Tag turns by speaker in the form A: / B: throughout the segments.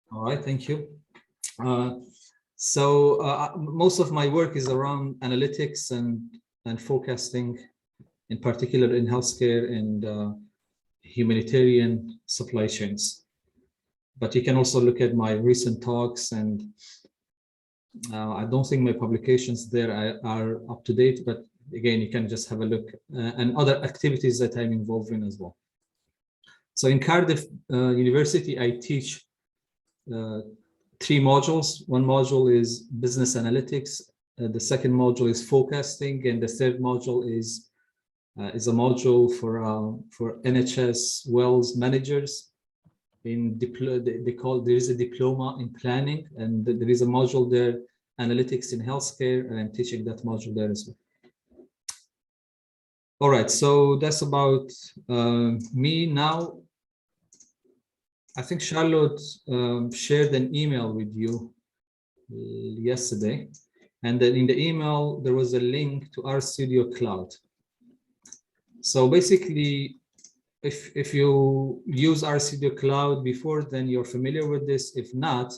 A: All right, thank you. Most of my work is around analytics and forecasting, in particular in healthcare and humanitarian supply chains. But you can also look at my recent talks, and I don't think my publications there are up to date, but again, you can just have a look, and other activities that I'm involved in as well. So in Cardiff University, I teach 3 modules. One module is business analytics, the second module is forecasting, and the third module is a module for NHS wells managers. There is a diploma in planning, and there is a module there, analytics in healthcare, and I'm teaching that module there as well. All right, so that's about me now. I think Charlotte shared an email with you yesterday, and then in the email there was a link to RStudio Cloud. So basically, if you use RStudio Cloud before, then you're familiar with this. If not,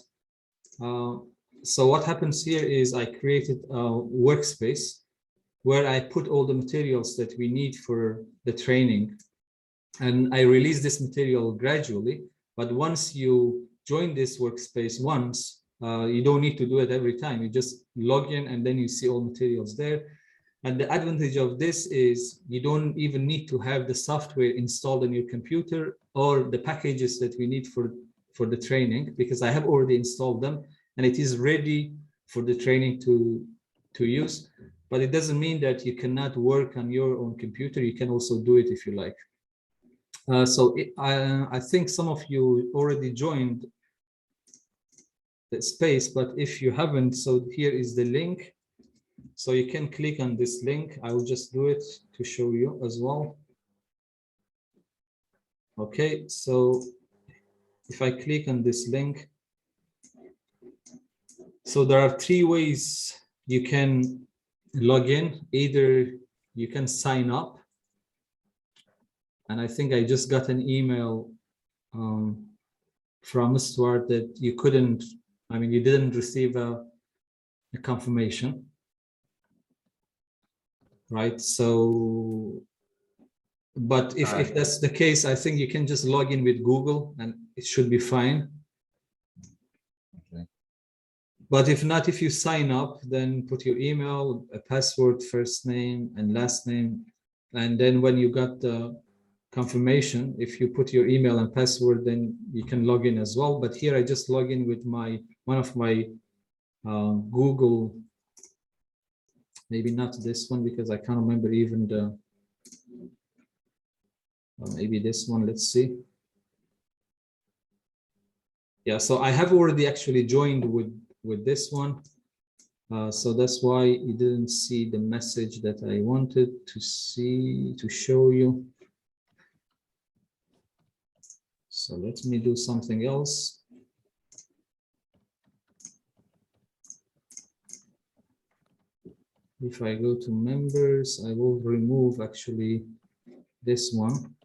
A: so what happens here is I created a workspace where I put all the materials that we need for the training, and I release this material gradually. But once you join this workspace once, you don't need to do it every time. You just log in and then you see all materials there. And the advantage of this is you don't even need to have the software installed on your computer or the packages that we need for the training, because I have already installed them and it is ready for the training to use. But it doesn't mean that you cannot work on your own computer. You can also do it if you like. I think some of you already joined the space, but if you haven't, so here is the link. So you can click on this link. I will just do it to show you as well. Okay, so if I click on this link, so there are 3 ways you can log in. Either you can sign up, and I think I just got an email from Stuart that you couldn't, you didn't receive a confirmation, right? So, but if that's the case, I think you can just log in with Google and it should be fine. Okay. But if not, if you sign up, then put your email, a password, first name and last name, and then when you got the confirmation, if you put your email and password, then you can log in as well. But here I just log in with one of my Google, maybe not this one because I can't remember even the, maybe this one, let's see. Yeah, so I have already actually joined with this one. So that's why you didn't see the message that I wanted to see, to show you. So let me do something else. If I go to members, I will remove actually this one.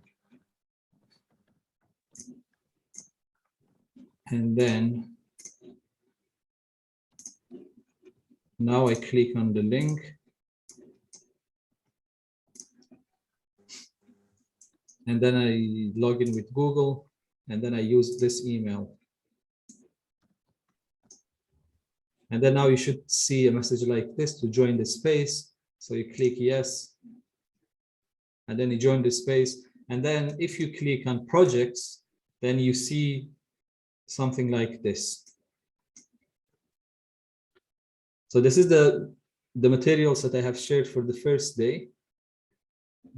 A: And then now I click on the link. And then I log in with Google, and then I use this email. And then now you should see a message like this to join the space. So you click yes, and then you join the space. And then if you click on projects, then you see something like this. So this is the materials that I have shared for the first day.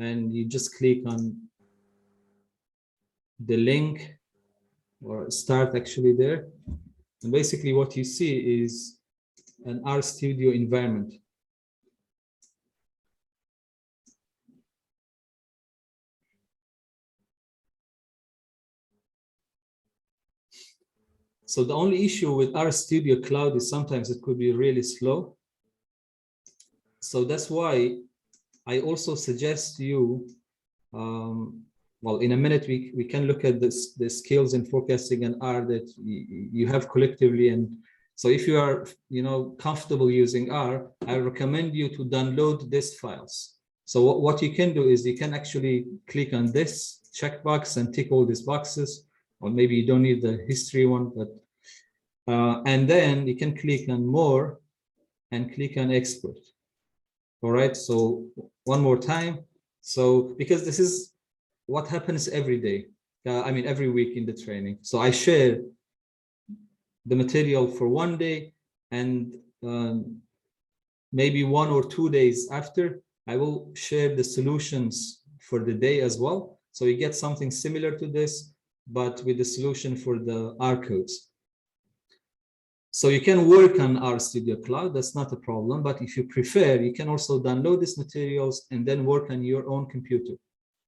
A: And you just click on the link or start actually there. And basically what you see is an RStudio environment. So the only issue with RStudio Cloud is sometimes it could be really slow. So that's why I also suggest you well, in a minute, we can look at this, the skills in forecasting and R that you have collectively. And so if you are, comfortable using R, I recommend you to download these files. So what you can do is you can actually click on this checkbox and tick all these boxes, or maybe you don't need the history one, but and then you can click on more and click on export. All right, so one more time. So because this is what happens every day, every week in the training. So I share the material for one day, and maybe 1 or 2 days after, I will share the solutions for the day as well. So you get something similar to this, but with the solution for the R codes. So you can work on RStudio Cloud, that's not a problem. But if you prefer, you can also download these materials and then work on your own computer.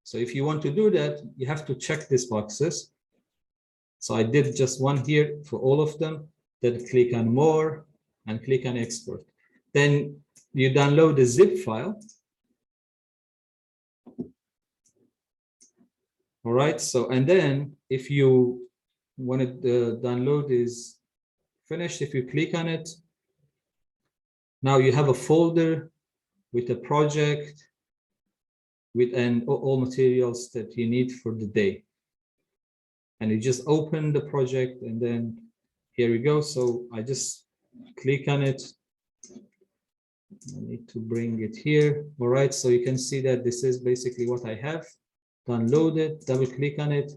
A: So if you want to do that, you have to check these boxes. So I did just one here for all of them. Then click on more and click on export. Then you download the zip file. All right, so and then if you want the download is finished, if you click on it, now you have a folder with a project with all materials that you need for the day. And you just open the project, and then here we go. So I just click on it. I need to bring it here. All right, so you can see that this is basically what I have. Download it, double click on it.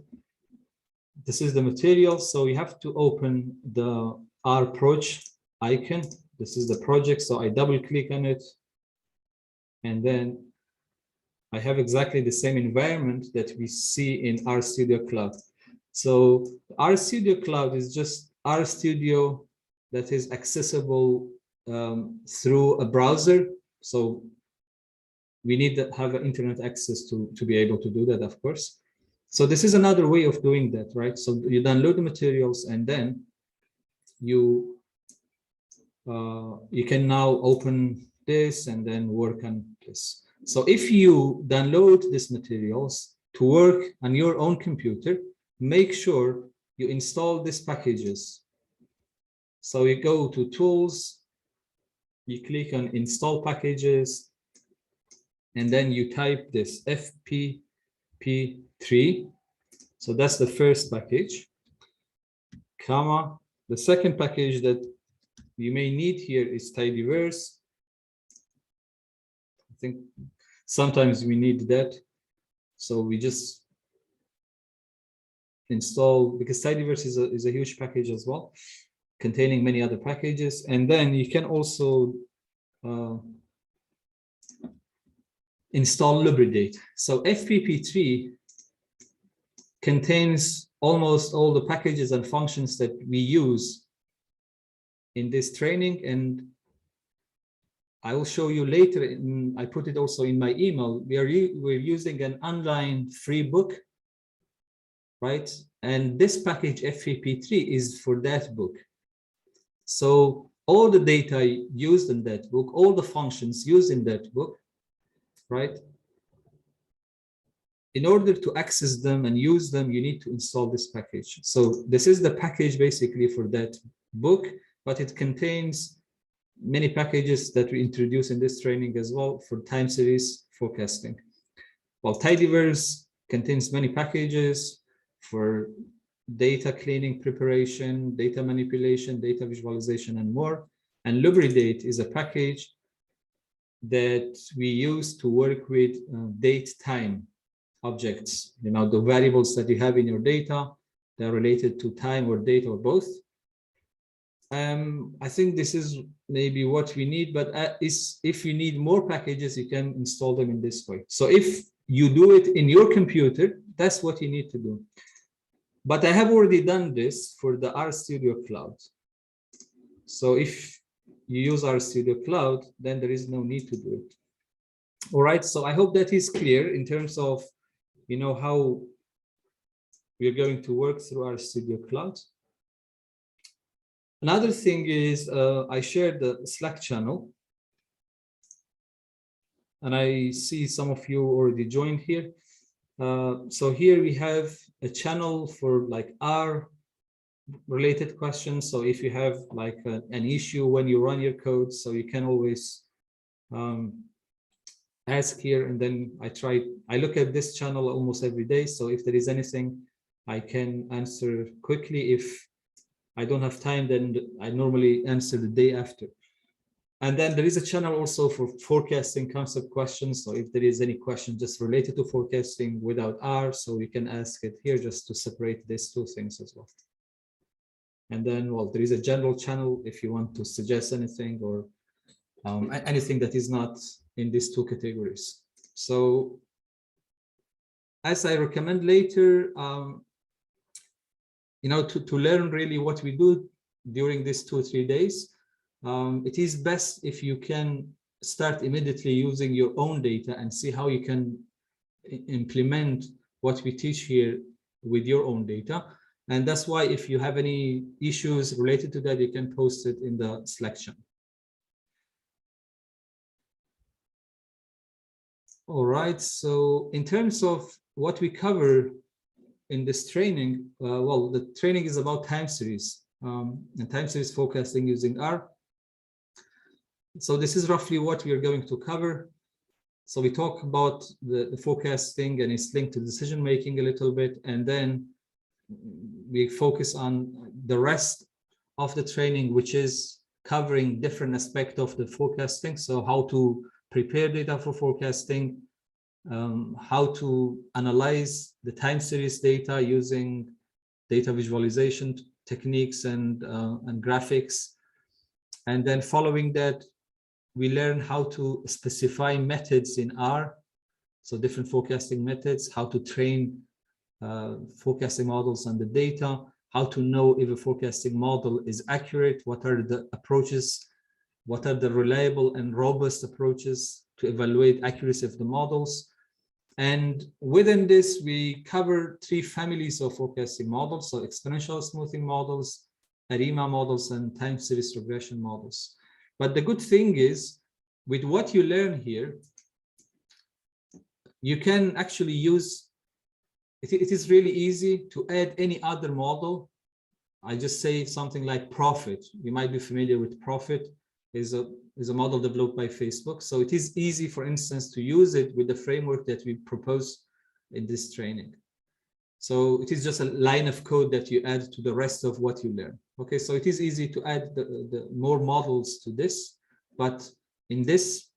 A: This is the material. So you have to open the RProj icon. This is the project. So I double click on it. And then I have exactly the same environment that we see in RStudio Cloud. So RStudio Cloud is just RStudio that is accessible through a browser. So we need to have internet access to be able to do that, of course. So this is another way of doing that, right? So you download the materials, and then you can now open this and then work on this. So if you download these materials to work on your own computer, make sure you install these packages. So you go to tools, you click on install packages, and then you type this FPP3. So that's the first package, comma. The second package that you may need here is tidyverse. I think sometimes we need that. So we just install, because tidyverse is a huge package as well, containing many other packages. And then you can also install Lubridate. So FPP3 contains almost all the packages and functions that we use in this training, and I will show you later. I put it also in my email. We're using an online free book, right? And this package FPP3 is for that book. So all the data used in that book, all the functions used in that book, right? In order to access them and use them, you need to install this package. So this is the package basically for that book, but it contains many packages that we introduce in this training as well for time series forecasting. While tidyverse contains many packages for data cleaning preparation, data manipulation, data visualization, and more. And Lubridate is a package that we use to work with date time objects, the variables that you have in your data that are related to time or date or both. I think this is maybe what we need, but if you need more packages, you can install them in this way. So if you do it in your computer, that's what you need to do. But I have already done this for the RStudio Cloud. So if you use RStudio Cloud, then there is no need to do it. All right, so I hope that is clear in terms of how we're going to work through RStudio Cloud. Another thing is I shared the Slack channel, and I see some of you already joined here. So here we have a channel for like R related questions. So if you have like an issue when you run your code, so you can always ask here, and then I look at this channel almost every day. So if there is anything I can answer quickly. If I don't have time, then I normally answer the day after. And then there is a channel also for forecasting concept questions. So if there is any question just related to forecasting without R, so you can ask it here just to separate these two things as well. And then, well, there is a general channel if you want to suggest anything or anything that is not in these two categories. So as I recommend later, you know, to learn really what we do during these 2 or 3 days, it is best if you can start immediately using your own data and see how you can implement what we teach here with your own data. And that's why if you have any issues related to that, you can post it in the Slack channel. All right, so in terms of what we cover in this training, well, the training is about time series and time series forecasting using R. So this is roughly what we are going to cover. So we talk about the forecasting and its linked to decision making a little bit, and then we focus on the rest of the training, which is covering different aspects of the forecasting. So how to prepare data for forecasting, how to analyze the time series data using data visualization techniques and graphics. And then following that, we learn how to specify methods in R, so different forecasting methods, how to train forecasting models on the data, how to know if a forecasting model is accurate, what are the approaches, what are the reliable and robust approaches to evaluate accuracy of the models. And within this, we cover 3 families of forecasting models, so exponential smoothing models, ARIMA models, and time series regression models. But the good thing is, with what you learn here, you can actually use, it is really easy to add any other model. I just say something like Profit. You might be familiar with Profit. Is a model developed by Facebook. So it is easy, for instance, to use it with the framework that we propose in this training. So it is just a line of code that you add to the rest of what you learn. Okay, so it is easy to add the more models to this, but in this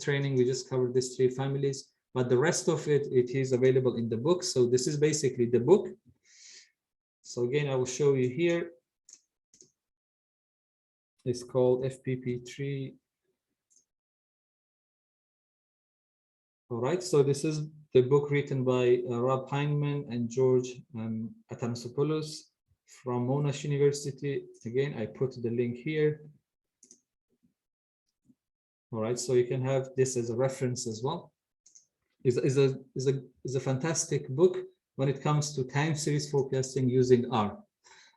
A: training, we just covered these 3 families, but the rest of it is available in the book. So this is basically the book. So again, I will show you here. It's called FPP3. All right, so this is the book written by Rob Heinemann and George Atamsopoulos from Monash University. Again, I put the link here. All right, so you can have this as a reference as well. Is a fantastic book when it comes to time series forecasting using R.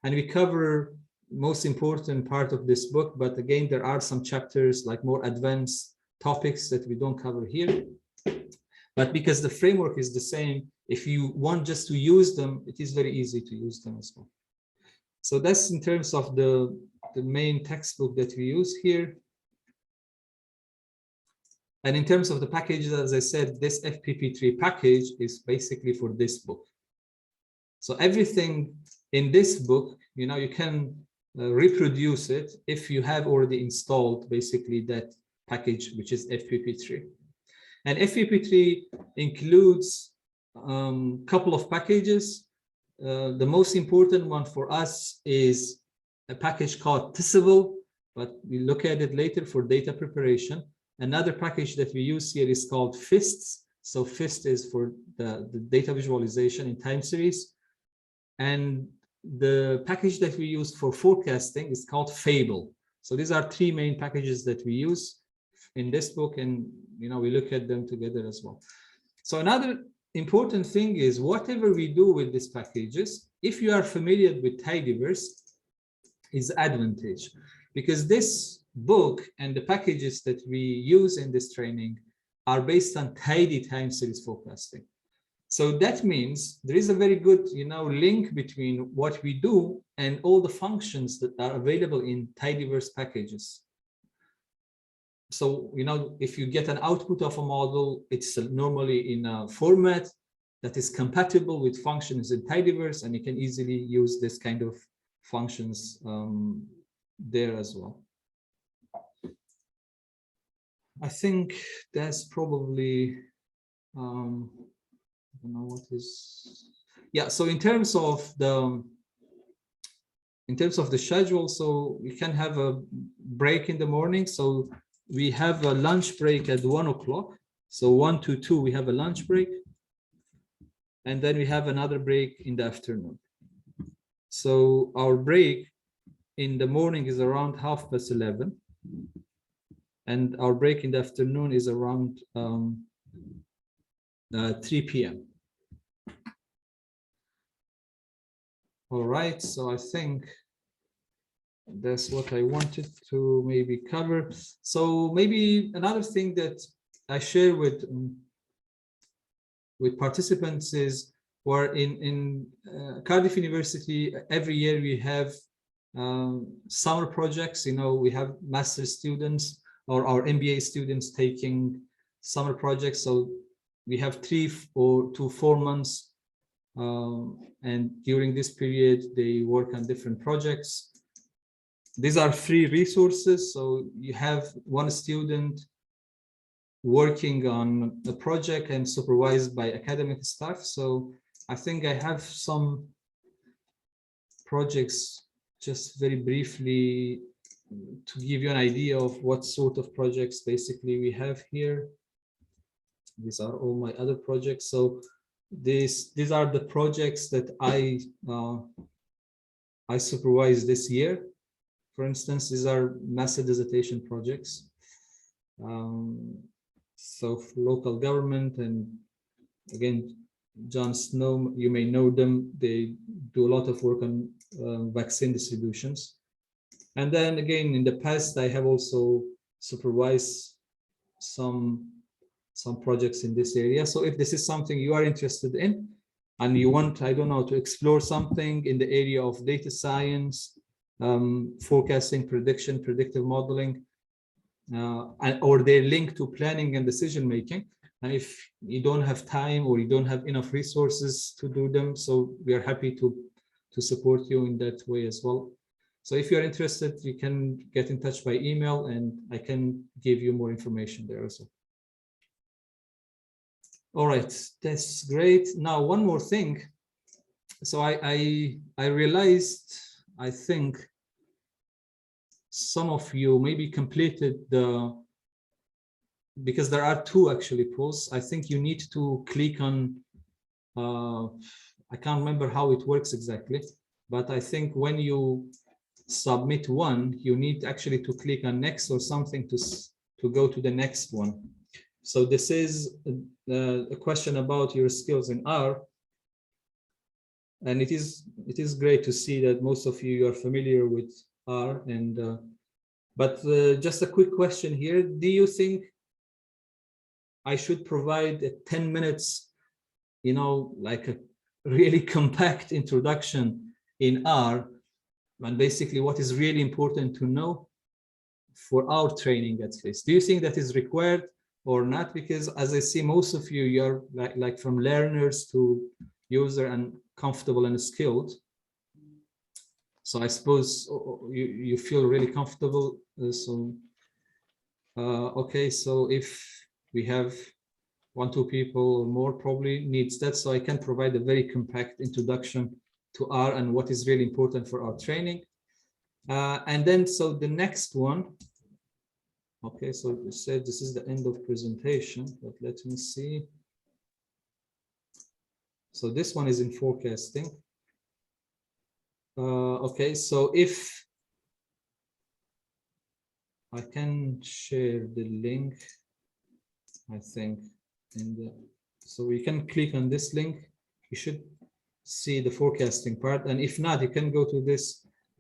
A: And we cover most important part of this book, but again, there are some chapters like more advanced topics that we don't cover here. But because the framework is the same, if you want just to use them, it is very easy to use them as well. So that's in terms of the main textbook that we use here. And in terms of the packages, as I said, this FPP3 package is basically for this book. So everything in this book, you know, you can reproduce it if you have already installed basically that package, which is FPP3. And FPP3 includes a couple of packages. The most important one for us is a package called Tissable, but we look at it later for data preparation. Another package that we use here is called FISTs. So FIST is for the data visualization in time series. And the package that we use for forecasting is called Fable. So these are 3 main packages that we use in this book, and you know, we look at them together as well. So another important thing is whatever we do with these packages, if you are familiar with tidyverse, is advantage, because this book and the packages that we use in this training are based on tidy time series forecasting. So that means there is a very good, link between what we do and all the functions that are available in tidyverse packages. So, if you get an output of a model, it's normally in a format that is compatible with functions in tidyverse, and you can easily use this kind of functions there as well. I think that's probably, I don't know what is, yeah. So in terms of the schedule, so we can have a break in the morning. So we have a lunch break at 1 o'clock. So 1 to 2, we have a lunch break. And then we have another break in the afternoon. So our break in the morning is around 11:30. And our break in the afternoon is around 3 p.m. All right, so I think that's what I wanted to maybe cover. So maybe another thing that I share with participants is, where in Cardiff University, every year we have summer projects. We have master students or our MBA students taking summer projects. So we have 3 to 4 months, and during this period they work on different projects. These are free resources, so you have one student working on a project and supervised by academic staff. So I think I have some projects, just very briefly, to give you an idea of what sort of projects basically we have here. These are all my other projects. So these are the projects that I supervised this year. For instance, these are master dissertation projects. So for local government, and again, John Snow, you may know them. They do a lot of work on vaccine distributions. And then again, in the past, I have also supervised some projects in this area. So if this is something you are interested in, and you want, I don't know, to explore something in the area of data science, forecasting, prediction, predictive modeling, or they're linked to planning and decision making, and if you don't have time or you don't have enough resources to do them, so we are happy to support you in that way as well. So if you're interested, you can get in touch by email, and I can give you more information there as well. All right, that's great. Now, one more thing. So I realized, I think some of you maybe completed because there are 2 actually polls. I think you need to click on, I can't remember how it works exactly, but I think when you submit one, you need actually to click on next or something to go to the next one. So this is a question about your skills in R, and it is great to see that most of you are familiar with R. And but just a quick question here: do you think I should provide 10 minutes, like a really compact introduction in R, and basically what is really important to know for our training at least? Do you think that is required or not? Because as I see, most of you, you're like from learners to user and comfortable and skilled. So I suppose you feel really comfortable. Okay, so if we have 1-2 people or more, probably needs that. So I can provide a very compact introduction to R and what is really important for our training. And then, so the next one. Okay, so it said this is the end of presentation, but let me see. So this one is in forecasting. Okay, so if I can share the link, I think, so we can click on this link. You should see the forecasting part, and if not, you can go to this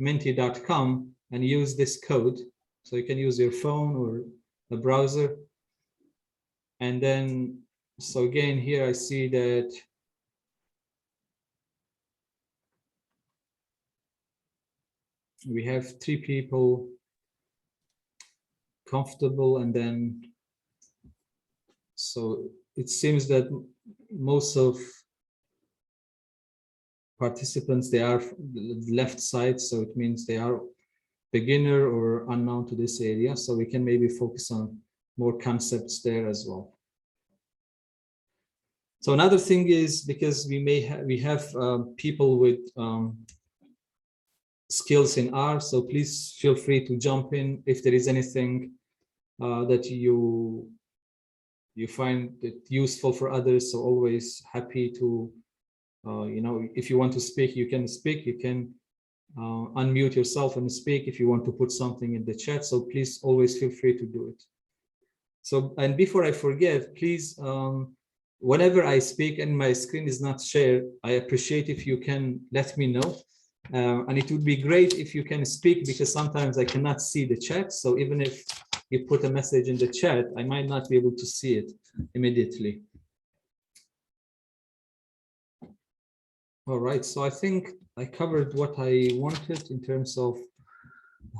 A: menti.com and use this code. So you can use your phone or a browser. And then, so again, here I see that we have 3 people comfortable, and then so it seems that most of participants, they are the left side, so it means they are beginner or unknown to this area, so we can maybe focus on more concepts there as well. So another thing is, because we have people with skills in R, so please feel free to jump in if there is anything that you find it useful for others. So always happy to, you know, if you want to speak, you can speak. You can unmute yourself and speak if you want to put something in the chat. So please always feel free to do it. So, and before I forget, please, whenever I speak and my screen is not shared, I appreciate if you can let me know. And it would be great if you can speak, because sometimes I cannot see the chat. So even if you put a message in the chat, I might not be able to see it immediately. All right, so I think I covered what I wanted in terms of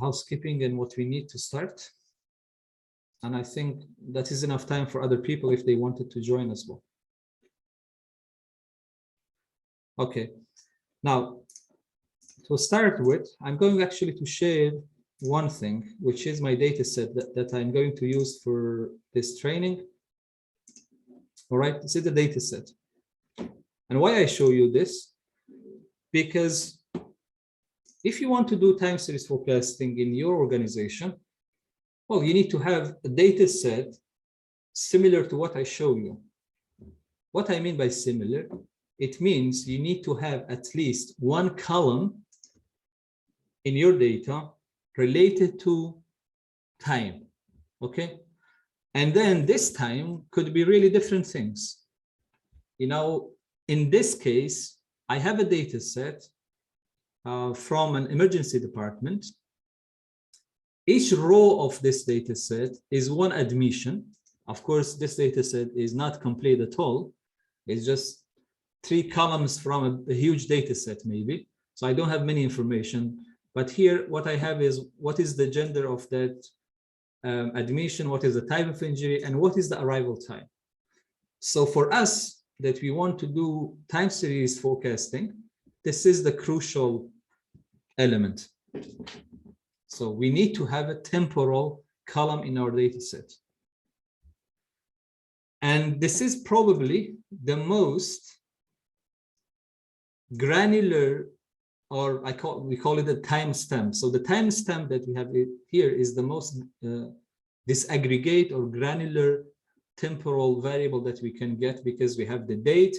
A: housekeeping and what we need to start. And I think that is enough time for other people if they wanted to join as well. Okay, now to start with, I'm going actually to share one thing, which is my data set that I'm going to use for this training. All right, this is the data set. And why I show you this? Because if you want to do time series forecasting in your organization, well, you need to have a data set similar to what I show you. What I mean by similar, it means you need to have at least one column in your data related to time, okay? And then this time could be really different things. You know, in this case, I have a data set from an emergency department. Each row of this data set is one admission. Of course, this data set is not complete at all. It's just 3 columns from a huge data set, maybe. So I don't have many information. But here, what I have is what is the gender of that admission, what is the type of injury, and what is the arrival time. So for us, that we want to do time series forecasting, this is the crucial element. So we need to have a temporal column in our data set. And this is probably the most granular, or we call it a timestamp. So the timestamp that we have here is the most disaggregate or granular temporal variable that we can get, because we have the date,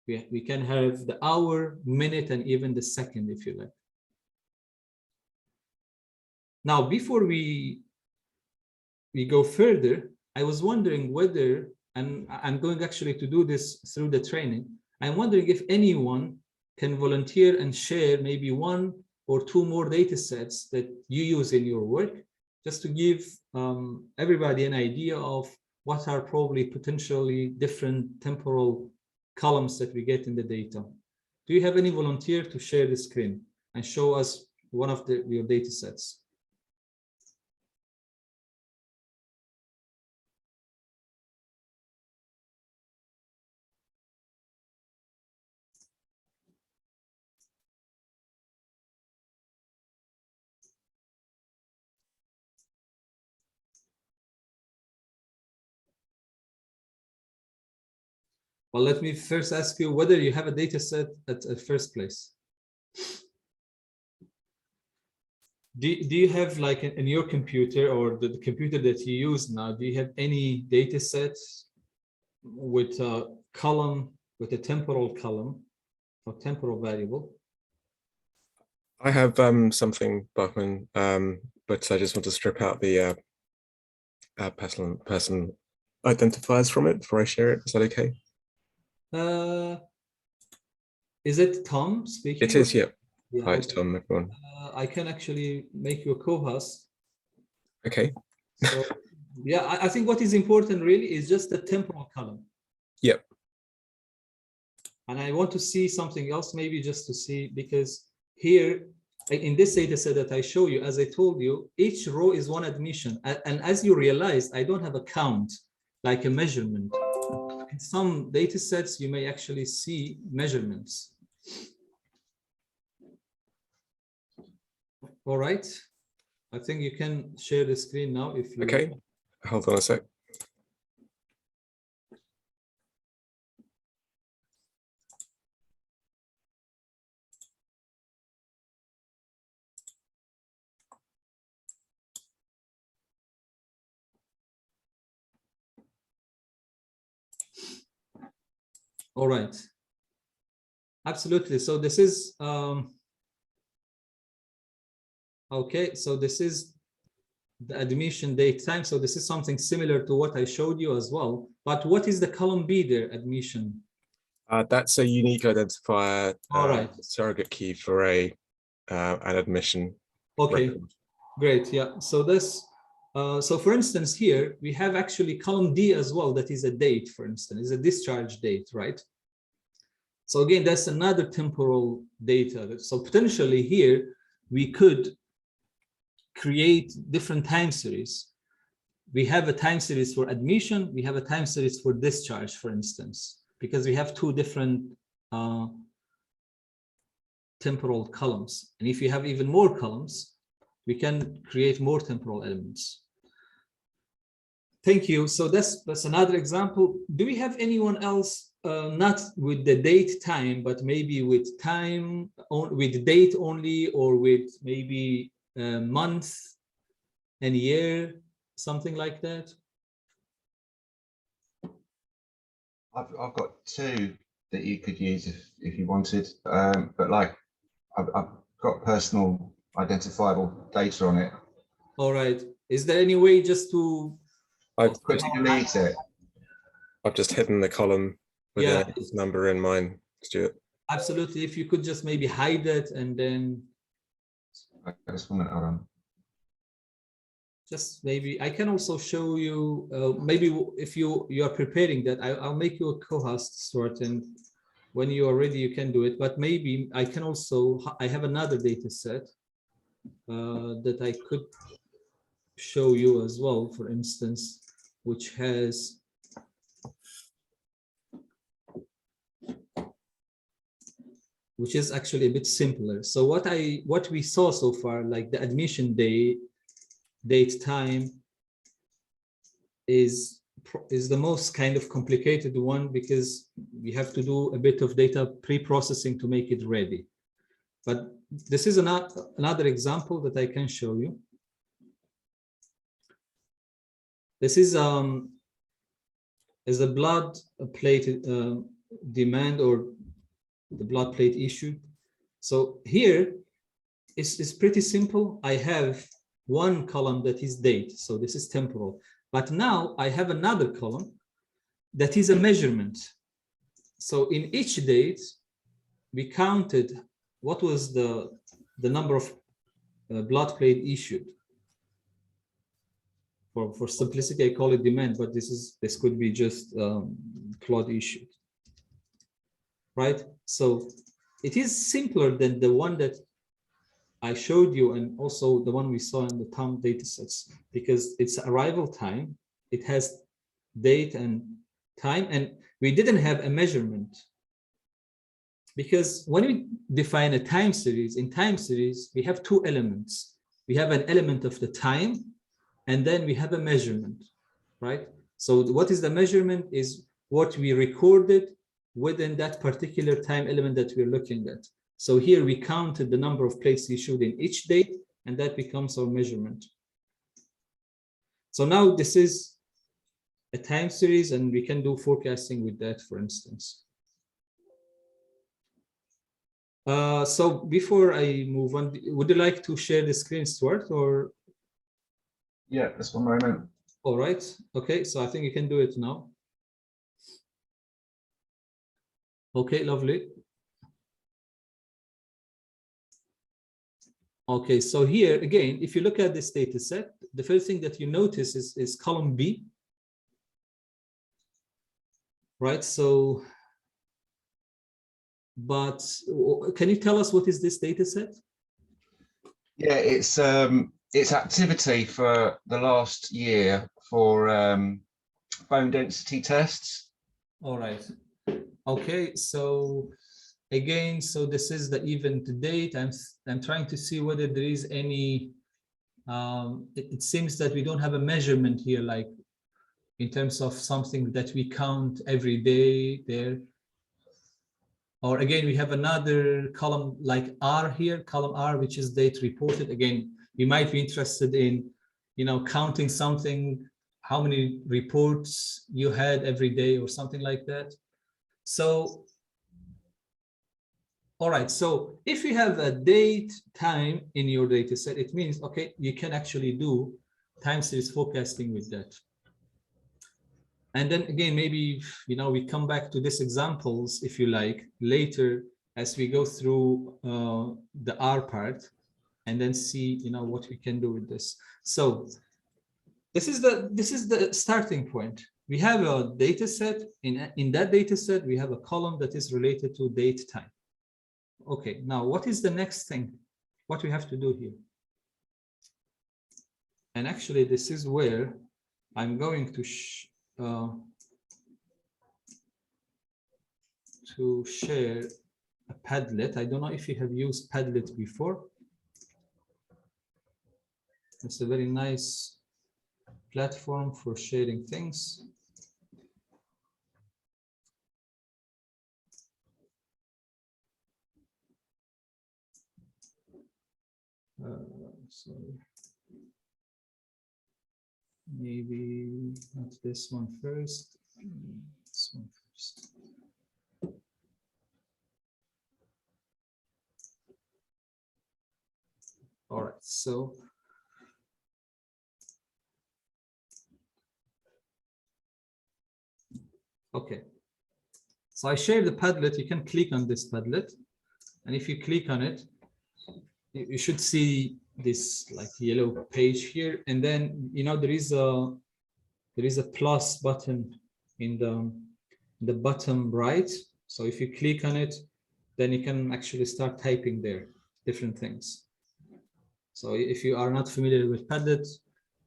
A: we can have the hour, minute, and even the second, if you like. Now, before we go further, I was wondering whether, and I'm going actually to do this through the training, I'm wondering if anyone can volunteer and share maybe 1 or 2 more data sets that you use in your work, just to give everybody an idea of what are probably potentially different temporal columns that we get in the data. Do you have any volunteer to share the screen and show us one of your data sets? Well, let me first ask you whether you have a data set at first place. Do you have, like, in your computer or the computer that you use now, do you have any data sets with a column, with a temporal column or temporal variable?
B: I have something, Bachman, but I just want to strip out the person identifiers from it before I share it. Is that okay?
A: Is it Tom speaking?
B: It is, yeah.
A: Yeah,
B: hi, it's Tom, everyone.
A: I can actually make you a co-host.
B: Okay.
A: So yeah, I think what is important really is just the temporal column.
B: Yep.
A: And I want to see something else, maybe just to see, because here in this data set that I show you, as I told you, each row is one admission. And as you realize, I don't have a count, like a measurement. In some data sets, you may actually see measurements. All right. I think you can share the screen now if you...
B: Okay, hold on a sec.
A: All right. Absolutely. So this is okay. So this is the admission date time. So this is something similar to what I showed you as well. But what is the column B there? Admission.
B: That's a unique identifier,
A: All right.
B: surrogate key for an admission.
A: Okay.
B: record.
A: Great. Yeah. So this. So for instance, here we have actually column D as well. That is a date, for instance, is a discharge date, right? So again, that's another temporal data. So potentially here, we could create different time series. We have a time series for admission. We have a time series for discharge, for instance, because we have two different temporal columns. And if you have even more columns, we can create more temporal elements. Thank you. So that's another example. Do we have anyone else, not with the date time, but maybe with time, with date only, or with maybe month and year, something like that?
C: I've got two that you could use if you wanted, but like I've got personal identifiable data on it.
A: All right. Is there any way just to
C: Could you delete it?
B: I've just hidden the column with
A: Yeah.
B: this number in mind, Stuart.
A: Absolutely. If you could just maybe hide it and then
C: I just want to hold on.
A: just maybe I can also show you maybe if you are preparing that I'll make you a co-host, Stuart, and when you are ready you can do it. But maybe I can also, I have another data set that I could show you as well, for instance, which has which is actually a bit simpler. So what we saw so far, like the admission date time is the most kind of complicated one, because we have to do a bit of data pre-processing to make it ready. But this is another example that I can show you. This is a blood plate demand, or the blood plate issue. So here it's pretty simple. I have one column that is date, so this is temporal. But now I have another column that is a measurement. So in each date, we counted what was the number of blood plate issued. For simplicity, I call it demand, but this could be just plot issued, right? So it is simpler than the one that I showed you, and also the one we saw in the TOM datasets, because it's arrival time, it has date and time, and we didn't have a measurement. Because when we define a time series, in time series, we have two elements. We have an element of the time, and then we have a measurement, right? So what is the measurement is what we recorded within that particular time element that we're looking at. So here we counted the number of plates issued in each date, and that becomes our measurement. So now this is a time series, and we can do forecasting with that, for instance. So before I move on, would you like to share the screen, Stuart, or?
C: Yeah, just one moment.
A: All right. Okay, so I think you can do it now. Okay, lovely. Okay, so here again, if you look at this data set, the first thing that you notice is column B, right? So, but can you tell us what is this data set?
C: Yeah, it's activity for the last year for bone density tests.
A: All right. Okay, so again, so this is the event date. I'm trying to see whether there is any. It seems that we don't have a measurement here, like in terms of something that we count every day there. Or again, we have another column like R here, column R, which is date reported. Again, you might be interested in, counting something, how many reports you had every day or something like that. So, all right. So if you have a date time in your data set, it means, okay, you can actually do time series forecasting with that. And then again, maybe, we come back to these examples, if you like, later as we go through the R part and then see, what we can do with this. So this is the starting point. We have a data set. In that data set, we have a column that is related to date time. Okay, now what is the next thing? What we have to do here? And actually, this is where I'm going to share a Padlet. I don't know if you have used Padlet before. It's a very nice platform for sharing things. Sorry. Maybe not this one first. This one first. All right, so okay. So I share the Padlet. You can click on this Padlet, and if you click on it, you should see this like yellow page here, and then there is a plus button in the bottom right. So if you click on it, then you can actually start typing there different things. So if you are not familiar with Padlet,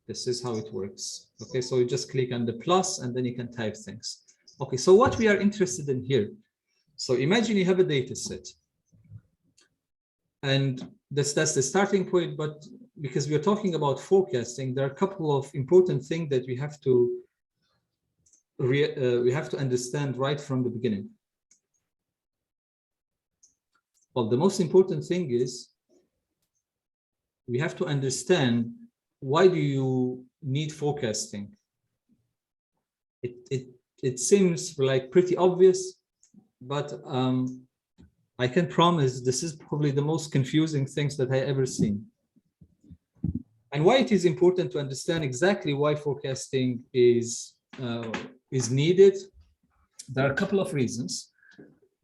A: this is how it works. Okay, so you just click on the plus and then you can type things. Okay, so what we are interested in here. So imagine you have a data set. And that's the starting point, but because we are talking about forecasting, there are a couple of important things that we have to understand right from the beginning. Well, the most important thing is we have to understand, why do you need forecasting? It seems like pretty obvious, but I can promise this is probably the most confusing things that I ever seen. And why it is important to understand exactly why forecasting is needed. There are a couple of reasons.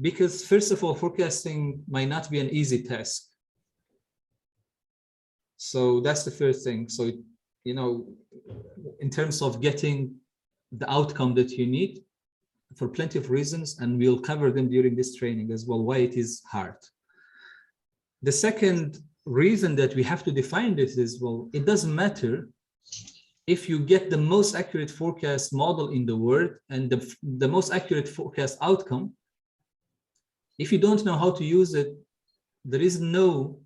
A: Because first of all, forecasting might not be an easy task. So that's the first thing. So, in terms of getting the outcome that you need, for plenty of reasons, and we'll cover them during this training as well, why it is hard. The second reason that we have to define this is, well, it doesn't matter if you get the most accurate forecast model in the world and the most accurate forecast outcome. If you don't know how to use it, there is no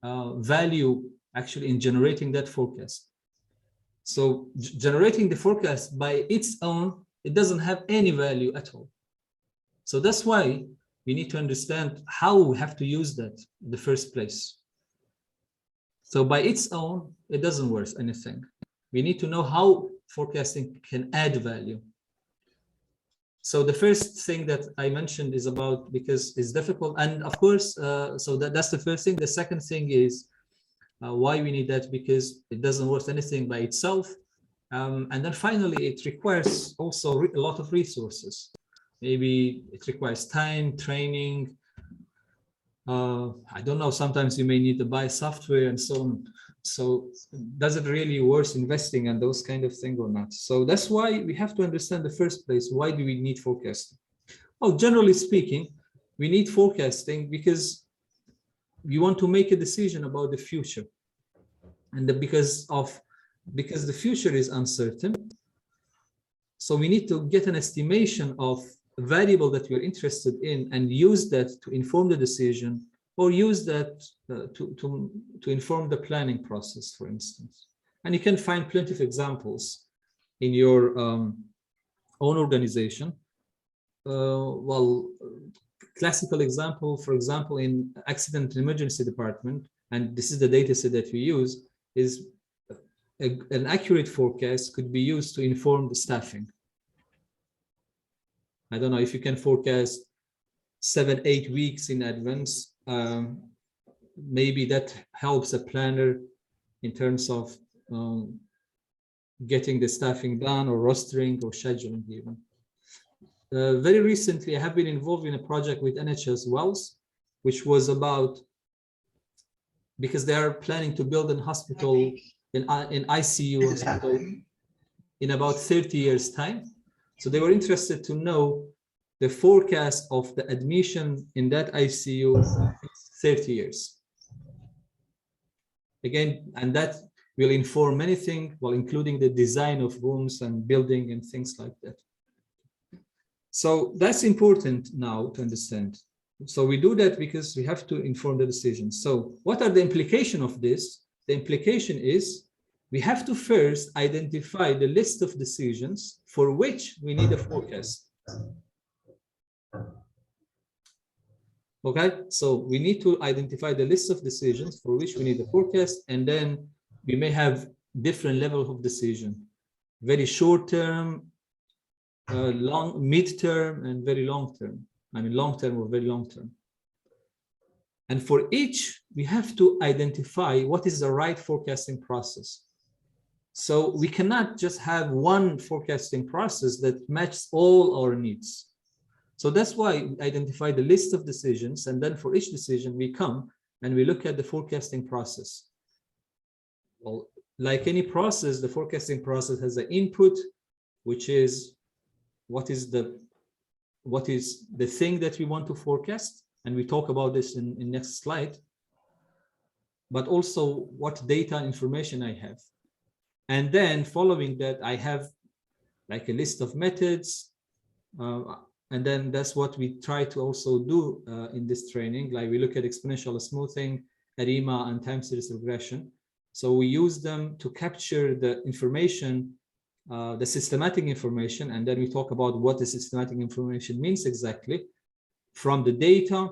A: value actually in generating that forecast. So generating the forecast by its own, it doesn't have any value at all. So that's why we need to understand how we have to use that in the first place. So by its own, it doesn't worth anything. We need to know how forecasting can add value. So the first thing that I mentioned is about, because it's difficult, and of course, so that's the first thing. The second thing is why we need that, because it doesn't worth anything by itself. And then finally, it requires also a lot of resources. Maybe it requires time, training. I don't know, sometimes you may need to buy software and so on. So does it really worth investing in those kind of things or not? So that's why we have to understand the first place, why do we need forecasting? Well, generally speaking, we need forecasting because you want to make a decision about the future, and because the future is uncertain, so we need to get an estimation of a variable that you're interested in and use that to inform the decision, or use that to inform the planning process, for instance. And you can find plenty of examples in your own organization. Classical example, for example, in accident and emergency department, and this is the data set that we use, is an accurate forecast could be used to inform the staffing. I don't know if you can forecast 7-8 weeks in advance. Maybe that helps a planner in terms of getting the staffing done, or rostering, or scheduling even. Very recently, I have been involved in a project with NHS Wales, which was about, because they are planning to build a hospital, in ICU hospital, in about 30 years' time. So they were interested to know the forecast of the admission in that ICU 30 years. Again, and that will inform anything, well, including the design of rooms and building and things like that. So that's important now to understand. So we do that because we have to inform the decision. So what are the implications of this? The implication is we have to first identify the list of decisions for which we need a forecast. Okay, so we need to identify the list of decisions for which we need a forecast, and then we may have different levels of decision, very short term, long, mid-term, and very long term. I mean, long term or very long term. And for each, we have to identify what is the right forecasting process. So we cannot just have one forecasting process that matches all our needs. So that's why we identify the list of decisions, and then for each decision we come and we look at the forecasting process. Well, like any process, the forecasting process has an input, which is what is the thing that we want to forecast, and we talk about this in next slide, but also what data and information I have. And then following that, I have like a list of methods, and then that's what we try to also do in this training. Like we look at exponential smoothing, ARIMA, and time series regression. So we use them to capture the information, the systematic information, and then we talk about what the systematic information means exactly from the data,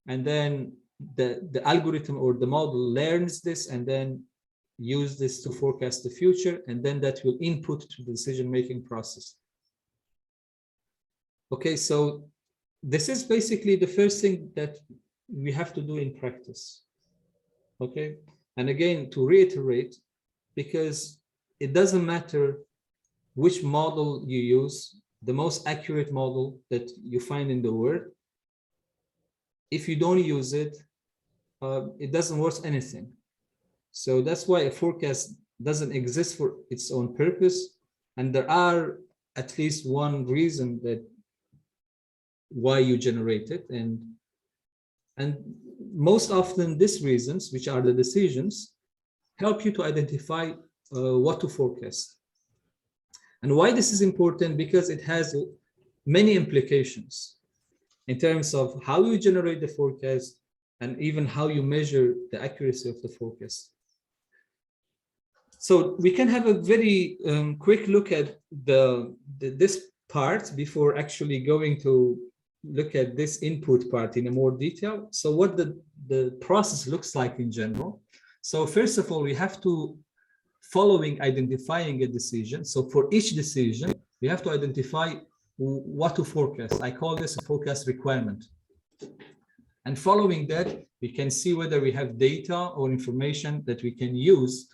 A: and then the algorithm or the model learns this and then use this to forecast the future, and then that will input to the decision-making process. Okay, so this is basically the first thing that we have to do in practice. Okay, and again, to reiterate, because it doesn't matter which model you use, the most accurate model that you find in the world, if you don't use it, it doesn't worth anything. So that's why a forecast doesn't exist for its own purpose. And there are at least one reason that why you generate it. And most often these reasons, which are the decisions, help you to identify what to forecast. And why this is important, because it has many implications in terms of how you generate the forecast and even how you measure the accuracy of the forecast. So we can have a very quick look at this part before actually going to look at this input part in a more detail. So what the process looks like in general. So first of all, we have to, following identifying a decision. So for each decision, we have to identify what to forecast. I call this a forecast requirement. And following that, we can see whether we have data or information that we can use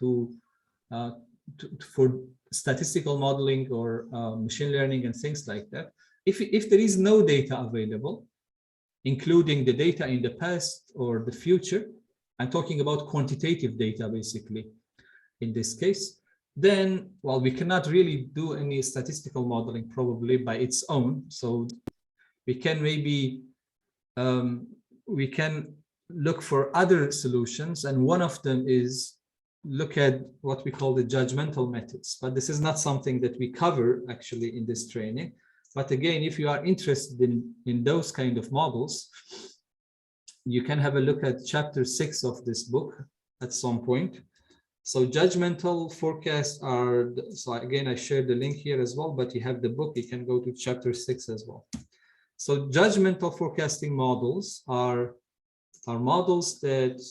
A: for statistical modeling or machine learning and things like that. If there is no data available, including the data in the past or the future, I'm talking about quantitative data basically in this case, then, well, we cannot really do any statistical modeling probably by its own. So we can maybe, we can look for other solutions, and one of them is look at what we call the judgmental methods. But this is not something that we cover actually in this training. But again, if you are interested in those kind of models, you can have a look at chapter 6 of this book at some point. So judgmental forecasts are, so again, I shared the link here as well, but you have the book, you can go to chapter 6 as well. So judgmental forecasting models are models that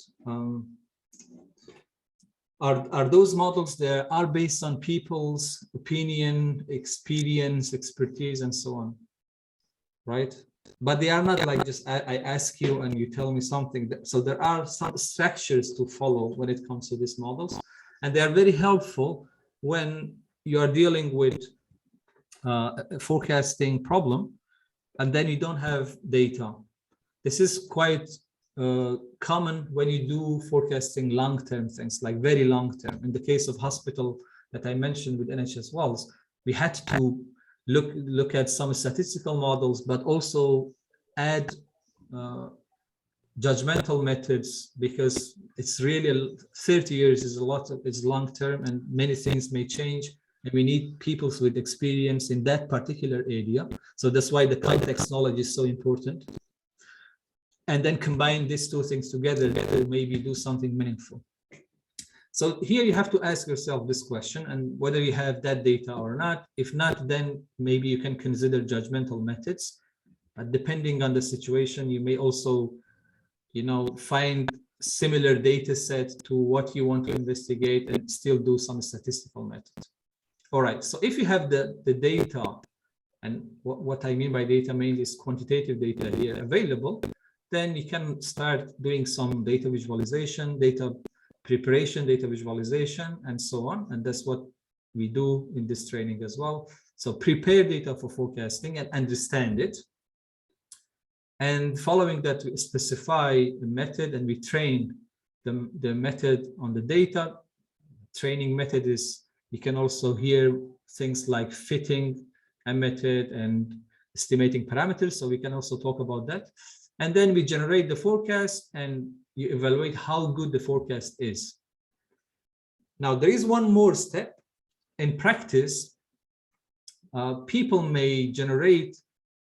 A: are those models that are based on people's opinion, experience, expertise, and so on, right? But they are not like just I ask you and you tell me something. So there are some structures to follow when it comes to these models, and they are very helpful when you are dealing with a forecasting problem, and then you don't have data. This is quite common when you do forecasting long-term things, like very long-term. In the case of hospital that I mentioned with NHS Wales, we had to look at some statistical models, but also add judgmental methods, because it's really 30 years is a lot of, it's long-term, and many things may change, and we need people with experience in that particular area. So that's why the context knowledge is so important. And then combine these two things together to maybe do something meaningful. So here you have to ask yourself this question, and whether you have that data or not. If not, then maybe you can consider judgmental methods. Depending on the situation, you may also, find similar data set to what you want to investigate and still do some statistical methods. All right, so if you have the data, and what I mean by data mainly is quantitative data here available, then you can start doing some data visualization, data preparation, data visualization, and so on. And that's what we do in this training as well. So prepare data for forecasting and understand it. And following that, we specify the method and we train the method on the data. Training method is, you can also hear things like fitting a method and estimating parameters. So we can also talk about that. And then we generate the forecast and you evaluate how good the forecast is. Now, there is one more step. In practice, people may generate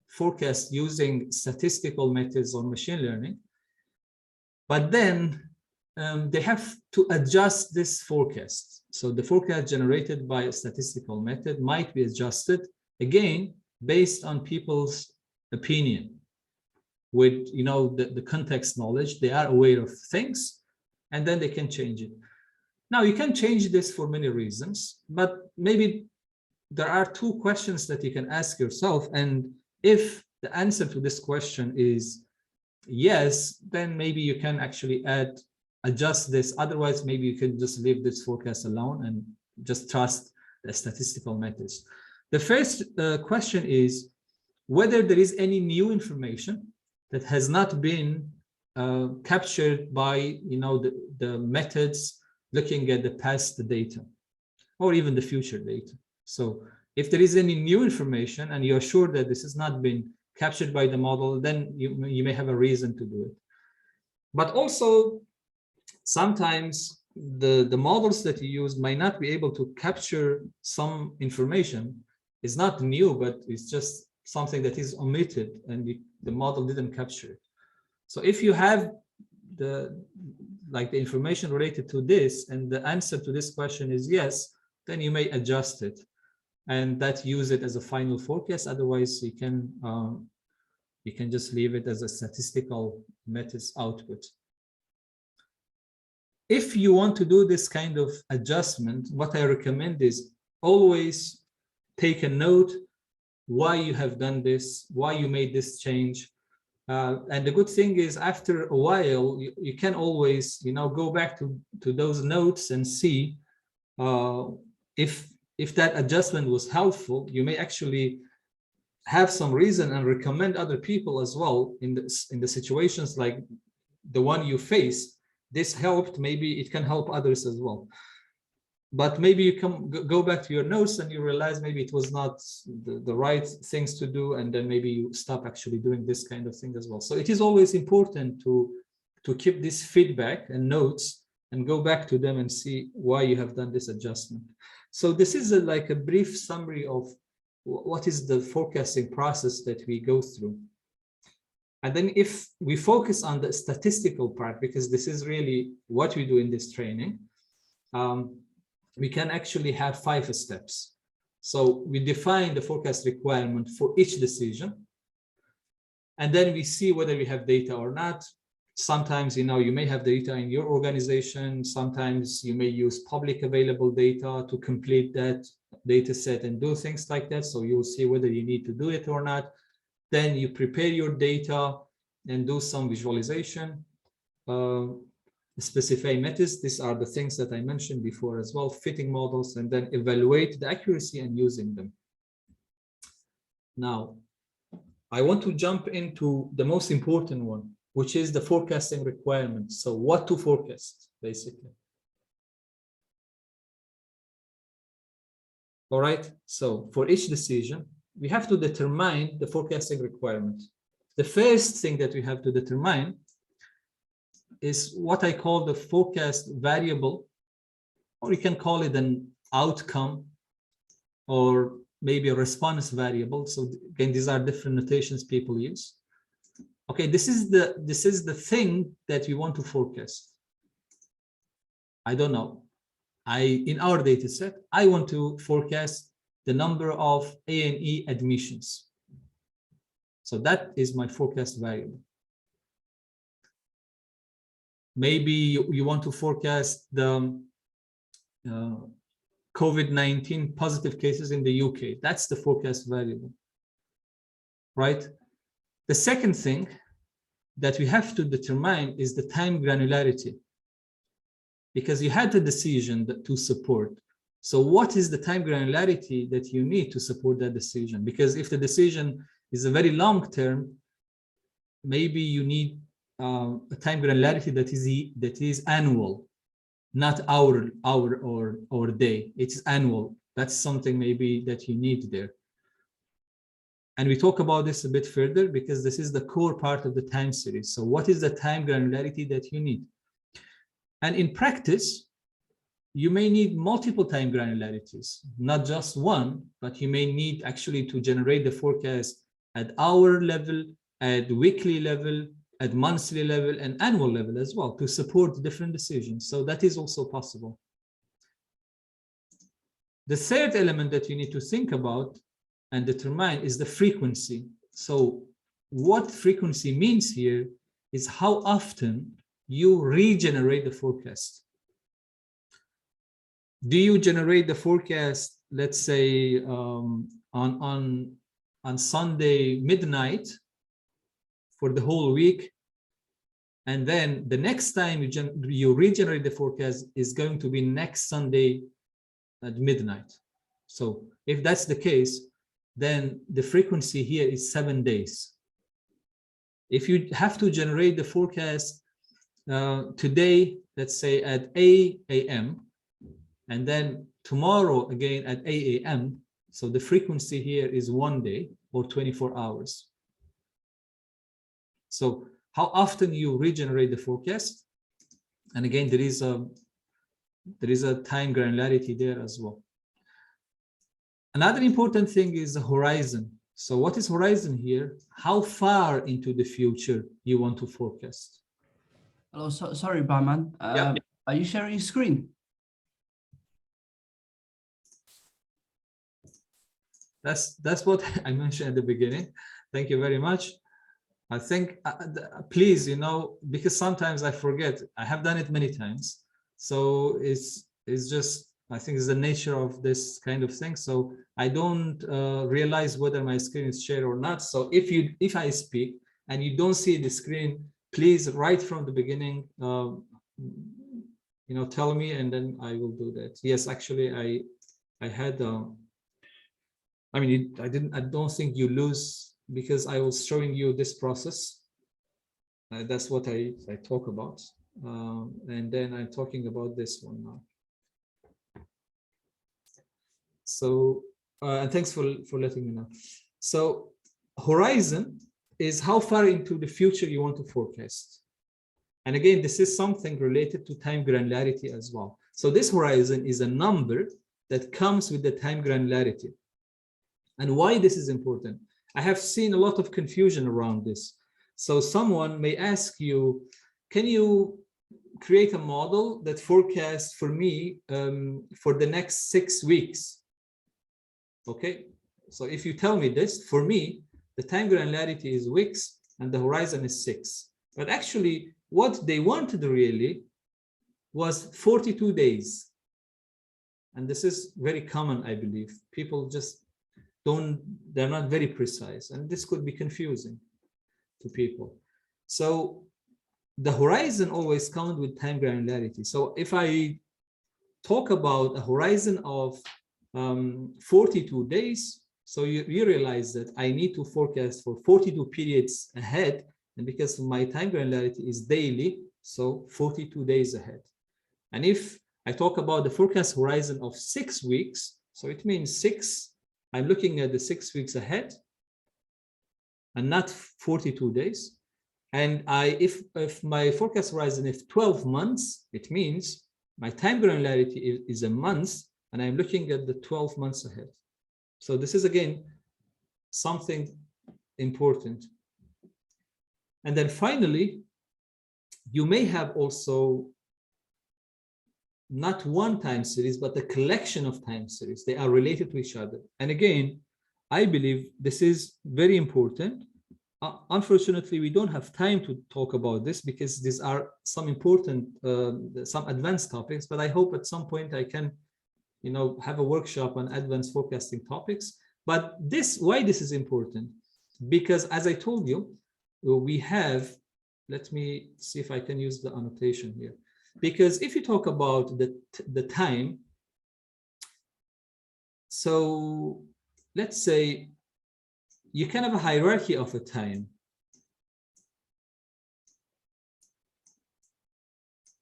A: forecasts using statistical methods or machine learning, but then they have to adjust this forecast. So the forecast generated by a statistical method might be adjusted, again, based on people's opinion. With the context knowledge, they are aware of things, and then they can change it. Now you can change this for many reasons, but maybe there are two questions that you can ask yourself, and if the answer to this question is yes, then maybe you can actually adjust this. Otherwise, maybe you can just leave this forecast alone and just trust the statistical methods. The first question is whether there is any new information that has not been captured by the methods looking at the past data or even the future data. So if there is any new information and you're sure that this has not been captured by the model, then you may have a reason to do it. But also sometimes the models that you use might not be able to capture some information. It's not new, but it's just something that is omitted and the model didn't capture it. So if you have the information related to this and the answer to this question is yes, then you may adjust it and that use it as a final forecast. Otherwise, you can just leave it as a statistical methods output. If you want to do this kind of adjustment, what I recommend is always take a note why you have done this, why you made this change. And the good thing is after a while, you can always go back to those notes and see if that adjustment was helpful. You may actually have some reason and recommend other people as well in the situations like the one you face. This helped, maybe it can help others as well. But maybe you can go back to your notes and you realize maybe it was not the right things to do, and then maybe you stop actually doing this kind of thing as well. So it is always important to to keep this feedback and notes and go back to them and see why you have done this adjustment. So this is like a brief summary of what is the forecasting process that we go through. And then if we focus on the statistical part, because this is really what we do in this training, we can actually have 5 steps. So we define the forecast requirement for each decision. And then we see whether we have data or not. Sometimes, you know, you may have data in your organization. Sometimes you may use public available data to complete that data set and do things like that. So you'll see whether you need to do it or not. Then you prepare your data and do some visualization. Specify methods. These are the things that I mentioned before as well, fitting models, and then evaluate the accuracy and using them. Now, I want to jump into the most important one, which is the forecasting requirements. So what to forecast, basically. All right, so for each decision, we have to determine the forecasting requirement. The first thing that we have to determine is what I call the forecast variable, or you can call it an outcome, or maybe a response variable. So again, these are different notations people use. Okay, this is the thing that we want to forecast. I don't know. In our data set, I want to forecast the number of A&E admissions. So that is my forecast variable. Maybe you want to forecast the COVID-19 positive cases in the UK. That's the forecast variable, right? The second thing that we have to determine is the time granularity, because you had the decision to support. So what is the time granularity that you need to support that decision? Because if the decision is a very long term, maybe you need a time granularity that is annual, not hour or day. It's annual. That's something maybe that you need there. And we talk about this a bit further because this is the core part of the time series. So what is the time granularity that you need? And in practice, you may need multiple time granularities, not just one, but you may need actually to generate the forecast at hour level, at weekly level, at monthly level, and annual level as well to support different decisions. So that is also possible. The third element that you need to think about and determine is the frequency. So what frequency means here is how often you regenerate the forecast. Do you generate the forecast, let's say, on Sunday midnight for the whole week, and then the next time you regenerate the forecast is going to be next Sunday at midnight? So if that's the case, then the frequency here is 7 days. If you have to generate the forecast today, let's say at 8 a.m., and then tomorrow again at 8 a.m., so the frequency here is 1 day or 24 hours. So how often you regenerate the forecast? And again, there is a time granularity there as well. Another important thing is the horizon. So what is horizon here? How far into the future you want to forecast?
D: Hello, sorry, Bahman.
A: Yeah.
D: Are you sharing your screen?
A: That's what I mentioned at the beginning. Thank you very much. I think, please, you know, because sometimes I forget. I have done it many times. So it's just, I think it's the nature of this kind of thing. So I don't realize whether my screen is shared or not. So if I speak and you don't see the screen, please, right from the beginning, you know, tell me, and then I will do that. Yes, actually, I had, I mean, I don't think you lose, because I was showing you this process. That's what I talk about. And then I'm talking about this one now. So, and thanks for letting me know. So horizon is how far into the future you want to forecast. And again, this is something related to time granularity as well. So this horizon is a number that comes with the time granularity. And why this is important? I have seen a lot of confusion around this. So someone may ask you, can you create a model that forecasts for me for the next 6 weeks? Okay, so if you tell me this, for me, the time granularity is weeks and the horizon is 6. But actually, what they wanted really was 42 days. And this is very common, I believe. People just they're not very precise. And this could be confusing to people. So the horizon always comes with time granularity. So if I talk about a horizon of 42 days, so you realize that I need to forecast for 42 periods ahead, and because my time granularity is daily, so 42 days ahead. And if I talk about the forecast horizon of 6 weeks, so it means I'm looking at the 6 weeks ahead and not 42 days. And if my forecast horizon is 12 months, it means my time granularity is a month, and I'm looking at the 12 months ahead. So this is, again, something important. And then finally, you may have also not one time series, but a collection of time series. They are related to each other. And again, I believe this is very important. Unfortunately, we don't have time to talk about this because these are some important, some advanced topics, but I hope at some point I can, have a workshop on advanced forecasting topics. But why this is important? Because as I told you, we have, let me see if I can use the annotation here. Because if you talk about the time, so let's say you can have a hierarchy of a time.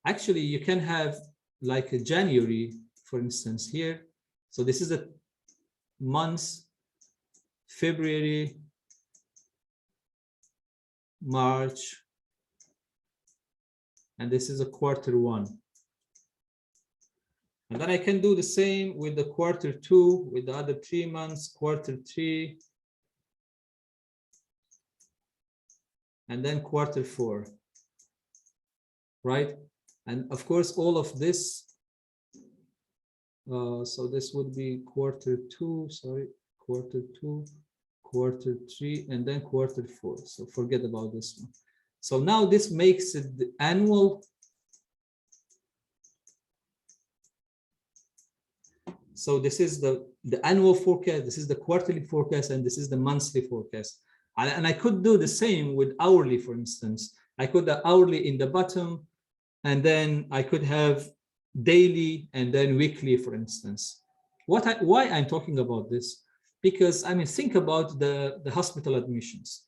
A: Actually, you can have like a January, for instance, here. So this is a month, February, March, and this is a Q1. And then I can do the same with the Q2, with the other 3 months, Q3, and then Q4, right? And of course, all of this, so this would be Q2, sorry, Q2, Q3, and then Q4. So forget about this one. So now this makes it the annual. So this is the annual forecast, this is the quarterly forecast, and this is the monthly forecast. And I could do the same with hourly, for instance. I could have hourly in the bottom, and then I could have daily and then weekly, for instance. Why I'm talking about this? Because, I mean, think about the hospital admissions.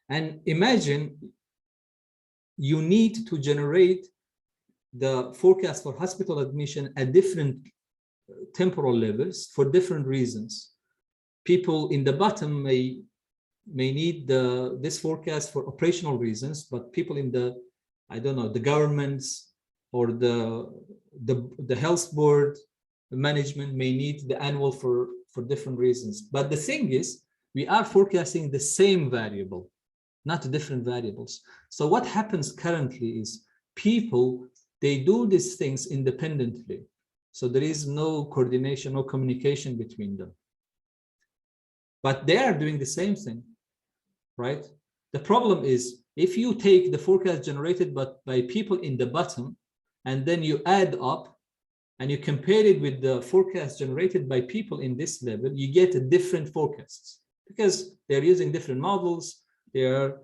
A: And imagine you need to generate the forecast for hospital admission at different temporal levels for different reasons. People in the bottom may need this forecast for operational reasons, but people in the, I don't know, the governments or the health board management may need the annual for different reasons. But the thing is, we are forecasting the same variable, not different variables. So what happens currently is people, they do these things independently. So there is no coordination, no communication between them. But they are doing the same thing, right? The problem is, if you take the forecast generated by people in the bottom, and then you add up and you compare it with the forecast generated by people in this level, you get a different forecasts because they're using different models. They're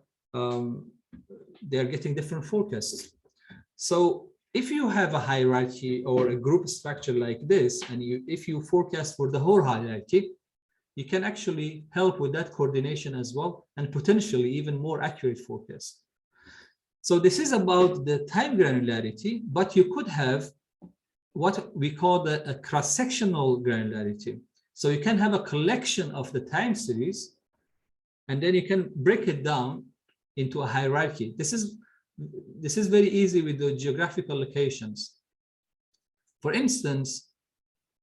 A: getting different forecasts. So if you have a hierarchy or a group structure like this, and if you forecast for the whole hierarchy, you can actually help with that coordination as well, and potentially even more accurate forecast. So this is about the time granularity, but you could have what we call a cross-sectional granularity. So you can have a collection of the time series, and then you can break it down into a hierarchy. This is this is very easy with the geographical locations. For instance,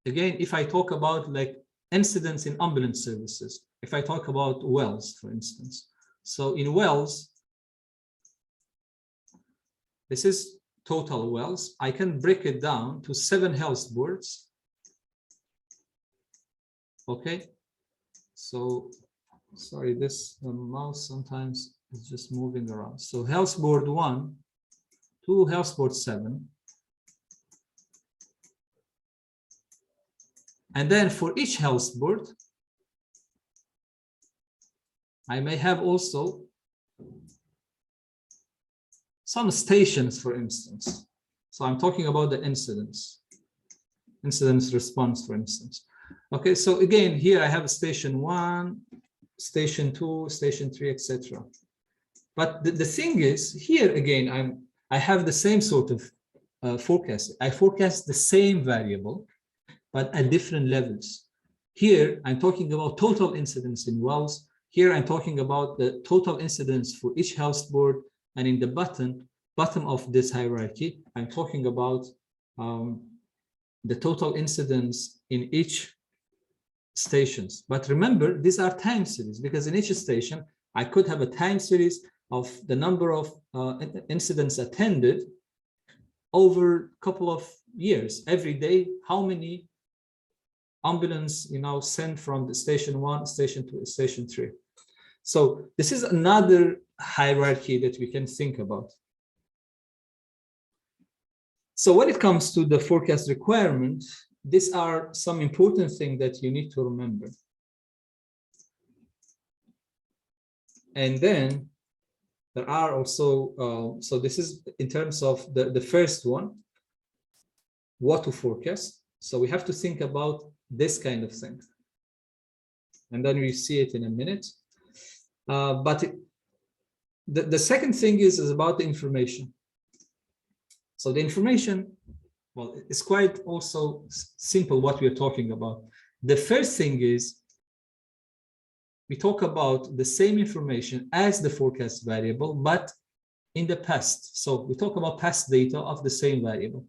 A: again, if I talk about like incidents in ambulance services, if I talk about wells, for instance, so in wells, this is total wells. I can break it down to 7 health boards. Okay, so sorry, this mouse sometimes is just moving around. So health board 1 to health board 7. And then for each health board, I may have also some stations, for instance. So I'm talking about the incidents response, for instance. Okay, so again, here I have station 1, station 2, station 3, etc. But the thing is, here again, I have the same sort of forecast. I forecast the same variable, but at different levels. Here, I'm talking about total incidence in wells. Here, I'm talking about the total incidence for each health board. And in the bottom of this hierarchy, I'm talking about the total incidence in each stations. But remember, these are time series, because in each station, I could have a time series of the number of incidents attended over a couple of years. Every day, how many ambulance sent from the station 1, station 2, station 3. So this is another hierarchy that we can think about. So when it comes to the forecast requirement, these are some important things that you need to remember. And then there are also, so this is in terms of the first one, what to forecast. So we have to think about this kind of thing. And then we see it in a minute. But the second thing is about the information. So the information, well, it's quite also simple what we are talking about. The first thing is we talk about the same information as the forecast variable, but in the past. So we talk about past data of the same variable.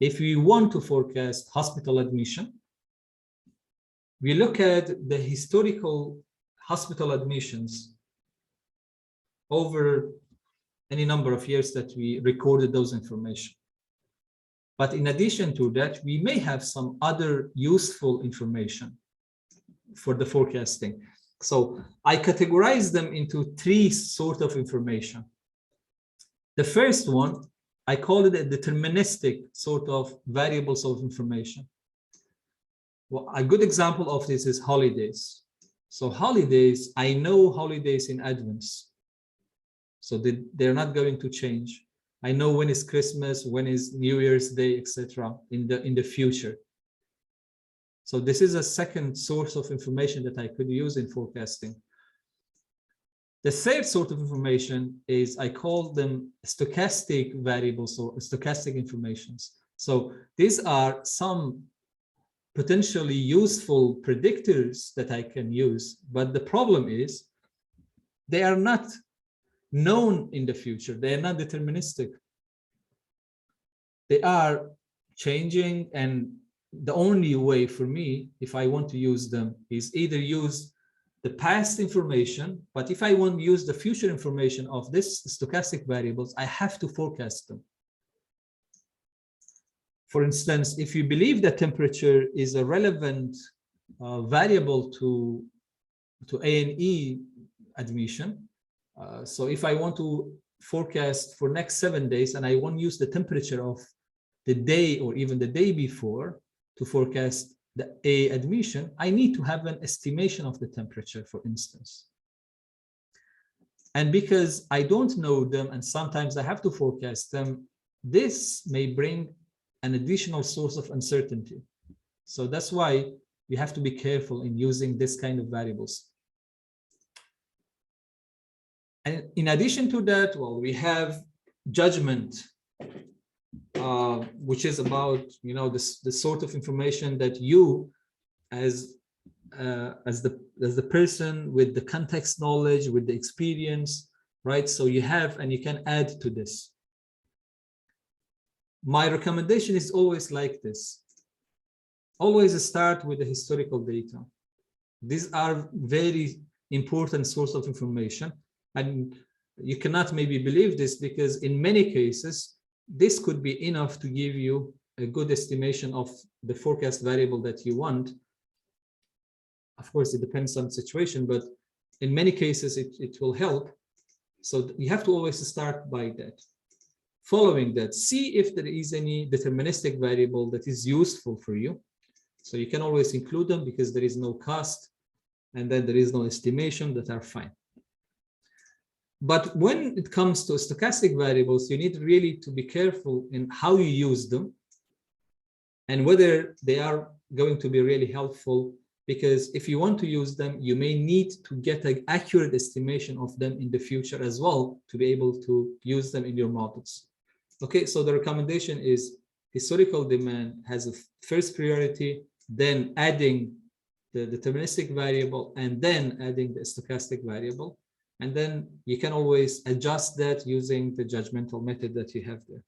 A: If we want to forecast hospital admission, we look at the historical hospital admissions over any number of years that we recorded those information. But in addition to that, we may have some other useful information for the forecasting. So I categorize them into 3 sorts of information. The first one, I call it a deterministic sort of variables of information. Well, a good example of this is holidays. So holidays, I know holidays in advance. So they're not going to change. I know when is Christmas, when is New Year's Day, etc. in the future. So this is a second source of information that I could use in forecasting. The third sort of information is, I call them stochastic variables or stochastic informations. So these are some potentially useful predictors that I can use, but the problem is they are not known in the future. They are not deterministic. They are changing, and the only way for me, if I want to use them, is either use the past information, but if I want to use the future information of this stochastic variables, I have to forecast them. For instance, if you believe that temperature is a relevant variable to A&E admission, so if I want to forecast for next 7 days and I want to use the temperature of the day or even the day before to forecast the A admission, I need to have an estimation of the temperature, for instance. And because I don't know them and sometimes I have to forecast them, this may bring an additional source of uncertainty. So that's why we have to be careful in using this kind of variables. And in addition to that, well, we have judgment, which is about, you know, the sort of information that you, as the person with the context knowledge, with the experience, right? So you have, and you can add to this. My recommendation is always like this. Always start with the historical data. These are very important source of information. And you cannot maybe believe this because in many cases, this could be enough to give you a good estimation of the forecast variable that you want. Of course, it depends on the situation, but in many cases, it will help. So you have to always start by that. Following that, see if there is any deterministic variable that is useful for you. So you can always include them because there is no cost and then there is no estimation, that are fine. But when it comes to stochastic variables, you need really to be careful in how you use them and whether they are going to be really helpful, because if you want to use them, you may need to get an accurate estimation of them in the future as well to be able to use them in your models. Okay, so the recommendation is historical demand has a first priority, then adding the deterministic variable, and then adding the stochastic variable. And then you can always adjust that using the judgmental method that you have there.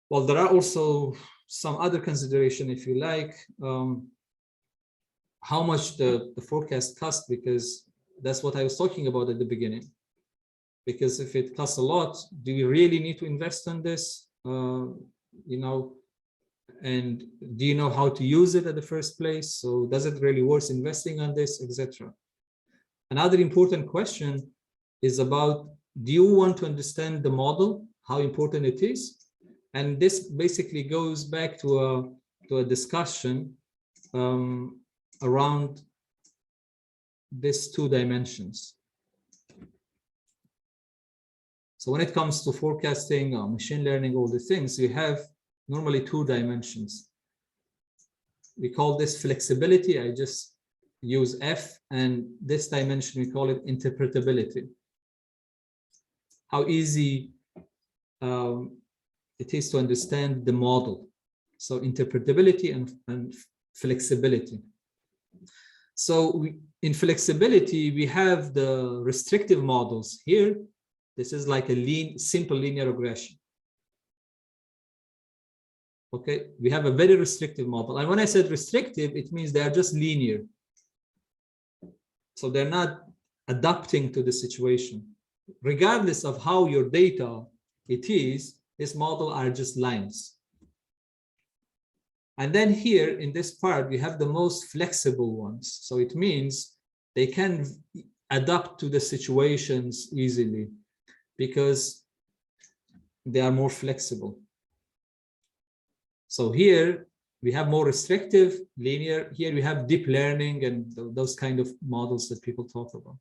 A: Well, there are also some other consideration, if you like, how much the forecast costs, because that's what I was talking about at the beginning. Because if it costs a lot, do you really need to invest in this? You know, and do you know how to use it at the first place? So does it really worth investing on this, etc.? Another important question is about, do you want to understand the model, how important it is? And this basically goes back to a discussion around these two dimensions. So when it comes to forecasting, machine learning, all the things, you have normally two dimensions. We call this flexibility. I just use F, and this dimension, we call it interpretability. How easy it is to understand the model. So interpretability and flexibility. So in flexibility, we have the restrictive models here. This is like a simple linear regression. Okay, we have a very restrictive model. And when I said restrictive, it means they are just linear. So they're not adapting to the situation. Regardless of how your data it is, this model are just lines. And then here in this part, we have the most flexible ones. So it means they can adapt to the situations easily because they are more flexible. So here we have more restrictive, linear. Here we have deep learning and those kind of models that people talk about.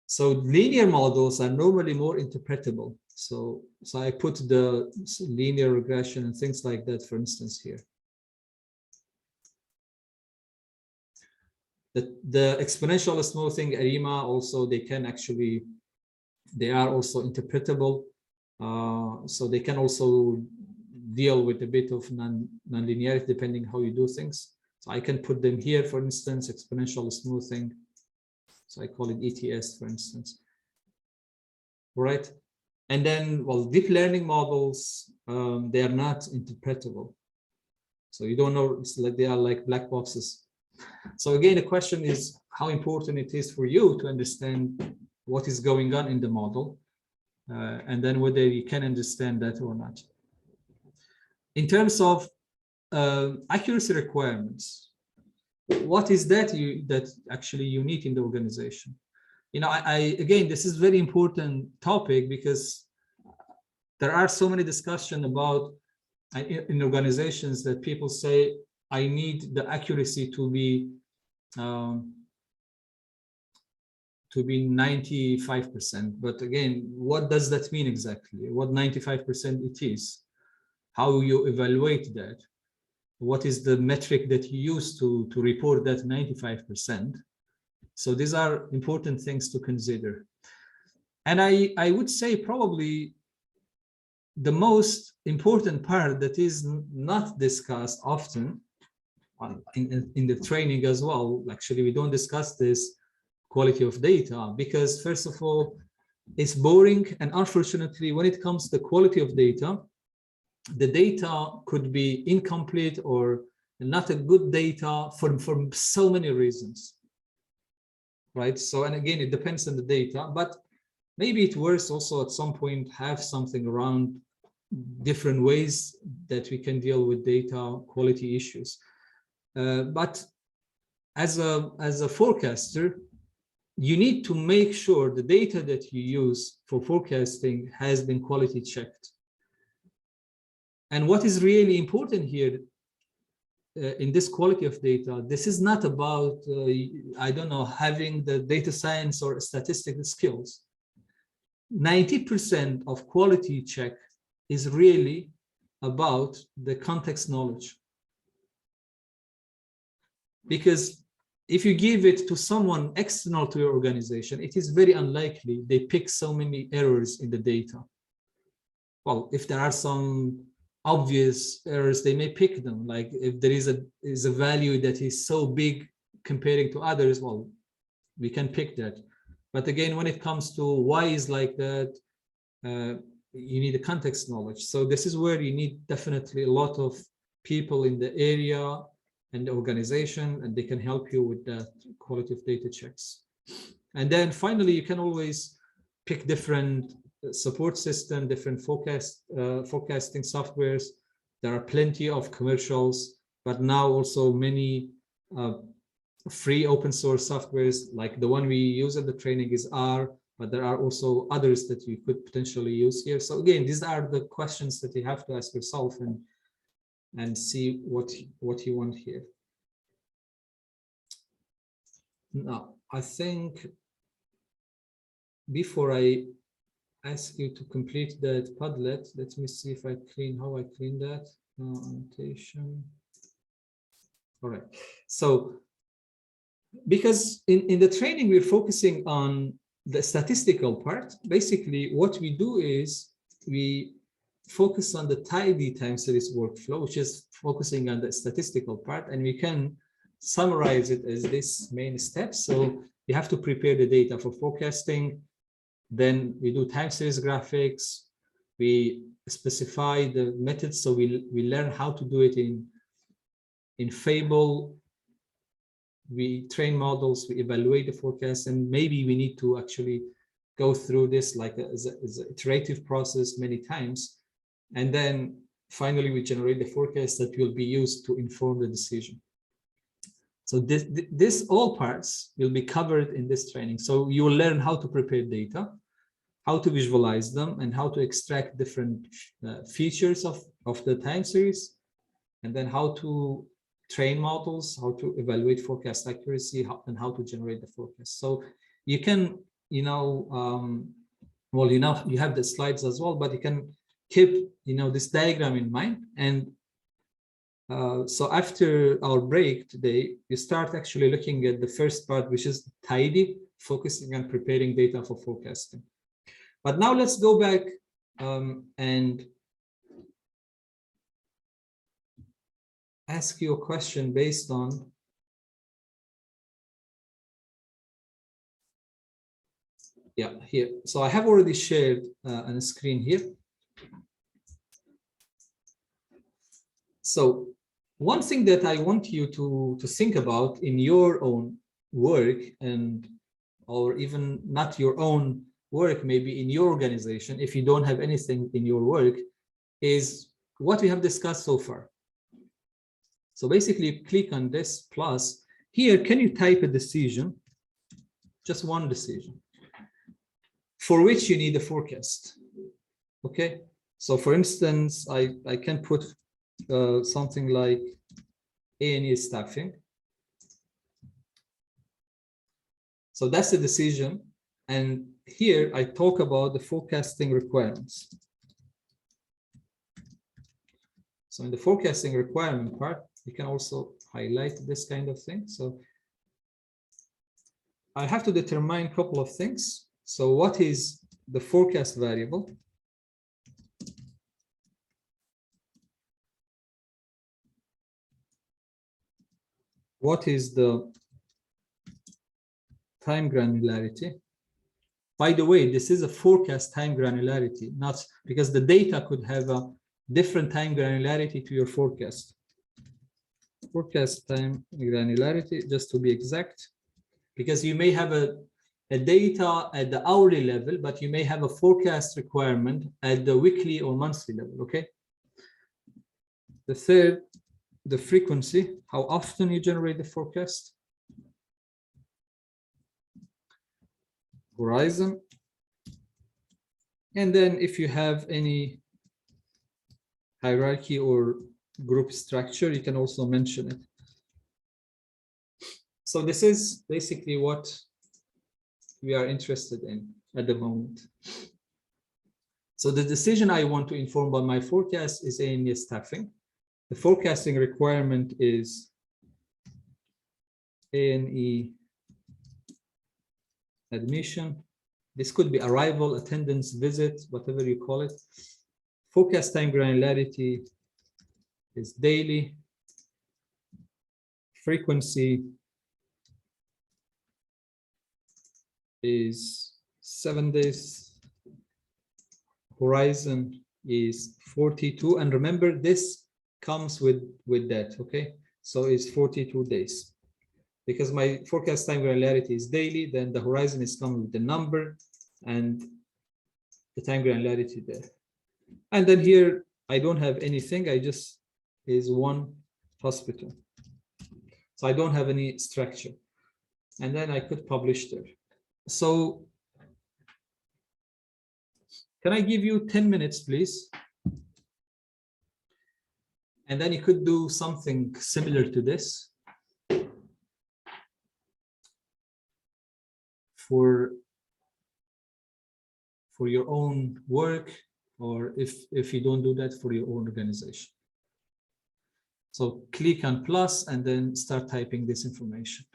A: So linear models are normally more interpretable. So I put the linear regression and things like that, for instance, here. The exponential smoothing, ARIMA, also they are also interpretable. So they can also deal with a bit of non-linearity depending how you do things. So I can put them here, for instance, exponential smoothing. So I call it ETS, for instance. Right? And then, well, deep learning models, they are not interpretable. So you don't know, it's like they are like black boxes. So again, the question is how important it is for you to understand what is going on in the model, and then whether you can understand that or not. In terms of accuracy requirements, what is that actually you need in the organization? You know, again, this is very important topic because there are so many discussions about in organizations that people say, I need the accuracy to be 95%. But again, what does that mean exactly? What 95% it is? How you evaluate that? What is the metric that you use to report that 95%? So these are important things to consider. And I would say probably the most important part that is not discussed often in the training as well. Actually, we don't discuss this quality of data because, first of all, it's boring. And unfortunately, when it comes to the quality of data, the data could be incomplete or not a good data for so many reasons, right? So, and again, it depends on the data, but maybe it's worth also at some point have something around different ways that we can deal with data quality issues. But as a forecaster, you need to make sure the data that you use for forecasting has been quality checked. And what is really important here in this quality of data, this is not about, I don't know, having the data science or statistical skills. 90% of quality check is really about the context knowledge. Because if you give it to someone external to your organization, it is very unlikely they pick so many errors in the data. Well, if there are some obvious errors, they may pick them. Like if there is a value that is so big comparing to others, well, we can pick that. But again, when it comes to why is like that, you need a context knowledge. So this is where you need definitely a lot of people in the area and the organization, and they can help you with that quality of data checks. And then finally, you can always pick different support system, different forecasting softwares. There are plenty of commercials, but now also many free open source softwares, like the one we use at the training is R, but there are also others that you could potentially use here. So again, these are the questions that you have to ask yourself and see what you want here. Now, I think before I ask you to complete that Padlet, let me see if I how I clean that. Annotation. All right. So because in the training, we're focusing on the statistical part. Basically, what we do is we focus on the tidy time series workflow, which is focusing on the statistical part, and we can summarize it as this main step. So you have to prepare the data for forecasting. Then we do time series graphics. We specify the methods, so we learn how to do it in Fable. We train models, we evaluate the forecast, and maybe we need to actually go through this like as an iterative process many times. And then finally, we generate the forecast that will be used to inform the decision. So this all parts will be covered in this training. So you will learn how to prepare data, how to visualize them, and how to extract different features of the time series, and then how to train models, how to evaluate forecast accuracy, and how to generate the forecast. So you can, well, you have the slides as well, but you can keep, this diagram in mind. And so after our break today, you start actually looking at the first part, which is tidy, focusing on preparing data for forecasting. But now let's go back and ask you a question based on here. So I have already shared on the screen here. So one thing that I want you to think about in your own work, or even not your own work, maybe in your organization, if you don't have anything in your work, is what we have discussed so far. So basically, click on this plus. Here, can you type a decision? Just one decision for which you need a forecast. Okay. So for instance, I can put something like A&E staffing. So that's the decision. And here I talk about the forecasting requirements. So in the forecasting requirement part, you can also highlight this kind of thing. So I have to determine a couple of things. So what is the forecast variable? what is the time granularity? By the way, this is a forecast time granularity, not because the data could have a different time granularity to your forecast. Forecast time granularity, just to be exact, because you may have a data at the hourly level, but you may have a forecast requirement at the weekly or monthly level, okay? The third, the frequency, how often you generate the forecast. Horizon. And then if you have any hierarchy or group structure, you can also mention it. So this is basically what we are interested in at the moment. So the decision I want to inform by my forecast is AME staffing. The forecasting requirement is ANE admission. This could be arrival, attendance, visit, whatever you call it. Forecast time granularity is daily. Frequency is 7 days. Horizon is 42. And remember, this comes with that, okay? So it's 42 days. Because my forecast time granularity is daily, then the horizon is coming with the number and the time granularity there. And then here, I don't have anything. I just is one hospital. So I don't have any structure. And then I could publish there. So can I give you 10 minutes, please? And then you could do something similar to this for your own work, or if you don't do that, for your own organization. So click on plus and then start typing this information.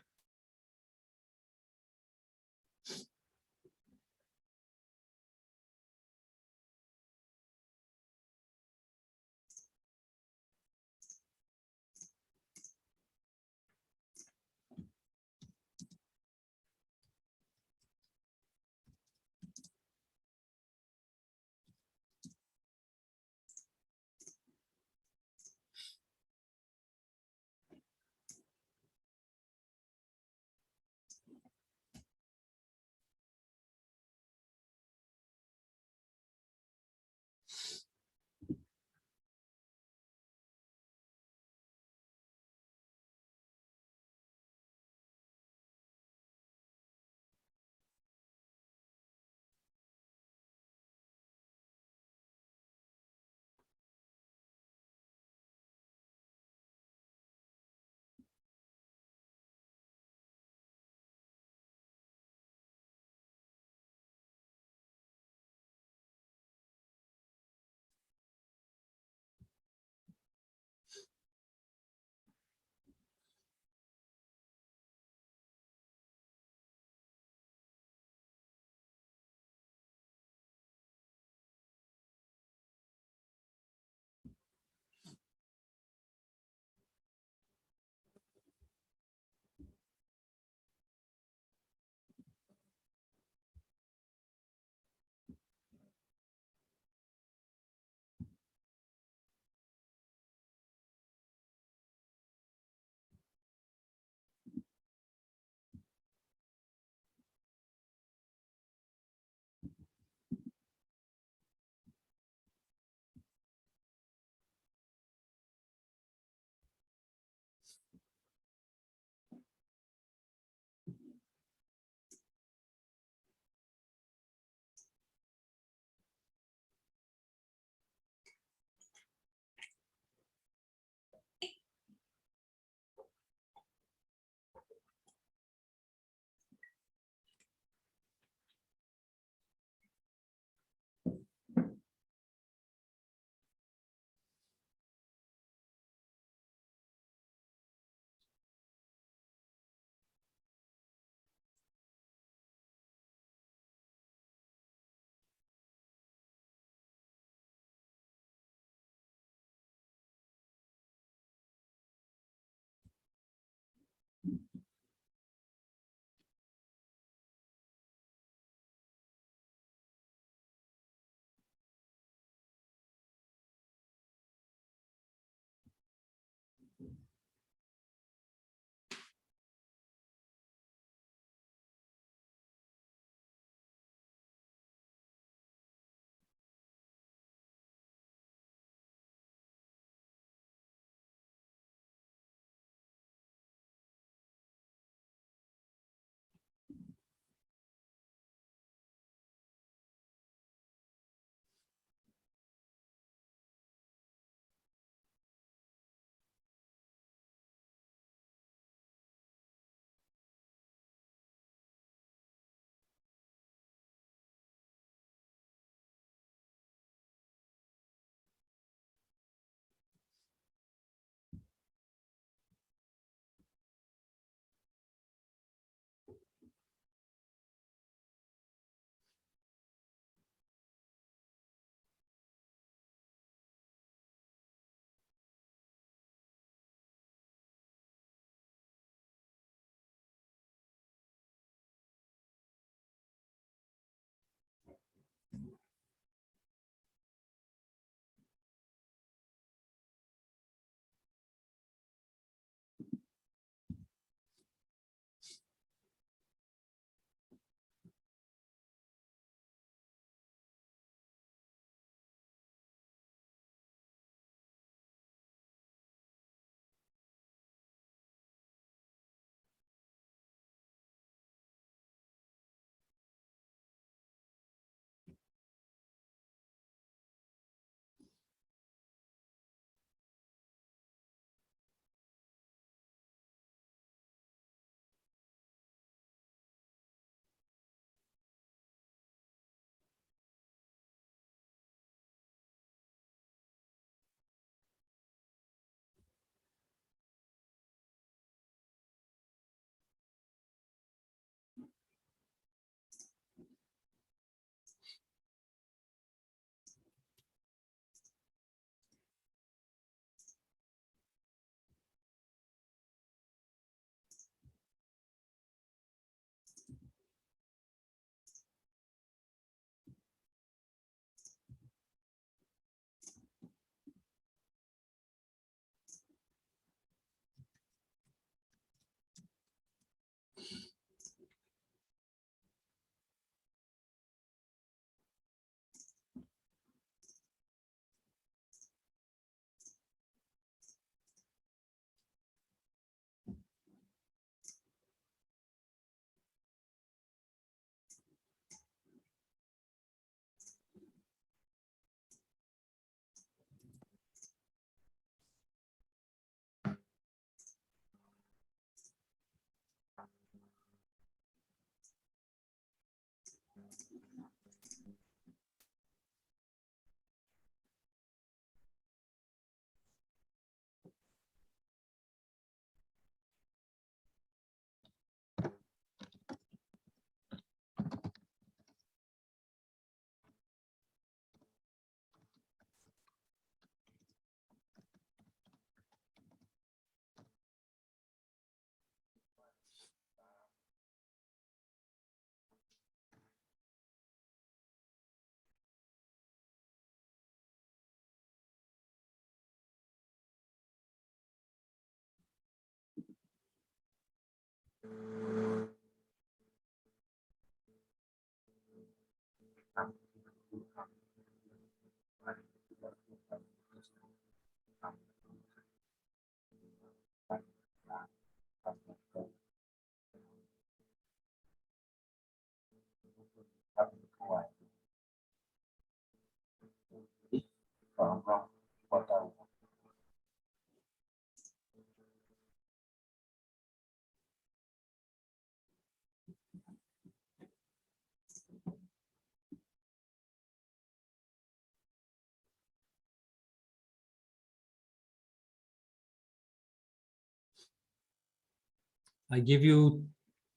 A: I give you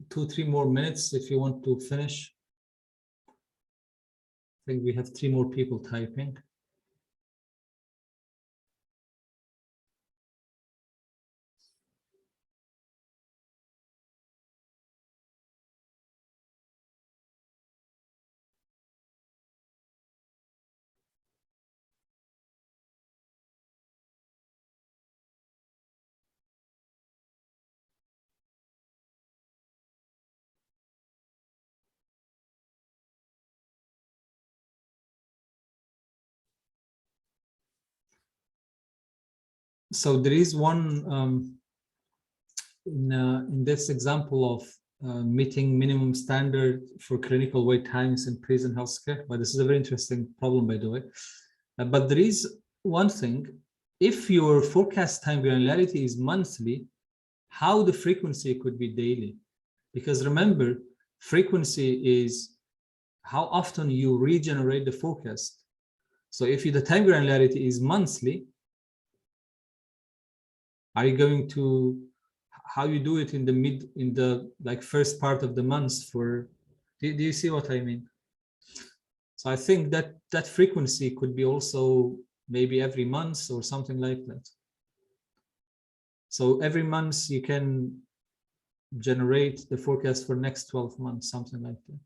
A: 2-3 more minutes if you want to finish. I think we have 3 more people typing. So there is one in this example of meeting minimum standard for clinical wait times in prison healthcare, but this is a very interesting problem, by the way. But there is one thing: if your forecast time granularity is monthly, how the frequency could be daily? Because remember, frequency is how often you regenerate the forecast. So if the time granularity is monthly, are you going to, how you do it in the like first part of the month for, do you see what I mean? So I think that that frequency could be also maybe every month or something like that. So every month you can generate the forecast for next 12 months, something like that.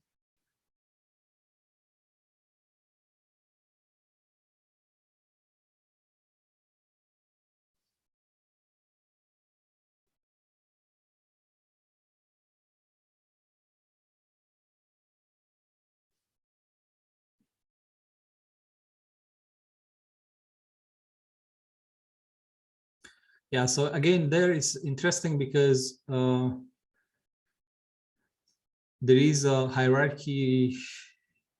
A: Yeah, so again, there is interesting because there is a hierarchy,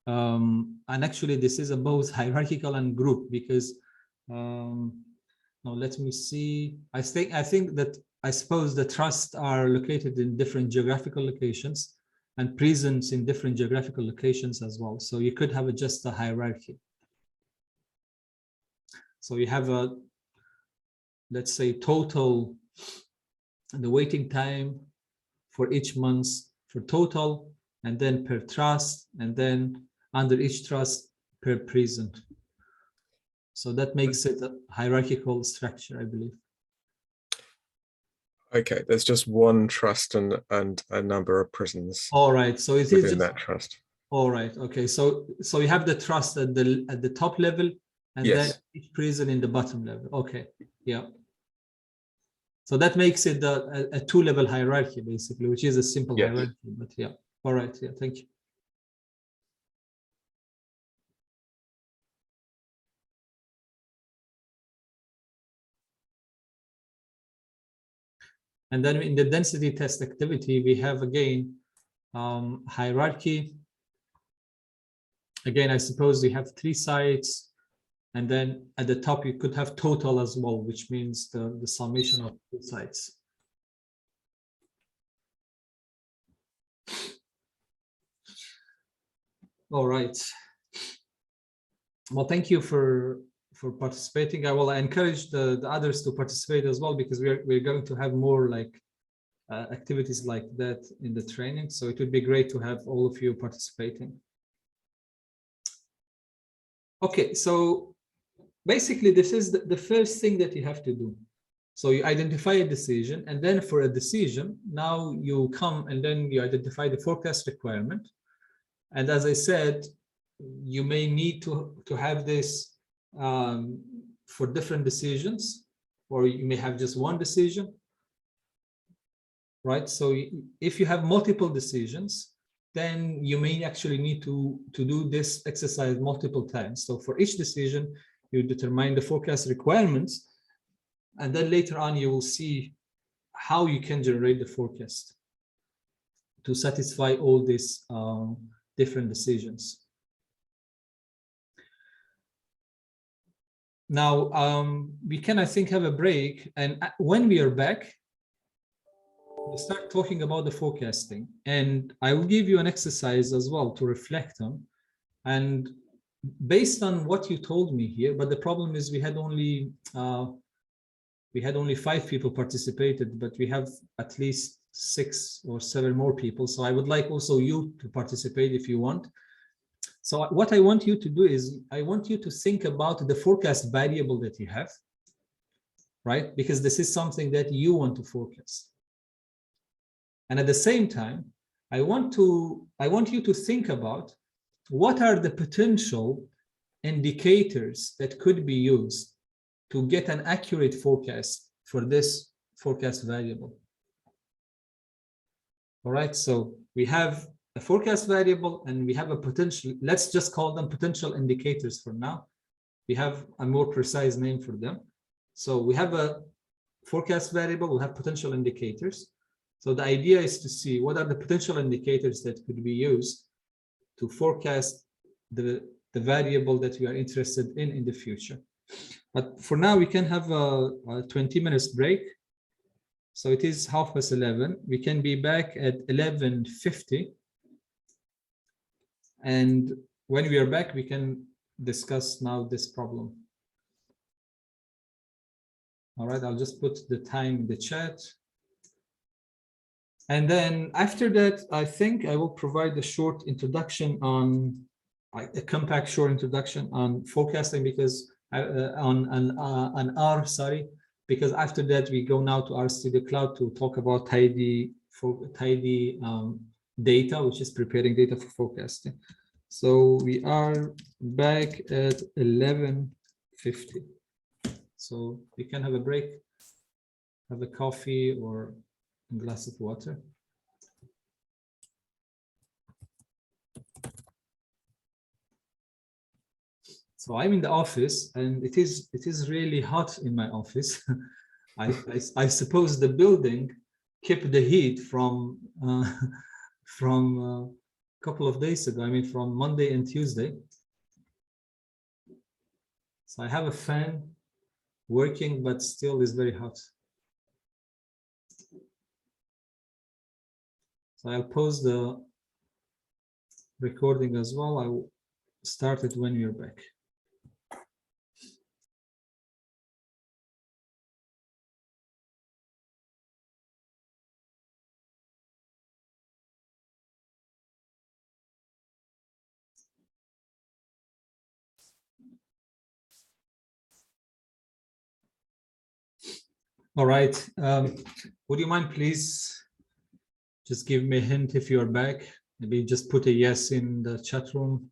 A: and actually this is a both hierarchical and group, because now let me see. I think that I suppose the trusts are located in different geographical locations and prisons in different geographical locations as well. So you could have just a hierarchy. So you have a, let's say, total, the waiting time for each month for total, and then per trust, and then under each trust per prison. So that makes it a hierarchical structure, I believe.
B: Okay, there's just one trust and a number of prisons.
A: All right, so it is
B: within
A: just,
B: that trust.
A: all right, okay, so you have the trust at the top level, and
B: Yes.
A: then each prison in the bottom level. Okay, yeah. So that makes it a two-level hierarchy, basically, which is a simple
B: Yes.
A: hierarchy, but yeah. All right, yeah, thank you. And then in the density test activity, we have again hierarchy. Again, I suppose we have 3 sites, and then at the top you could have total as well, which means the summation of 2 sites. All right. Well, thank you for participating. I will encourage the others to participate as well, because we're going to have more like activities like that in the training. So it would be great to have all of you participating. Okay, so basically this is the first thing that you have to do. So you identify a decision, and then for a decision, now you come and then you identify the forecast requirement. And as I said, you may need to have this for different decisions, or you may have just one decision. right? So if you have multiple decisions, then you may actually need to do this exercise multiple times. So for each decision, you determine the forecast requirements, and then later on you will see how you can generate the forecast to satisfy all these different decisions. Now, we can, I think, have a break, and when we are back, we'll start talking about the forecasting, and I will give you an exercise as well to reflect on. And based on what you told me here, but the problem is we had only 5 people participated, but we have at least 6 or 7 more people. So I would like also you to participate if you want. So what I want you to do is I want you to think about the forecast variable that you have, right? Because this is something that you want to forecast. And at the same time, I want you to think about what are the potential indicators that could be used to get an accurate forecast for this forecast variable. All right, so we have a forecast variable and we have a potential, let's just call them potential indicators for now. We have a more precise name for them. So we have a forecast variable, we'll have potential indicators. So the idea is to see what are the potential indicators that could be used to forecast the variable that we are interested in the future. But for now, we can have a 20 minutes break. So it is 11:30. We can be back at 11:50. And when we are back, we can discuss now this problem. All right, I'll just put the time in the chat. And then after that, I think I will provide a short introduction on, a compact short introduction on forecasting, because on R, sorry, because after that we go now to R Studio Cloud to talk about tidy data, which is preparing data for forecasting. So we are back at 11:50. So we can have a break, have a coffee or a glass of water. So I'm in the office, and it is really hot in my office. I suppose the building kept the heat from a couple of days ago. I mean, from Monday and Tuesday. So I have a fan working, but still is very hot. So I'll pause the recording as well. I will start it when you're back. All right. Would you mind, please, just give me a hint if you're back? Maybe just put a yes in the chat room.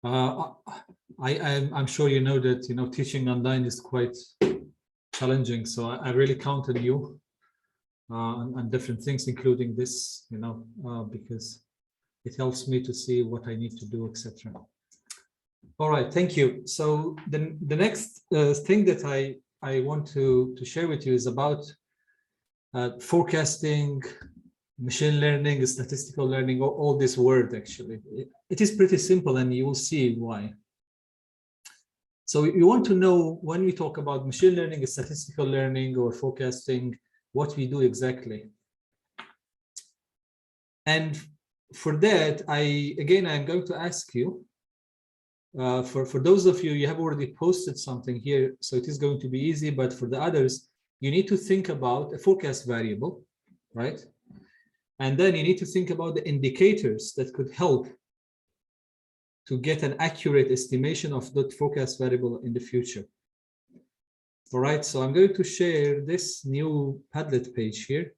A: I'm sure you know that teaching online is quite challenging, so I really count on you on different things, including this, because it helps me to see what I need to do, etc. All right, thank you. So the next thing that I want to share with you is about forecasting, machine learning, statistical learning, all this word. Actually, it is pretty simple, and you will see why. So you want to know, when we talk about machine learning, statistical learning, or forecasting, what we do exactly. And for that, I'm going to ask you, for those of you have already posted something here, so it is going to be easy, but for the others, you need to think about a forecast variable, right? And then you need to think about the indicators that could help to get an accurate estimation of that forecast variable in the future. All right, so I'm going to share this new Padlet page here.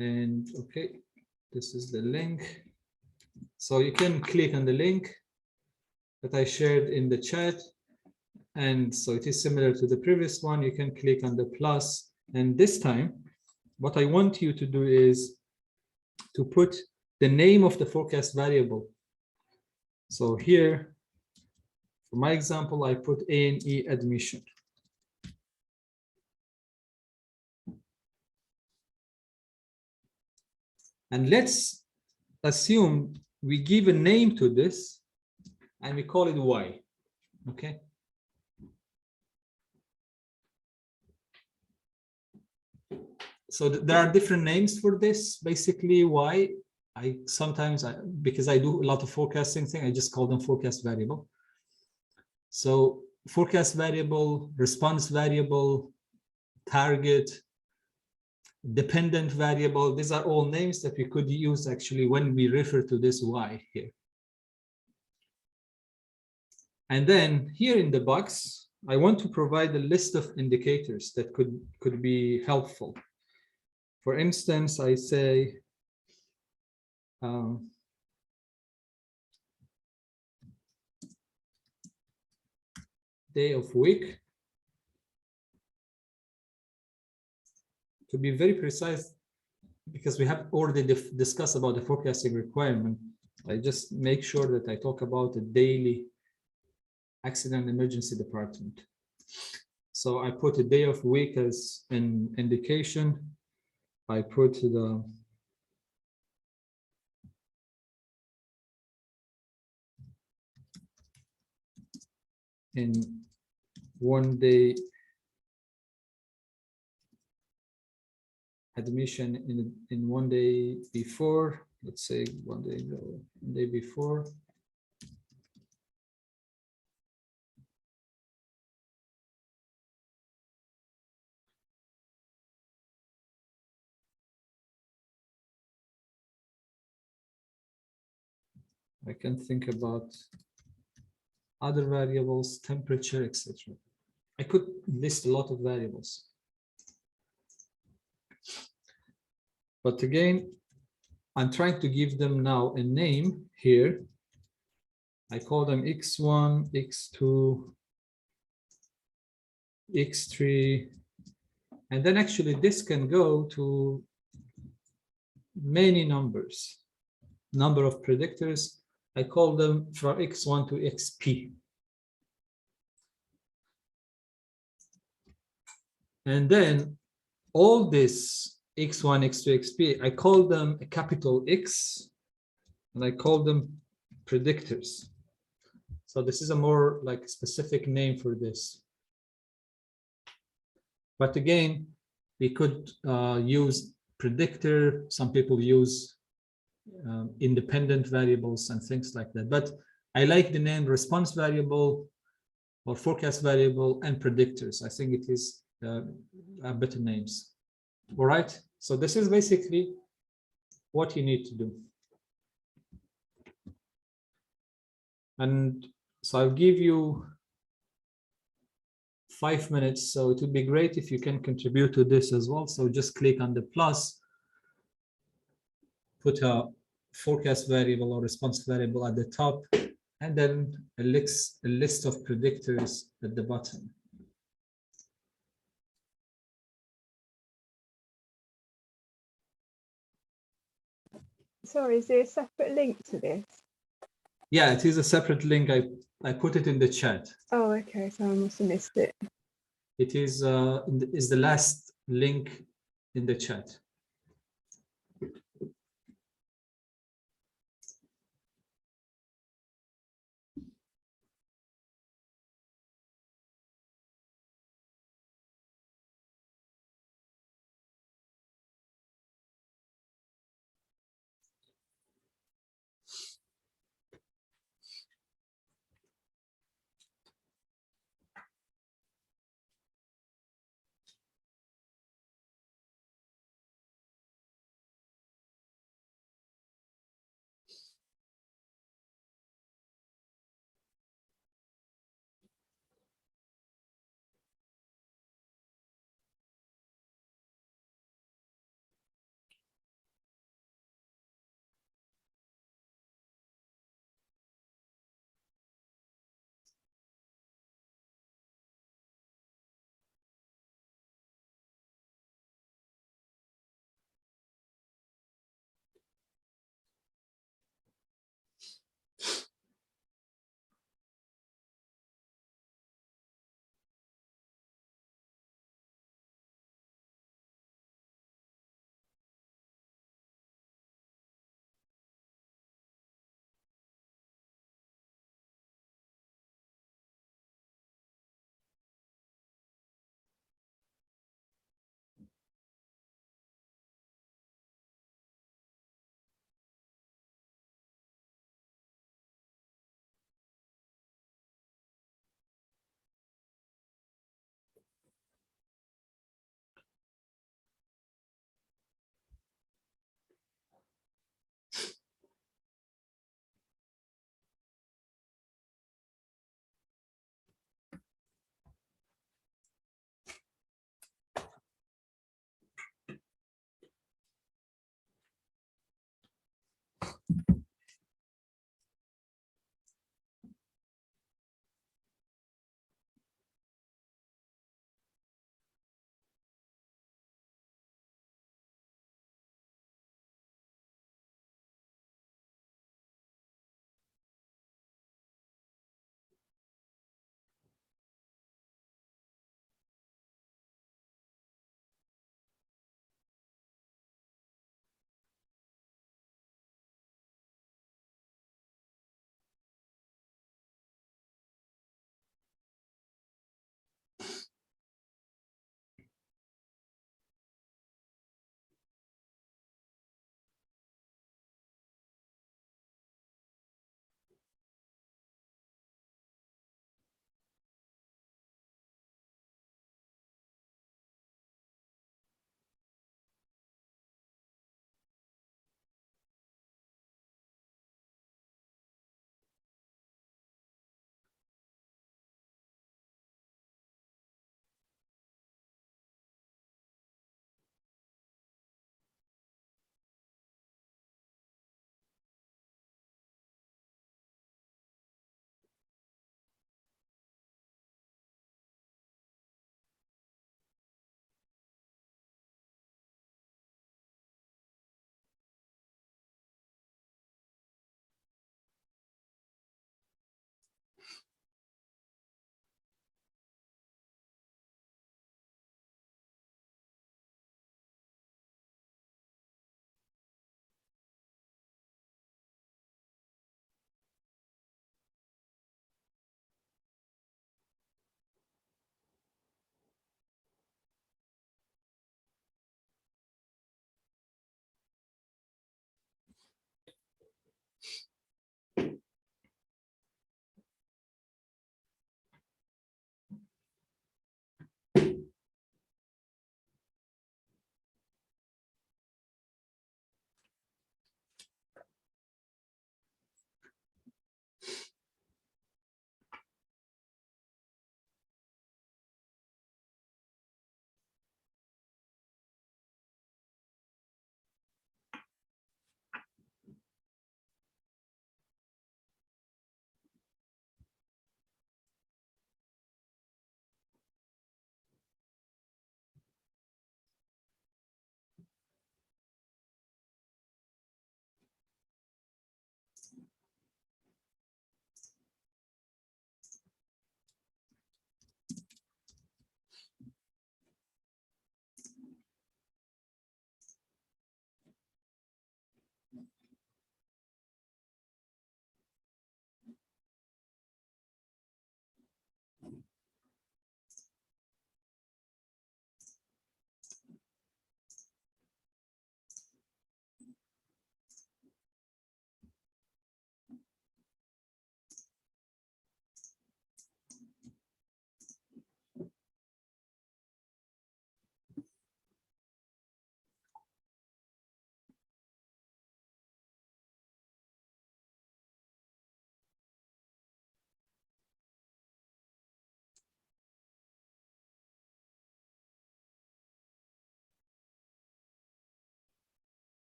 A: And okay, this is the link. So you can click on the link that I shared in the chat. And so it is similar to the previous one. You can click on the plus. And this time, what I want you to do is to put the name of the forecast variable. So here, for my example, I put A&E admission. And let's assume we give a name to this and we call it Y, okay? So there are different names for this. Basically, Y, because I do a lot of forecasting thing, I just call them forecast variable. So forecast variable, response variable, target, dependent variable, these are all names that we could use actually when we refer to this Y here. And then here in the box, I want to provide a list of indicators that could be helpful. For instance, I say, day of week. To be very precise, because we have already discussed about the forecasting requirement, I just make sure that I talk about the daily accident emergency department. So I put a day of week as an indication. I put the in 1 day admission in 1 day before, let's say 1 day before. I can think about other variables, temperature, etc. I could list a lot of variables. But again, I'm trying to give them now a name here. I call them X1, X2, X3, and then actually this can go to many numbers, number of predictors. I call them from X1 to XP. And then all this X1, X2, XP, I call them a capital X, and I call them predictors. So this is a more like specific name for this. But again, we could use predictor. Some people use independent variables and things like that. But I like the name response variable or forecast variable and predictors. I think it is better names. All right. So this is basically what you need to do. And so I'll give you 5 minutes. So it would be great if you can contribute to this as well. So just click on the plus, put a forecast variable or response variable at the top, and then a list of predictors at the bottom.
E: Sorry, is there a separate link to this?
A: Yeah, it is a separate link. I put it in the chat.
E: Oh, okay, so I must have missed it.
A: It is the last link in the chat.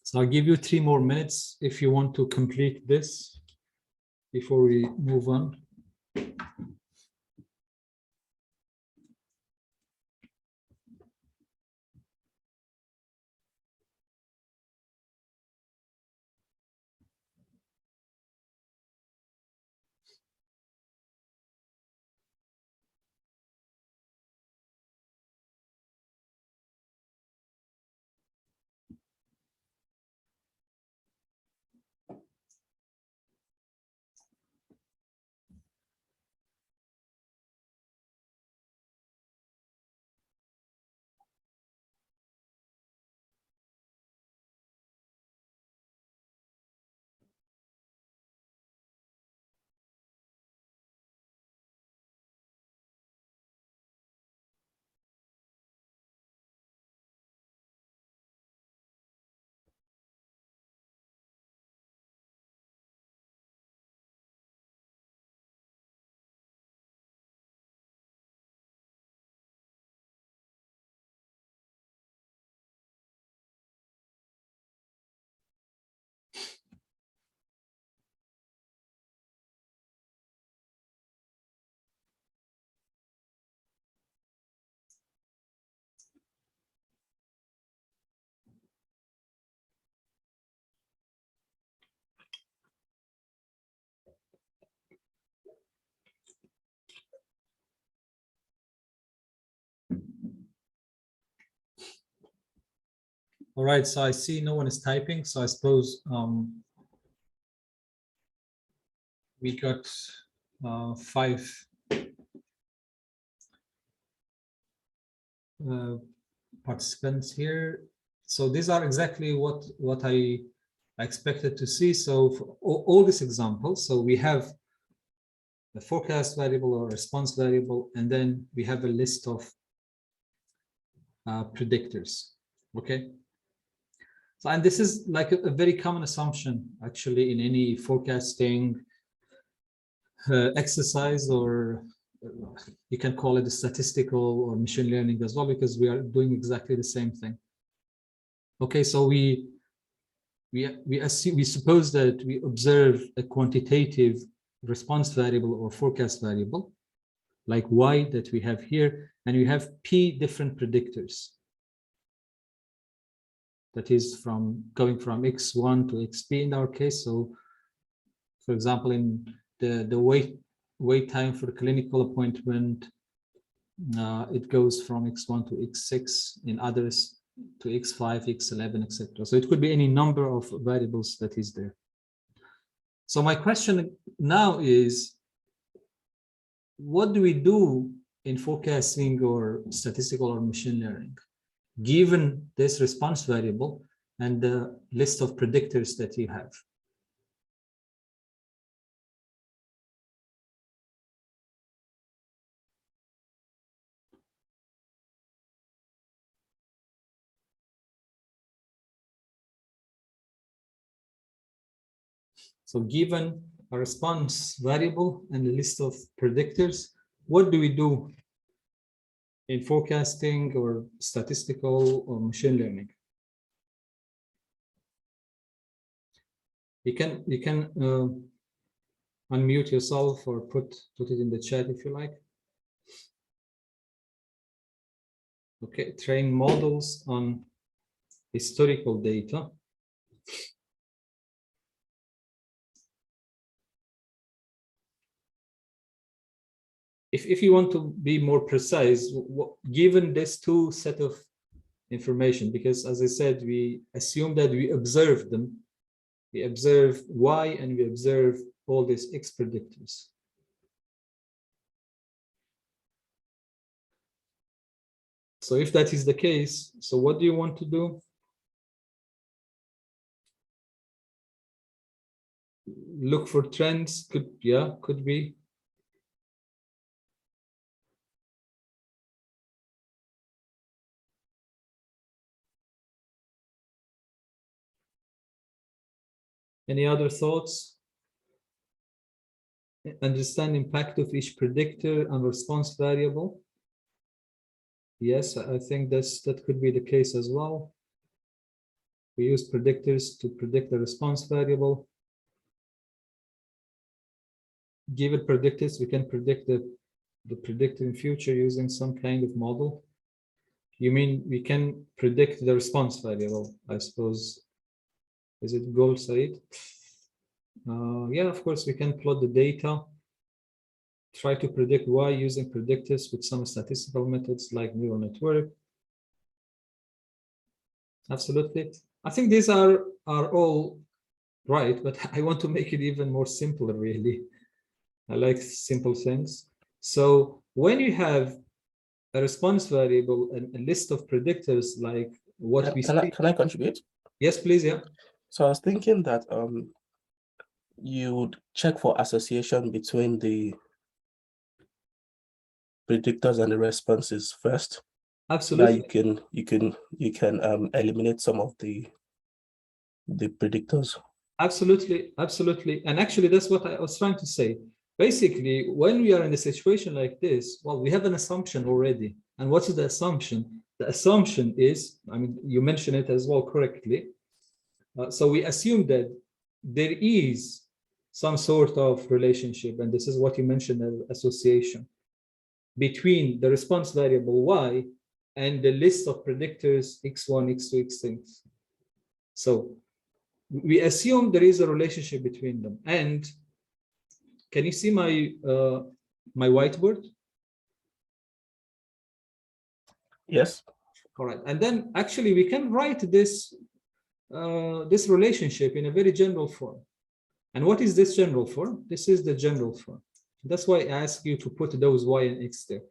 A: So I'll give you 3 more minutes if you want to complete this before we move on. All right, so I see no one is typing, so I suppose we got 5 participants here. So these are exactly what I expected to see. So for all these examples, so we have the forecast variable or response variable, and then we have a list of predictors. Okay. So, and this is like a very common assumption actually in any forecasting exercise, or you can call it a statistical or machine learning as well, because we are doing exactly the same thing. Okay, so we suppose that we observe a quantitative response variable or forecast variable like y that we have here, and we have p different predictors. That is going from x1 to xp in our case. So for example, in the wait time for a clinical appointment, it goes from x1 to x6, in others to x5, x11, etc. So it could be any number of variables that is there. So my question now is, what do we do in forecasting or statistical or machine learning, given this response variable and the list of predictors that you have? So given a response variable and a list of predictors, what do we do in forecasting or statistical or machine learning? You can unmute yourself or put it in the chat if you like. Okay, train models on historical data. If you want to be more precise, given this 2 set of information, because as I said, we assume that we observe them. We observe y and we observe all these x predictors. So if that is the case, so what do you want to do? Look for trends, could be. Any other thoughts? Understand impact of each predictor and response variable. Yes, I think that could be the case as well. We use predictors to predict the response variable. Given predictors, we can predict the predictor in future using some kind of model. You mean we can predict the response variable, I suppose. Is it goal, Said? Yeah, of course, we can plot the data, try to predict y using predictors with some statistical methods like neural network. Absolutely. I think these are all right, but I want to make it even more simpler, really. I like simple things. So when you have a response variable and a list of predictors like what we see.
F: Can I contribute?
A: Yes, please, yeah.
F: So I was thinking that you would check for association between the predictors and the responses first.
A: Absolutely.
F: That you can eliminate some of the predictors.
A: Absolutely, absolutely. And actually, that's what I was trying to say. Basically, when we are in a situation like this, well, we have an assumption already. And what's the assumption? The assumption is, I mean, you mentioned it as well correctly. So we assume that there is some sort of relationship, and this is what you mentioned as association, between the response variable y and the list of predictors x1, x2, x3. So we assume there is a relationship between them. And can you see my my whiteboard?
F: Yes.
A: All right. And then actually we can write this this relationship in a very general form. And what is this general form? This is the general form. That's why I ask you to put those y and x there.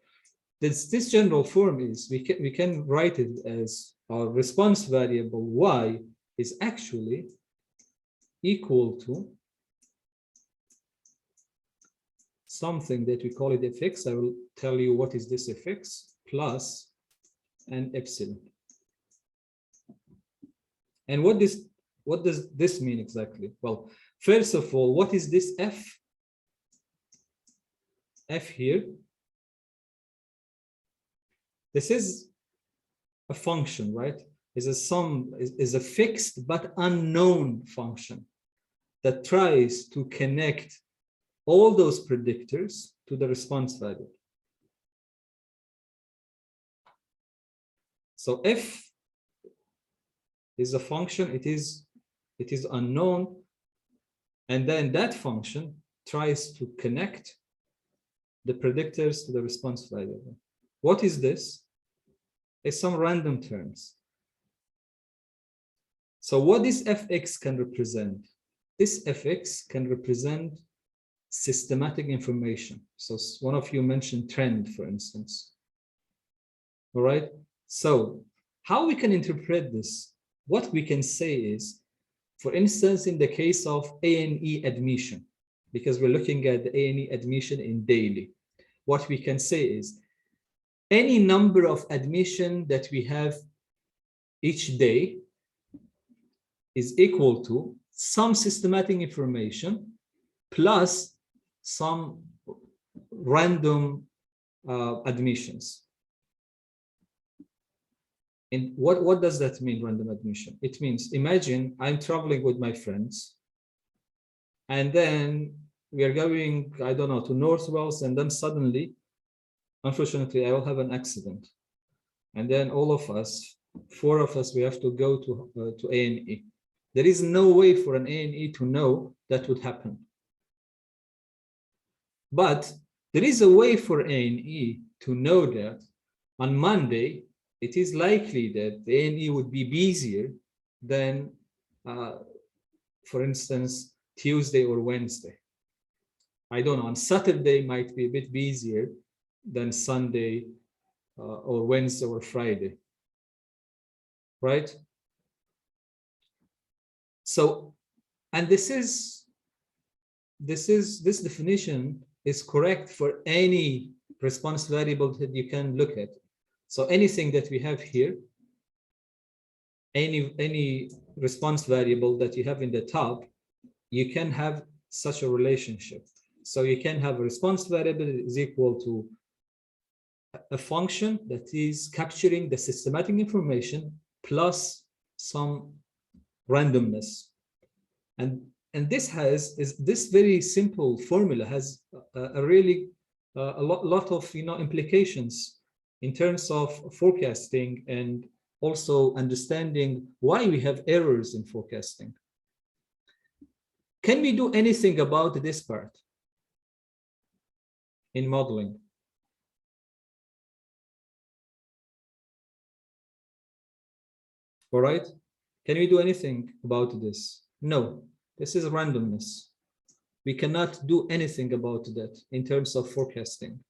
A: This general form is we can write it as our response variable y is actually equal to something that we call it fx. I will tell you what is this fx plus an epsilon. And what does this mean exactly? Well, first of all, what is this f? F here. This is a function, right? Is a fixed but unknown function that tries to connect all those predictors to the response value. So f is a function, it is unknown, and then that function tries to connect the predictors to the response variable. What is this? It's some random terms. So what this fx can represent? This fx can represent systematic information. So one of you mentioned trend, for instance. All right. So how we can interpret this? What we can say is, for instance, in the case of A&E admission, because we're looking at the A&E admission in daily, what we can say is any number of admission that we have each day is equal to some systematic information plus some random admissions. And what does that mean, random admission? It means, imagine I'm traveling with my friends, and then we are going, I don't know, to North Wales, and then suddenly, unfortunately, I will have an accident. And then all of us, 4 of us, we have to go to A&E. There is no way for an A&E to know that would happen. But there is a way for A&E to know that on Monday, it is likely that the A&E would be busier than, for instance, Tuesday or Wednesday. I don't know, on Saturday might be a bit busier than Sunday or Wednesday or Friday, right? So, and this definition is correct for any response variable that you can look at. So anything that we have here, any response variable that you have in the top, you can have such a relationship. So you can have a response variable that is equal to a function that is capturing the systematic information plus some randomness. And this very simple formula has a really a lot of implications in terms of forecasting and also understanding why we have errors in forecasting. Can we do anything about this part in modeling? All right. Can we do anything about this? No, this is randomness. We cannot do anything about that in terms of forecasting.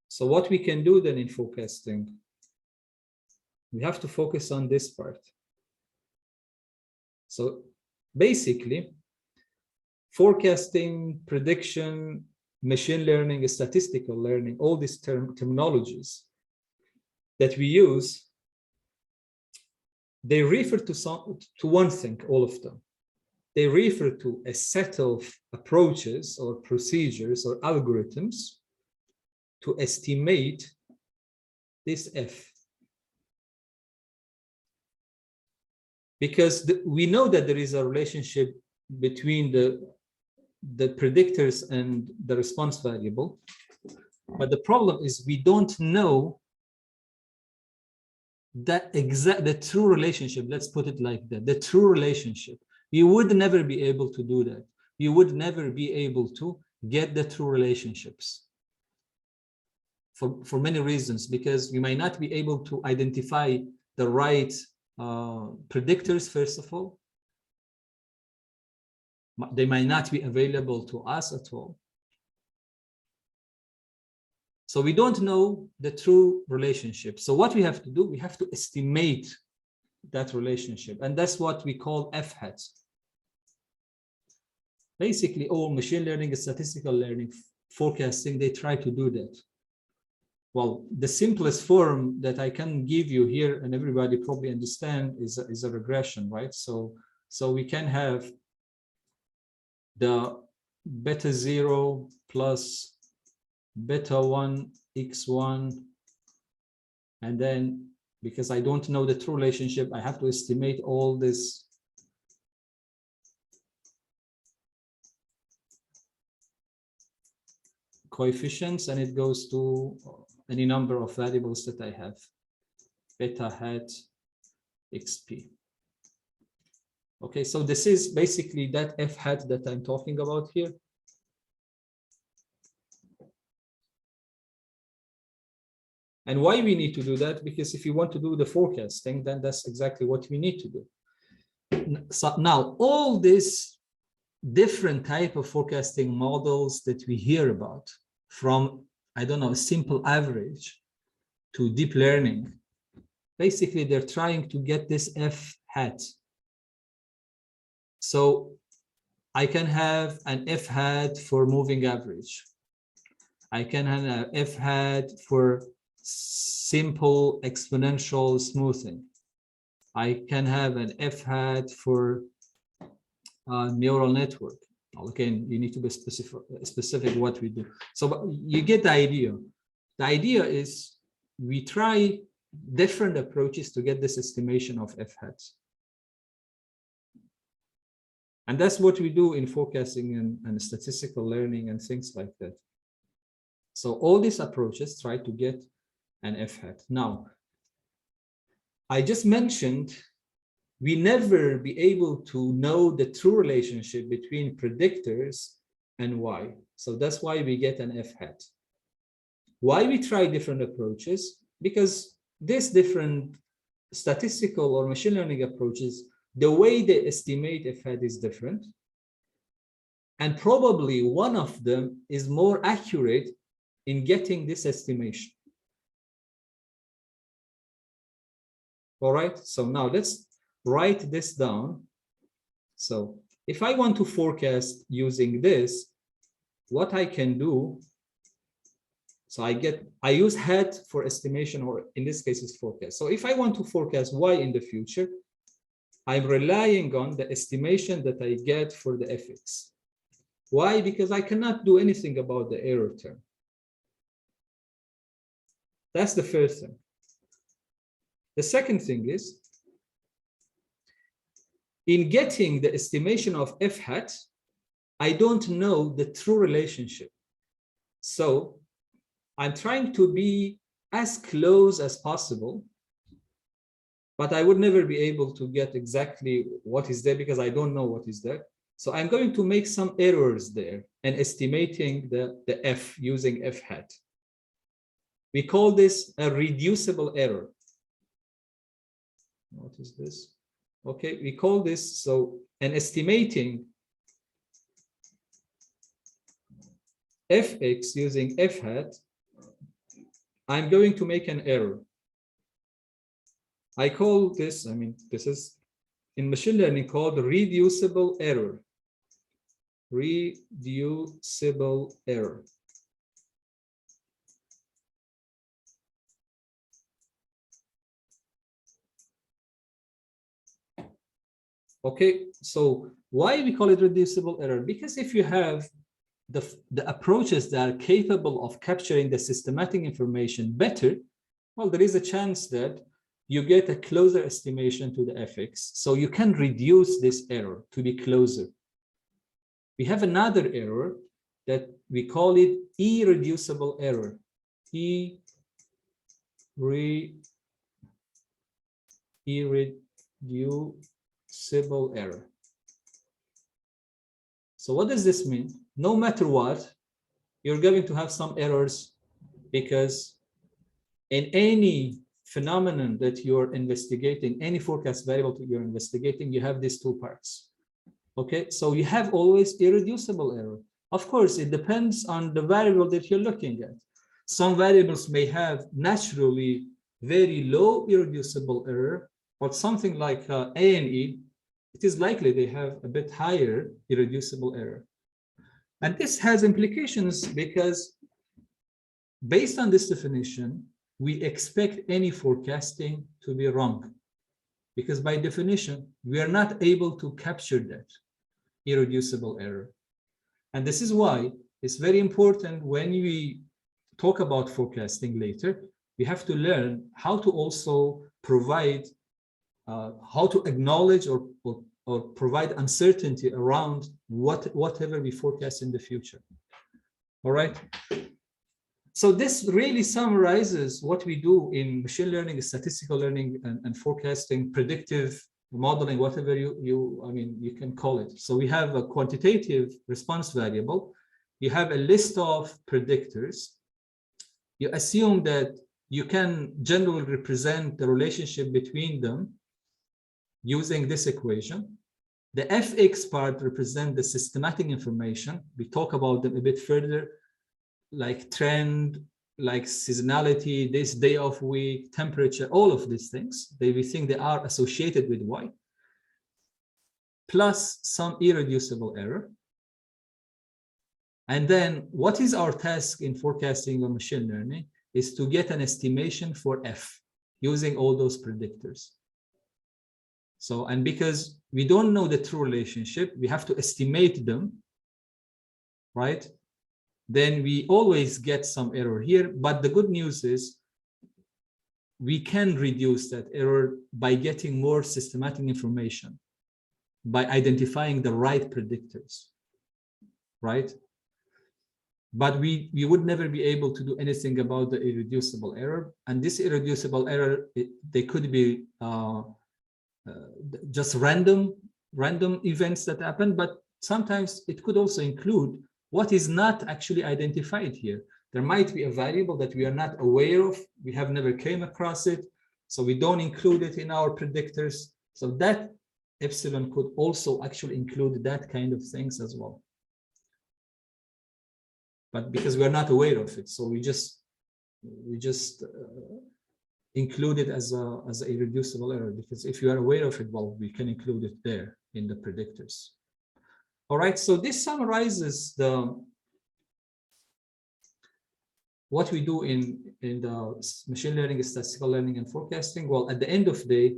A: So what we can do then in forecasting, we have to focus on this part. So basically, forecasting, prediction, machine learning, statistical learning, all these terminologies that we use, they refer to one thing, all of them. They refer to a set of approaches or procedures or algorithms to estimate this F. Because we know that there is a relationship between the predictors and the response variable, but the problem is we don't know the true relationship. Let's put it like that, the true relationship. You would never be able to do that. You would never be able to get the true relationships for many reasons, because we might not be able to identify the right predictors, first of all. They might not be available to us at all. So we don't know the true relationship. So what we have to do, we have to estimate that relationship. And that's what we call F hats. Basically, all machine learning, statistical learning, forecasting, they try to do that. Well, the simplest form that I can give you here, and everybody probably understand, is a regression, right? So we can have the beta 0 plus beta 1 x1, and then because I don't know the true relationship, I have to estimate all this coefficients, and it goes to any number of variables that I have, beta hat xp. Okay, so this is basically that F hat that I'm talking about here. And why we need to do that? Because if you want to do the forecasting, then that's exactly what we need to do. So now, all these different type of forecasting models that we hear about, from, I don't know, a simple average to deep learning, basically they're trying to get this F hat. So I can have an F hat for moving average. I can have an F hat for simple exponential smoothing. I can have an F hat for neural network. Again, you need to be specific what we do. So you get the idea. The idea is we try different approaches to get this estimation of F hats. And that's what we do in forecasting and statistical learning and things like that. So all these approaches try to get an F hat. Now, I just mentioned we never be able to know the true relationship between predictors and Y. So that's why we get an F hat. Why we try different approaches? Because these different statistical or machine learning approaches, the way they estimate F hat is different. And probably one of them is more accurate in getting this estimation. All right, so now let's write this down. So if I want to forecast using this, what I can do, so I use hat for estimation, or in this case is forecast. So if I want to forecast Y in the future, I'm relying on the estimation that I get for the fx. Why? Because I cannot do anything about the error term. That's the first thing. The second thing is, in getting the estimation of f hat, I don't know the true relationship. So I'm trying to be as close as possible, but I would never be able to get exactly what is there because I don't know what is there. So I'm going to make some errors there and estimating the f using f hat. We call this a reducible error. What is this? Okay, we call this, so an estimating fx using f hat, I'm going to make an error. I call this, I mean, this is in machine learning called reducible error. Reducible error. Okay, so why we call it reducible error? Because if you have the approaches that are capable of capturing the systematic information better, well, there is a chance that you get a closer estimation to the fx. So you can reduce this error to be closer. We have another error that we call it irreducible error. Irreducible error. So what does this mean? No matter what, you're going to have some errors because in any phenomenon that you're investigating, any forecast variable that you're investigating, you have these two parts. Okay, so you have always irreducible error. Of course, it depends on the variable that you're looking at. Some variables may have naturally very low irreducible error, but something like A and E, it is likely they have a bit higher irreducible error. And this has implications because based on this definition, we expect any forecasting to be wrong. Because by definition, we are not able to capture that irreducible error. And this is why it's very important when we talk about forecasting later, we have to learn how to also provide, how to acknowledge or provide uncertainty around whatever we forecast in the future. All right. So this really summarizes what we do in machine learning, statistical learning, and forecasting, predictive modeling, whatever you can call it. So we have a quantitative response variable. You have a list of predictors. You assume that you can generally represent the relationship between them using this equation. The fx part represents the systematic information. We talk about them a bit further, like trend, like seasonality, this day of week, temperature, all of these things. We think they are associated with y, plus some irreducible error. And then what is our task in forecasting or machine learning is to get an estimation for f using all those predictors. So, and because we don't know the true relationship, we have to estimate them, right? Then we always get some error here. But the good news is we can reduce that error by getting more systematic information, by identifying the right predictors, right? But we would never be able to do anything about the irreducible error. And this irreducible error, they could be just random events that happen, but sometimes it could also include what is not actually identified here. There might be a variable that we are not aware of. We have never came across it. So we don't include it in our predictors. So that epsilon could also actually include that kind of things as well. But because we're not aware of it, so we just include it as a irreducible error, because if you are aware of it, well, we can include it there in the predictors. All right, so this summarizes what we do in the machine learning, statistical learning, and forecasting. Well, at the end of the day,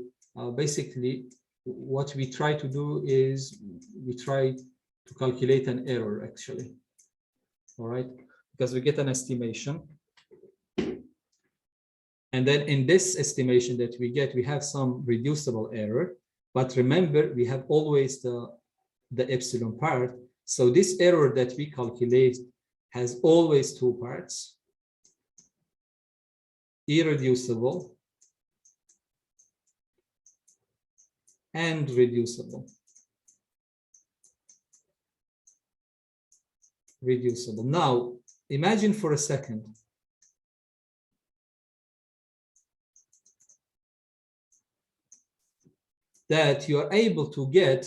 A: basically, what we try to do is we try to calculate an error, actually. All right, because we get an estimation. And then in this estimation that we get, we have some reducible error. But remember, we have always the epsilon part. So this error that we calculate has always two parts: irreducible and reducible. Now, imagine for a second that you are able to get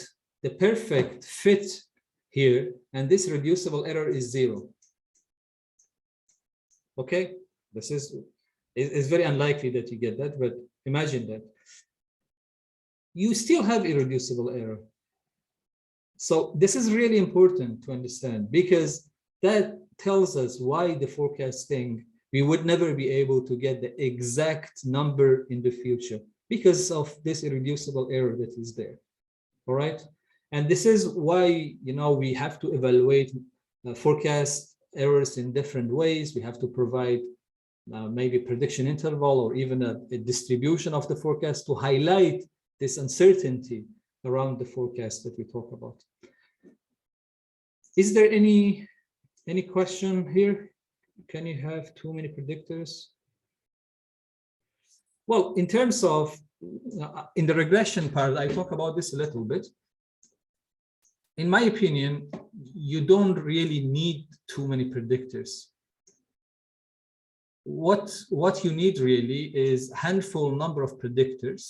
A: the perfect fit here, and this reducible error is 0. Okay, this is it's very unlikely that you get that, but imagine that. You still have irreducible error. So this is really important to understand, because that tells us why the forecasting, we would never be able to get the exact number in the future because of this irreducible error that is there. All right. And this is why, we have to evaluate forecast errors in different ways. We have to provide maybe prediction interval or even a distribution of the forecast to highlight this uncertainty around the forecast that we talk about. Is there any question here? Can you have too many predictors? Well, in terms of, in the regression part, I talk about this a little bit. In my opinion, you don't really need too many predictors. What you need really is a handful number of predictors.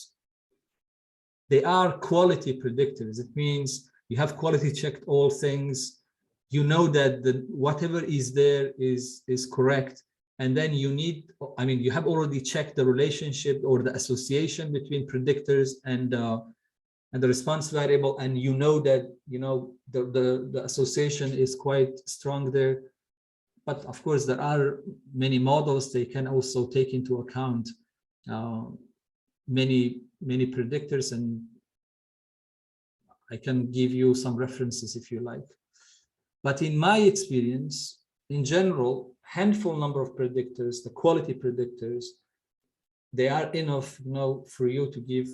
A: They are quality predictors. It means you have quality checked all things. You know that whatever is there is correct. And then you have already checked the relationship or the association between predictors and the response variable, and you know that the association is quite strong there. But of course, there are many models. They can also take into account many predictors, and I can give you some references if you like. But in my experience, in general, handful number of predictors, the quality predictors, they are enough for you to give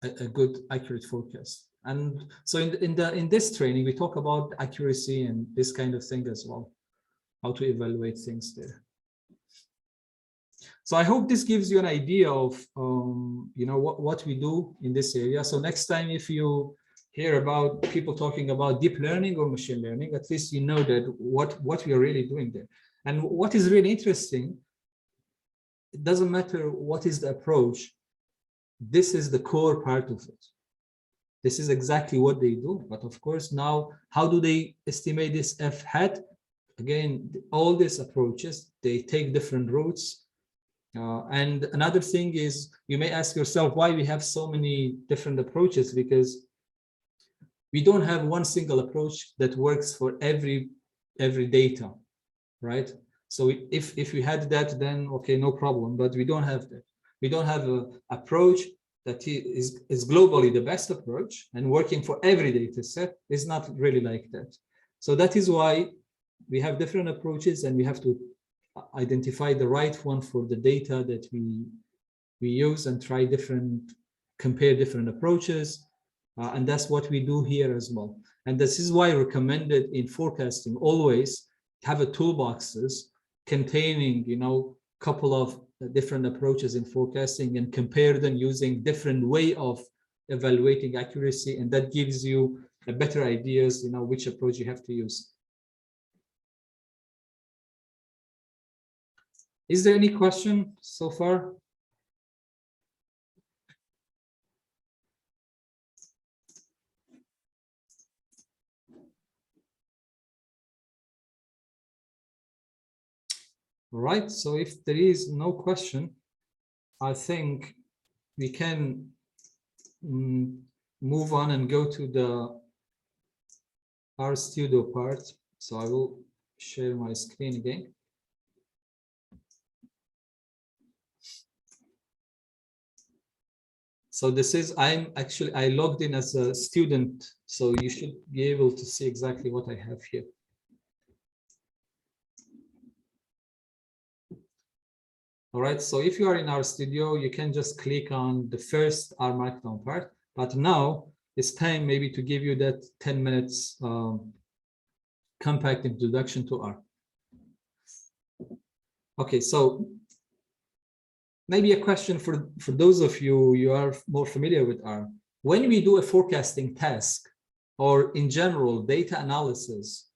A: a good accurate forecast. And so in this training, we talk about accuracy and this kind of thing as well, how to evaluate things there. So I hope this gives you an idea of what we do in this area. So next time, if you hear about people talking about deep learning or machine learning, at least you know that what we are really doing there. And what is really interesting, it doesn't matter what is the approach, this is the core part of it. This is exactly what they do. But of course, now, how do they estimate this F hat? Again, all these approaches, they take different routes. And another thing is, you may ask yourself why we have so many different approaches, because we don't have one single approach that works for every data, right? So if we had that, then okay, no problem, but we don't have that. We don't have an approach that is globally the best approach and working for every data set. Is not really like that. So that is why we have different approaches, and we have to identify the right one for the data that we use and compare different approaches. And that's what we do here as well. And this is why recommended in forecasting always have a toolboxes containing, couple of different approaches in forecasting and compare them using different way of evaluating accuracy. And that gives you a better ideas, which approach you have to use. Is there any question so far? All right, so if there is no question, I think we can move on and go to the RStudio part. So I will share my screen again. So this is, I logged in as a student, so you should be able to see exactly what I have here. All right, so if you are in our studio, you can just click on the first R Markdown part, but now it's time maybe to give you that 10 minutes compact introduction to R. Okay, so maybe a question for those of you are more familiar with R. When we do a forecasting task, or in general data analysis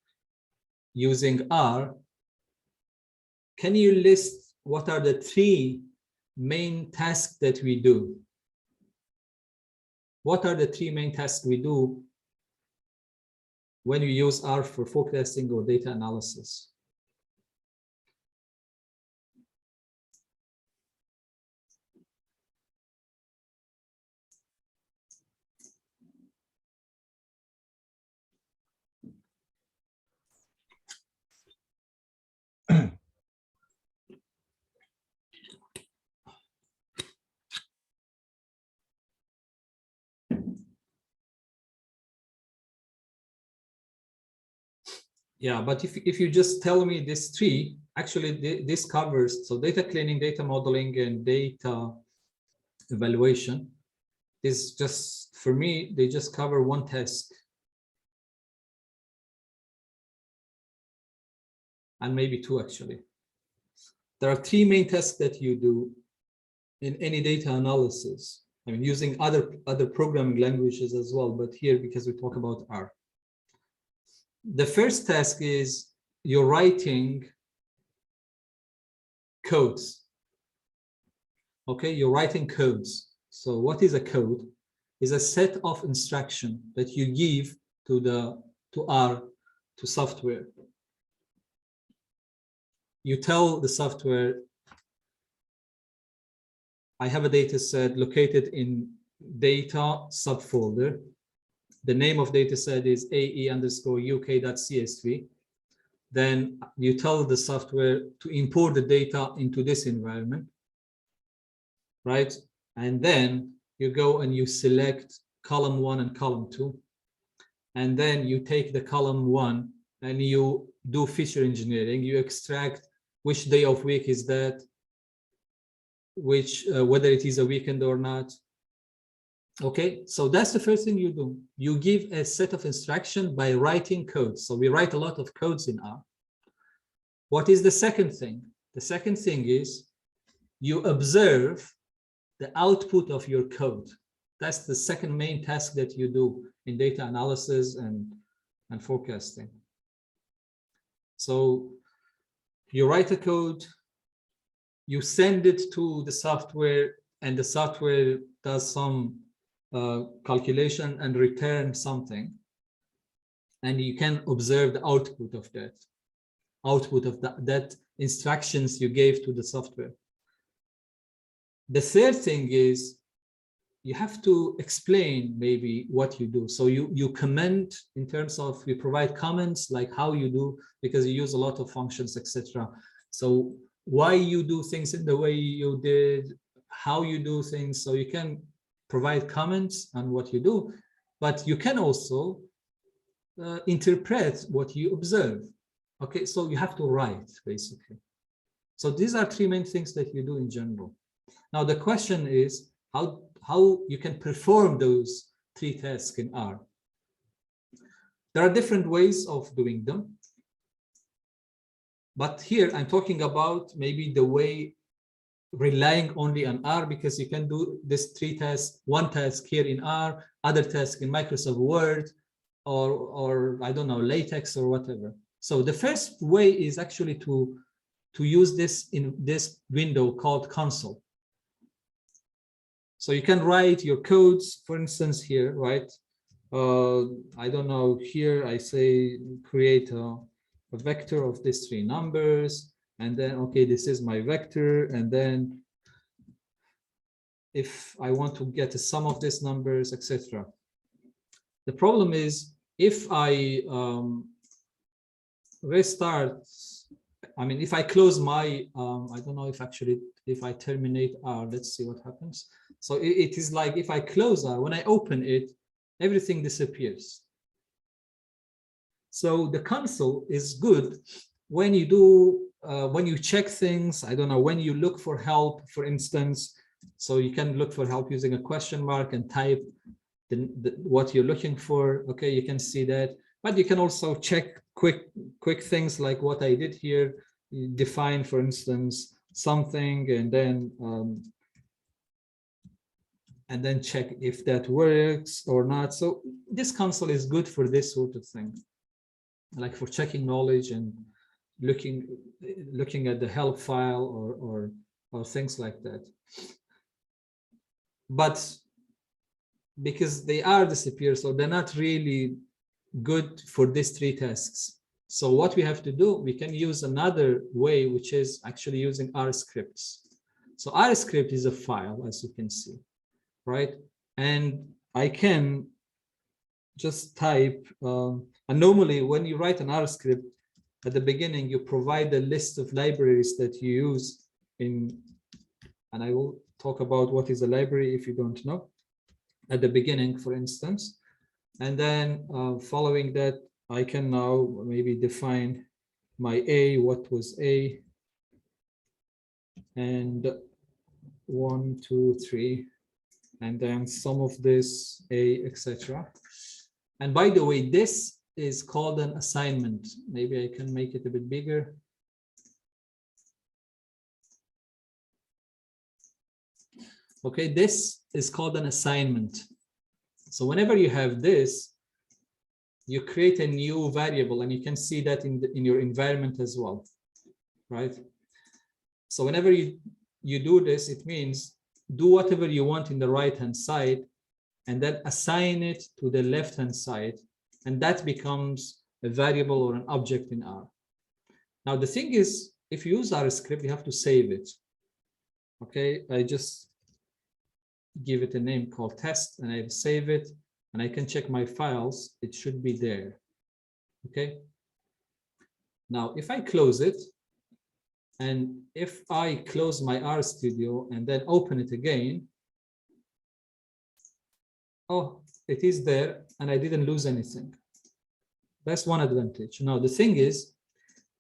A: using R, can you list what are the 3 main tasks that we do? What are the 3 main tasks we do when we use R for forecasting or data analysis? Yeah, but if you just tell me this 3, actually this covers, so data cleaning, data modeling, and data evaluation is just, for me, they just cover 1 task. And maybe 2 actually. There are 3 main tasks that you do in any data analysis. I mean, using other programming languages as well, but here, because we talk about R. The first task is you're writing codes. Okay, you're writing codes. So what is a code? Is a set of instructions that you give to R, to software. You tell the software, I have a data set located in data subfolder. The name of data set is ae_uk.csv. Then you tell the software to import the data into this environment, right? And then you go and you select column 1 and column 2. And then you take the column 1 and you do feature engineering. You extract which day of week is that, which whether it is a weekend or not. Okay, so that's the first thing you do. You give a set of instruction by writing code. So we write a lot of codes in R. What is the second thing? The second thing is you observe the output of your code. That's the second main task that you do in data analysis and forecasting. So you write a code, you send it to the software, and the software does some calculation and return something, and you can observe the output of that instructions you gave to the software. The third thing is you have to explain maybe what you do. So you comment in terms of, you provide comments like how you do, because you use a lot of functions, etc. So why you do things in the way you did, how you do things. So you can provide comments on what you do, but you can also interpret what you observe. Okay, so you have to write basically. So these are 3 main things that you do in general. Now the question is how you can perform those 3 tasks in R. There are different ways of doing them, but here I'm talking about maybe the way relying only on R, because you can do this 3 tasks, 1 task here in R, other task in Microsoft Word, or I don't know, LaTeX or whatever. So the first way is actually to use this in this window called console. So you can write your codes, for instance, here, right? I don't know, here I say create a vector of these 3 numbers, and then, okay, this is my vector, and then if I want to get a sum of these numbers, etc. The problem is if I restart, I mean, if I close my, I don't know if actually, if I terminate R, let's see what happens. So it is like if I close R, when I open it, everything disappears. So the console is good when you do when you check things, I don't know, when you look for help, for instance, so you can look for help using a question mark and type what you're looking for. Okay, you can see that, but you can also check quick things like what I did here. You define, for instance, something, and then check if that works or not. So this console is good for this sort of thing, like for checking knowledge and looking at the help file or things like that. But because they are disappear, so they're not really good for these 3 tasks. So what we have to do, we can use another way, which is actually using R scripts. So R script is a file, as you can see, right? And I can just type, and normally when you write an R script, at the beginning, you provide a list of libraries that you use in, and I will talk about what is a library if you don't know, at the beginning, for instance. And then following that, I can now maybe define my A, what was A, and 1, 2, 3, and then some of this A, etc. And by the way, this is called an assignment. Maybe I can make it a bit bigger. Okay, this is called an assignment. So whenever you have this, you create a new variable, and you can see that in your environment as well, right? So whenever you do this, it means do whatever you want in the right-hand side, and then assign it to the left-hand side, and that becomes a variable or an object in R. Now, the thing is, if you use R script, you have to save it. Okay, I just give it a name called test, and I save it, and I can check my files. It should be there. Okay. Now, if I close it, and if I close my RStudio and then open it again, oh, it is there, and I didn't lose anything. That's one advantage. Now, the thing is,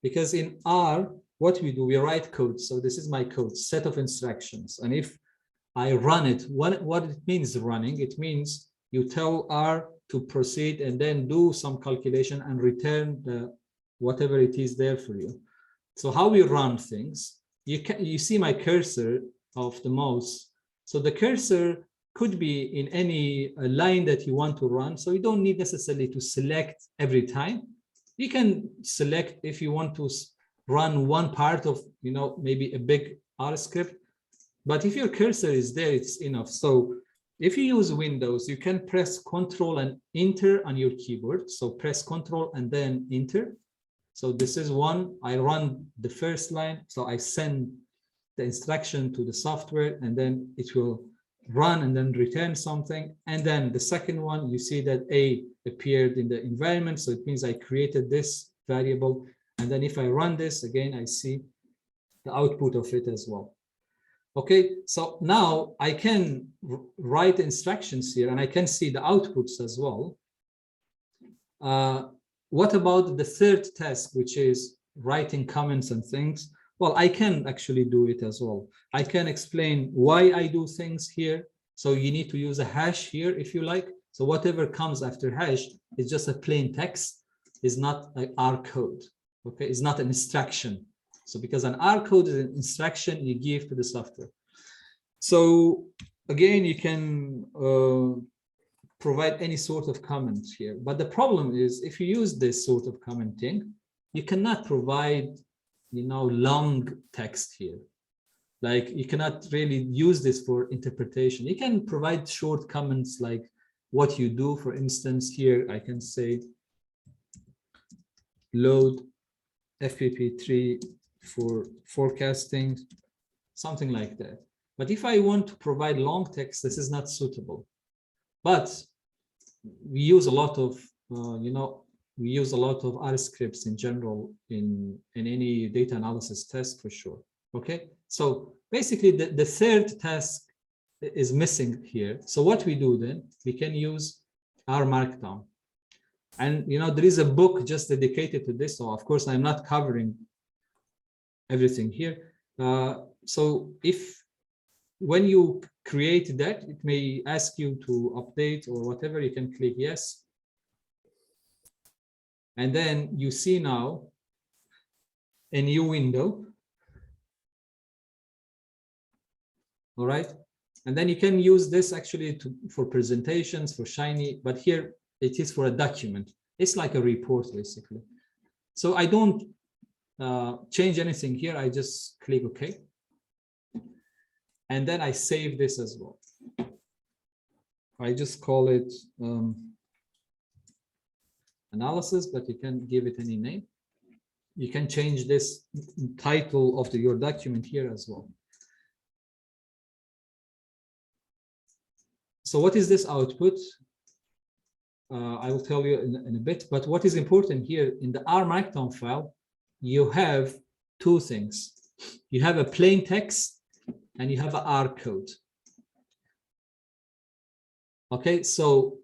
A: because in R, what we do, we write code. So this is my code, set of instructions. And if I run it, what it means running, it means you tell R to proceed and then do some calculation and return whatever it is there for you. So how we run things, you see my cursor of the mouse. So the cursor could be in any line that you want to run. So you don't need necessarily to select every time. You can select if you want to run one part of, maybe a big R script. But if your cursor is there, it's enough. So if you use Windows, you can press Control and Enter on your keyboard. So press Control and then Enter. So this is one. I run the first line. So I send the instruction to the software, and then it will run and then return something. And then the second one, you see that A appeared in the environment. So it means I created this variable. And then if I run this again, I see the output of it as well. Okay, so now I can write instructions here, and I can see the outputs as well. What about the third task, which is writing comments and things? Well, I can actually do it as well. I can explain why I do things here. So you need to use a hash here if you like. So whatever comes after hash is just a plain text, is not like R code. Okay, it's not an instruction. So because an R code is an instruction you give to the software. So again, you can provide any sort of comment here. But the problem is, if you use this sort of commenting, you cannot provide, long text here. Like you cannot really use this for interpretation. You can provide short comments like what you do. For instance, here I can say load FPP3 for forecasting, something like that. But if I want to provide long text, this is not suitable. But we use a lot of, we use a lot of R scripts in general in any data analysis test for sure. Okay, so basically the third task is missing here. So what we do then, we can use R Markdown. And there is a book just dedicated to this. So of course I'm not covering everything here. So if when you create that, it may ask you to update or whatever, you can click yes. And then you see now a new window. All right. And then you can use this actually for presentations, for Shiny, but here it is for a document. It's like a report basically. So I don't change anything here. I just click OK. And then I save this as well. I just call it analysis, but you can give it any name. You can change this title of your document here as well. So what is this output? I will tell you in a bit, but what is important here in the R Markdown file, you have two things. You have a plain text and you have an R code. Okay, so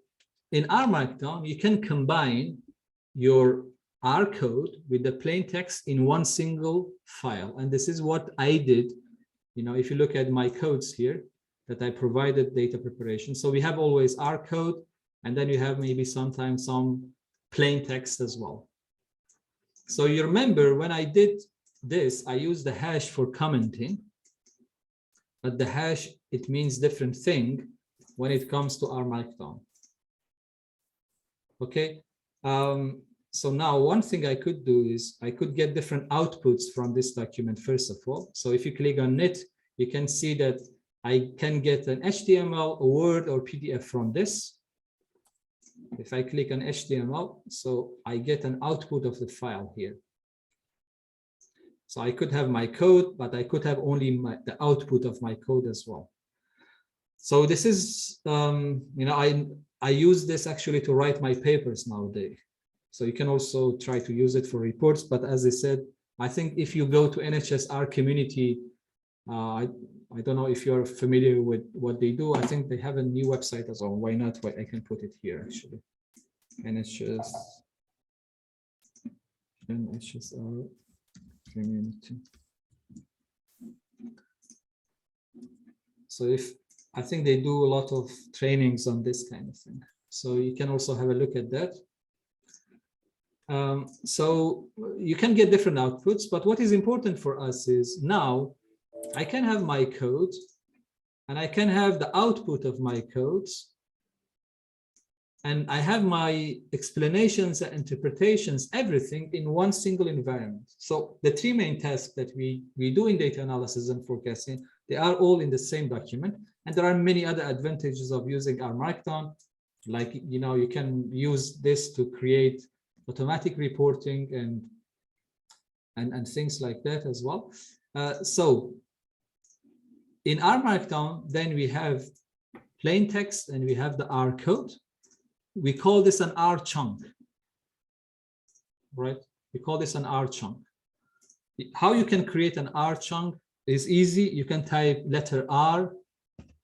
A: in R Markdown, you can combine your R code with the plain text in one single file. And this is what I did. You know, if you look at my codes here that I provided data preparation. So we have always R code, and then you have maybe sometimes some plain text as well. So you remember when I did this, I used the hash for commenting, but the hash, it means different thing when it comes to R Markdown. Okay, so now one thing I could do is I could get different outputs from this document first of all. So if you click on it, you can see that I can get an HTML, a Word, or PDF from this. If I click on HTML, so I get an output of the file here. So I could have my code, but I could have only the output of my code as well. So this is, you know, I use this actually to write my papers nowadays. So you can also try to use it for reports. But as I said, I think if you go to NHS-R community, I don't know if you're familiar with what they do. I think they have a new website as well. Why not? I can put it here actually. NHS-R community. So I think they do a lot of trainings on this kind of thing. So you can also have a look at that. So you can get different outputs, but what is important for us is now I can have my code and I can have the output of my codes. And I have my explanations and interpretations, everything in one single environment. So the three main tasks that we do in data analysis and forecasting, they are all in the same document. And there are many other advantages of using R Markdown. Like, you know, you can use this to create automatic reporting and things like that as well. So in R Markdown, then we have plain text and we have the R code. We call this an R chunk, right? We call this an R chunk. How you can create an R chunk is easy. You can type letter R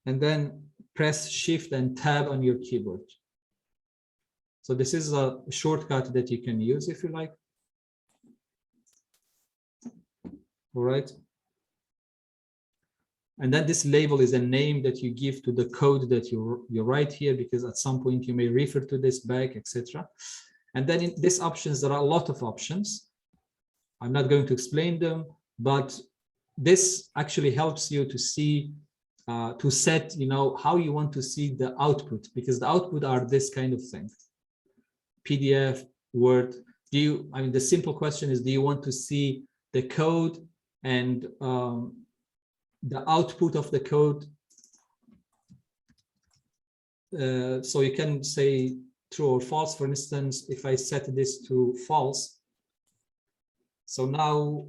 A: and then press Shift and Tab on your keyboard. So this is a shortcut that you can use if you like. All right. And then this label is a name that you give to the code that you write here, because at some point you may refer to this back, etc. And then in these options, there are a lot of options. I'm not going to explain them, but this actually helps you to see, to set, you know, how you want to see the output, because the output are this kind of thing. PDF, Word. I mean, the simple question is, do you want to see the code and the output of the code? So you can say true or false. For instance, if I set this to false, so now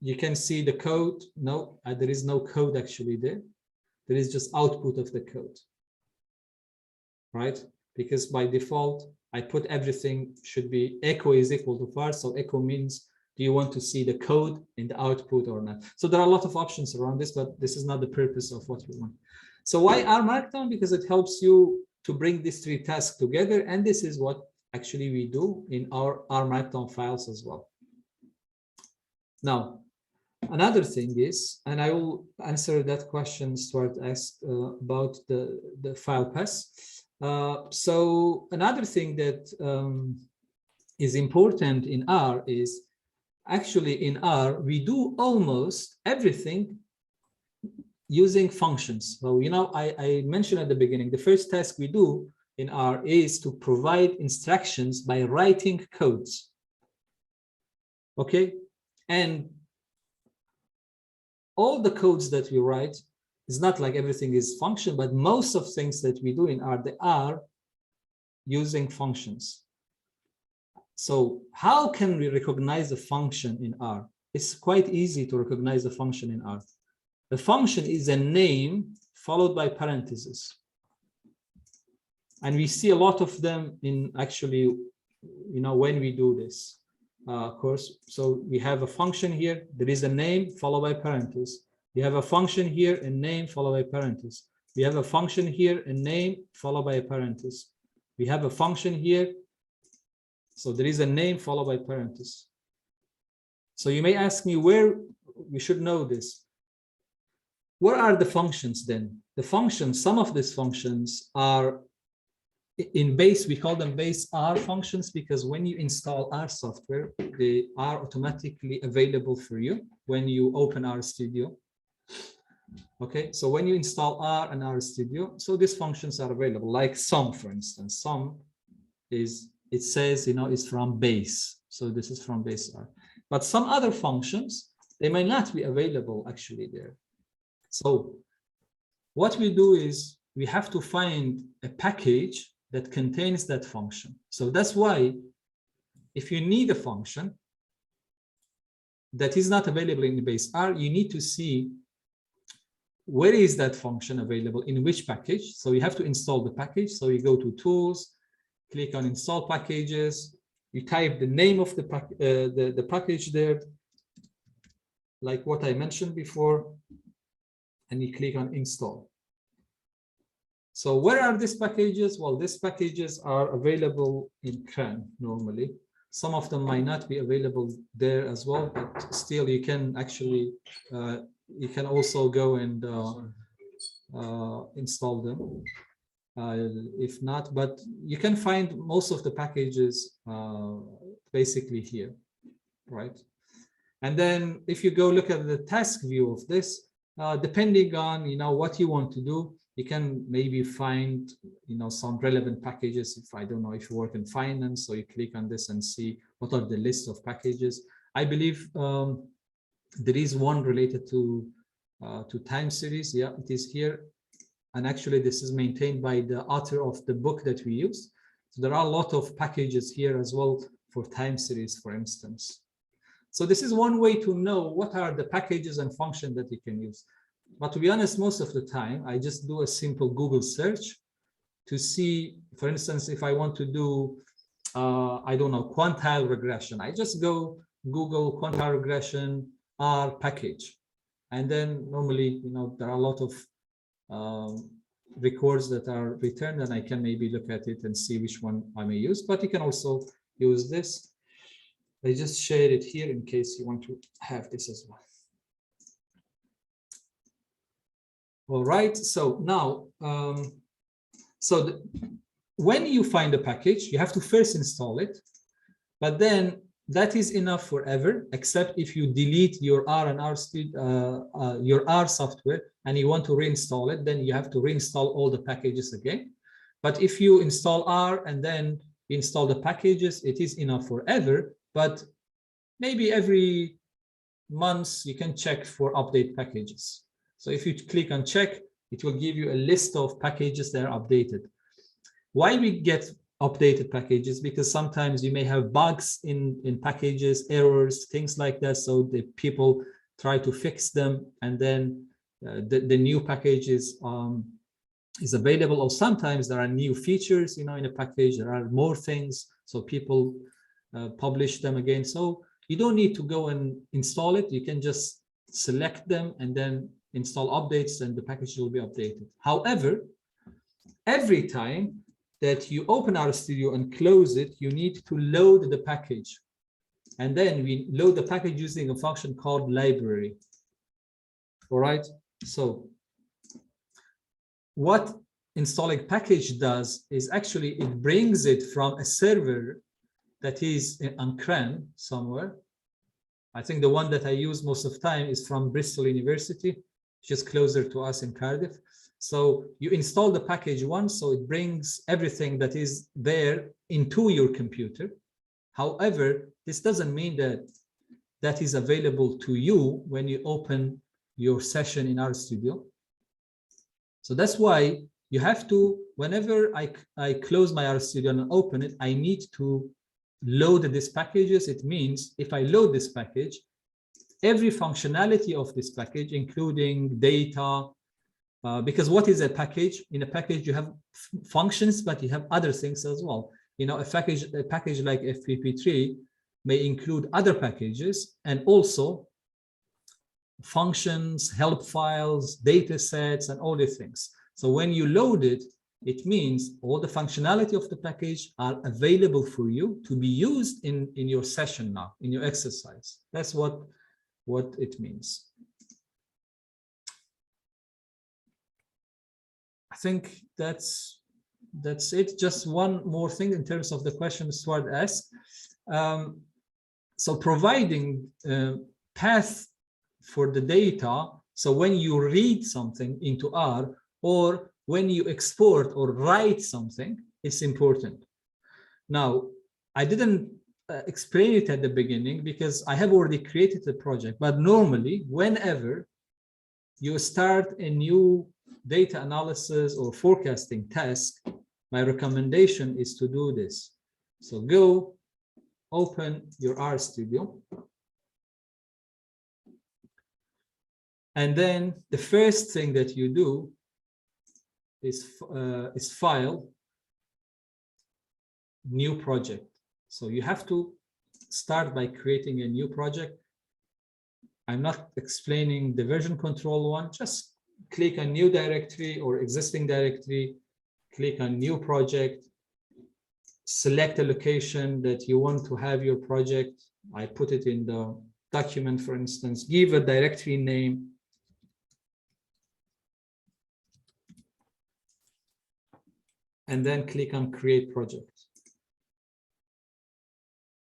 A: you can see the code. No, there is no code actually there. There is just output of the code, right? Because by default, I put everything should be echo is equal to var. So echo means, do you want to see the code in the output or not? So there are a lot of options around this, but this is not the purpose of what we want. So why R Markdown? Because it helps you to bring these three tasks together. And this is what actually we do in our R Markdown files as well. Now, another thing is, and I will answer that question Stuart asked about the file path. So another thing that is important in R is, actually in R, we do almost everything using functions. So, you know, I mentioned at the beginning, the first task we do in R is to provide instructions by writing codes. Okay, and all the codes that we write is not like everything is function, but most of things that we do in R, they are using functions. So how can we recognize a function in R? It's quite easy to recognize a function in R. The function is a name followed by parentheses. And we see a lot of them in actually, you know, when we do this course. So we have a function here, there is a name followed by parentheses. We have a function here, a name followed by parentheses. We have a function here, a name followed by a parenthesis. We have a function here. So there is a name followed by parentheses. So you may ask me where we should know this. What are the functions then? The functions, some of these functions are in base, we call them base R functions, because when you install R software, they are automatically available for you when you open R Studio. Okay, so when you install R and R Studio, so these functions are available, like sum, for instance. Sum is, it says, you know, it's from base. So this is from base R. But some other functions, they may not be available actually there. So what we do is we have to find a package that contains that function. So that's why if you need a function that is not available in the base R, you need to see where is that function available, in which package. So you have to install the package. So you go to tools, click on install packages, you type the name of the package there, like what I mentioned before, and you click on install. So where are these packages? Well, these packages are available in CRAN normally. Some of them might not be available there as well, but still you can actually, you can also go and install them. If not, but you can find most of the packages basically here, right? And then if you go look at the task view of this, depending on, you know, what you want to do, you can maybe find, you know, some relevant packages. If I don't know, if you work in finance, so you click on this and see what are the list of packages. I believe there is one related to time series. Yeah, it is here. And actually this is maintained by the author of the book that we use. So there are a lot of packages here as well for time series, for instance. So this is one way to know what are the packages and functions that you can use. But to be honest, most of the time, I just do a simple Google search to see, for instance, if I want to do, I don't know, quantile regression, I just go Google quantile regression R package. And then normally, you know, there are a lot of records that are returned, and I can maybe look at it and see which one I may use. But you can also use this. I just shared it here in case you want to have this as well. All right, so now, when you find a package, you have to first install it, but then that is enough forever, except if you delete your R and your R software and you want to reinstall it, then you have to reinstall all the packages again. But if you install R and then install the packages, it is enough forever. But maybe every month you can check for update packages. So if you click on check, it will give you a list of packages that are updated. Why we get updated packages? Because sometimes you may have bugs in packages, errors, things like that. So the people try to fix them, and then the new package is available. Or sometimes there are new features, you know, in a package. There are more things, so people publish them again. So you don't need to go and install it. You can just select them and then install updates, and the package will be updated. However, every time that you open RStudio and close it, you need to load the package. And then we load the package using a function called library. All right. So what installing package does is actually it brings it from a server that is on-prem somewhere. I think the one that I use most of the time is from Bristol University, just closer to us in Cardiff. So you install the package once, so it brings everything that is there into your computer. However, this doesn't mean that that is available to you when you open your session in RStudio. So that's why you have to, whenever I close my RStudio and open it, I need to load these packages. It means if I load this package, every functionality of this package, including data, because what is a package? In a package, you have functions, but you have other things as well. You know, a package like FPP3 may include other packages and also functions, help files, data sets, and all these things. So when you load it, it means all the functionality of the package are available for you to be used in your session now, in your exercise. That's what it means. I think that's it. Just one more thing in terms of the question Stuart asked. So providing path for the data. So when you read something into R or when you export or write something, it's important. Now, I didn't explain it at the beginning because I have already created a project, but normally whenever you start a new data analysis or forecasting task, my recommendation is to do this. So go open your RStudio. And then the first thing that you do is file, new project. So you have to start by creating a new project. I'm not explaining the version control one, just click on new directory or existing directory, click on new project, select a location that you want to have your project. I put it in the document, for instance, give a directory name. And then click on create project.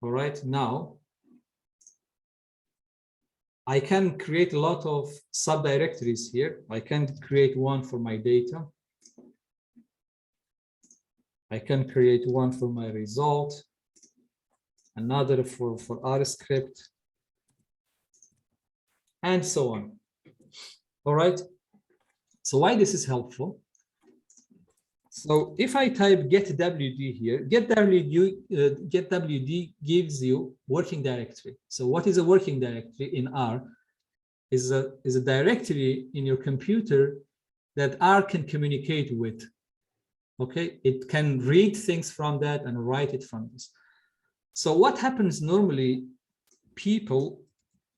A: All right, now I can create a lot of subdirectories here. I can create one for my data. I can create one for my result, another for R script, and so on. All right. So why this is helpful? So if I type getwd here, getwd gives you working directory. So what is a working directory in R? Is a directory in your computer that R can communicate with. Okay, it can read things from that and write it from this. So what happens normally, people,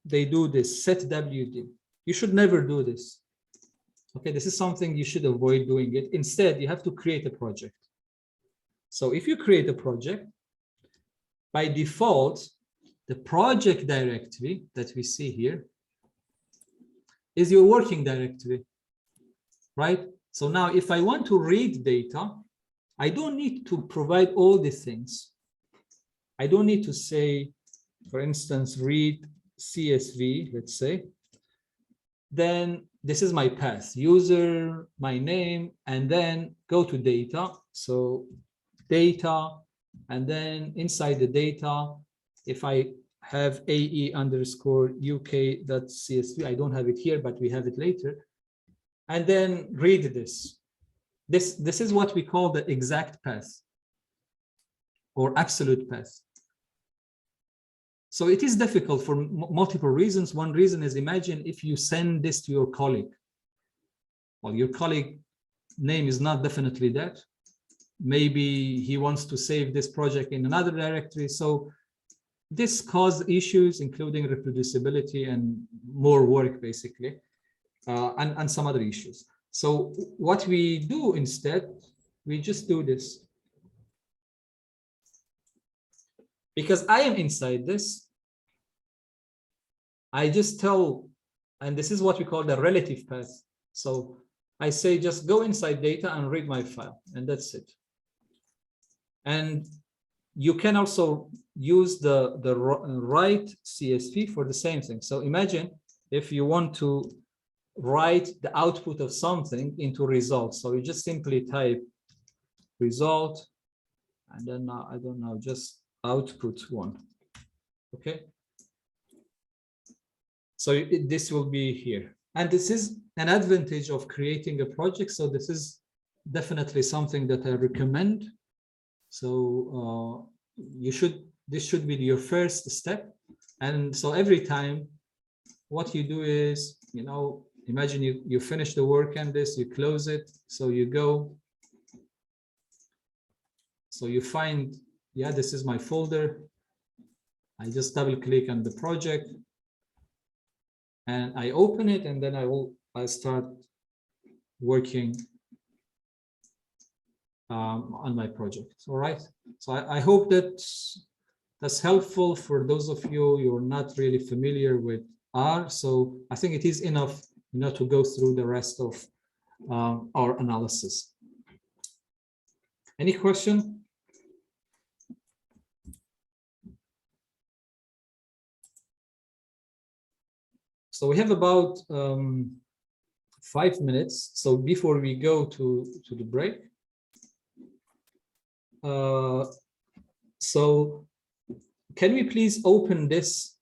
A: they do this setwd. You should never do this. Okay, this is something you should avoid doing it. Instead, you have to create a project. So if you create a project, by default, the project directory that we see here is your working directory, right? So now if I want to read data, I don't need to provide all these things. I don't need to say, for instance, read CSV, let's say. Then this is my path, user, my name, and then go to data. So data, and then inside the data, if I have AE_UK.CSV, I don't have it here, but we have it later. And then read this. This is what we call the exact path or absolute path. So it is difficult for multiple reasons. One reason is, imagine if you send this to your colleague. Well, your colleague name is not definitely that. Maybe he wants to save this project in another directory. So this causes issues, including reproducibility and more work, basically, and some other issues. So what we do instead, we just do this. Because I am inside this, I just tell, and this is what we call the relative path. So I say, just go inside data and read my file, and that's it. And you can also use the write CSV for the same thing. So imagine if you want to write the output of something into results. So you just simply type result, and then I don't know, just output 1. Okay. So this will be here. And this is an advantage of creating a project. So this is definitely something that I recommend. So this should be your first step. And so every time what you do is, you know, imagine you finish the work on this, you close it. So you go, so you find, yeah, this is my folder. I just double click on the project and I open it, and then I start working on my project. All right. So I hope that's helpful for those of you who are not really familiar with R. So I think it is enough, you know, to go through the rest of our analysis. Any question? So we have about 5 minutes. So before we go to the break, so can we please open this,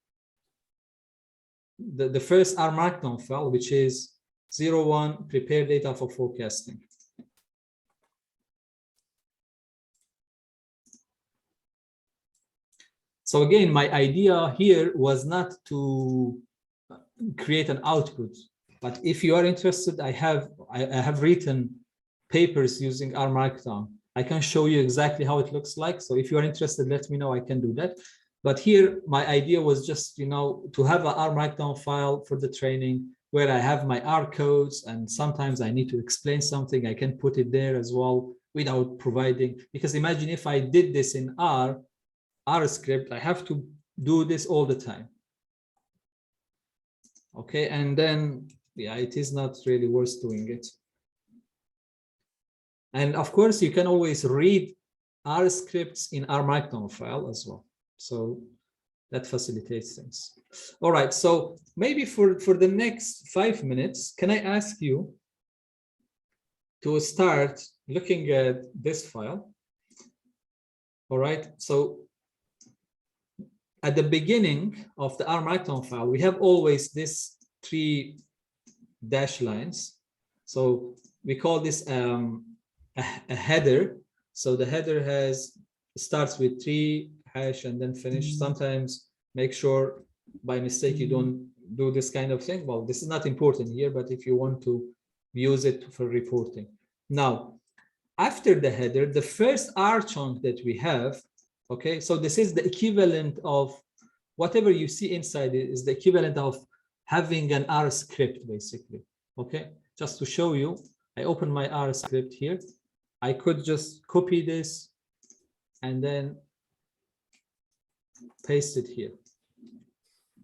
A: the first R Markdown file, which is 01 prepare data for forecasting. So again, my idea here was not to create an output, but if you are interested, I have written papers using R Markdown. I can show you exactly how it looks like. So if you are interested, let me know, I can do that. But here, my idea was just, you know, to have an R Markdown file for the training where I have my R codes, and sometimes I need to explain something, I can put it there as well without providing, because imagine if I did this in R script, I have to do this all the time. Okay, and then, yeah, it is not really worth doing it. And of course, you can always read R scripts in R Markdown file as well. So that facilitates things. All right, so maybe for the next 5 minutes, can I ask you to start looking at this file? All right, so at the beginning of the R Markdown file, we have always this 3 dash lines. So we call this a header. So the header starts with 3 hash and then finish. Sometimes make sure by mistake you don't do this kind of thing. Well, this is not important here, but if you want to use it for reporting. Now, after the header, the first R chunk that we have, okay, so this is the equivalent of whatever you see inside it is the equivalent of having an R script, basically. Okay, just to show you, I open my R script here. I could just copy this and then paste it here.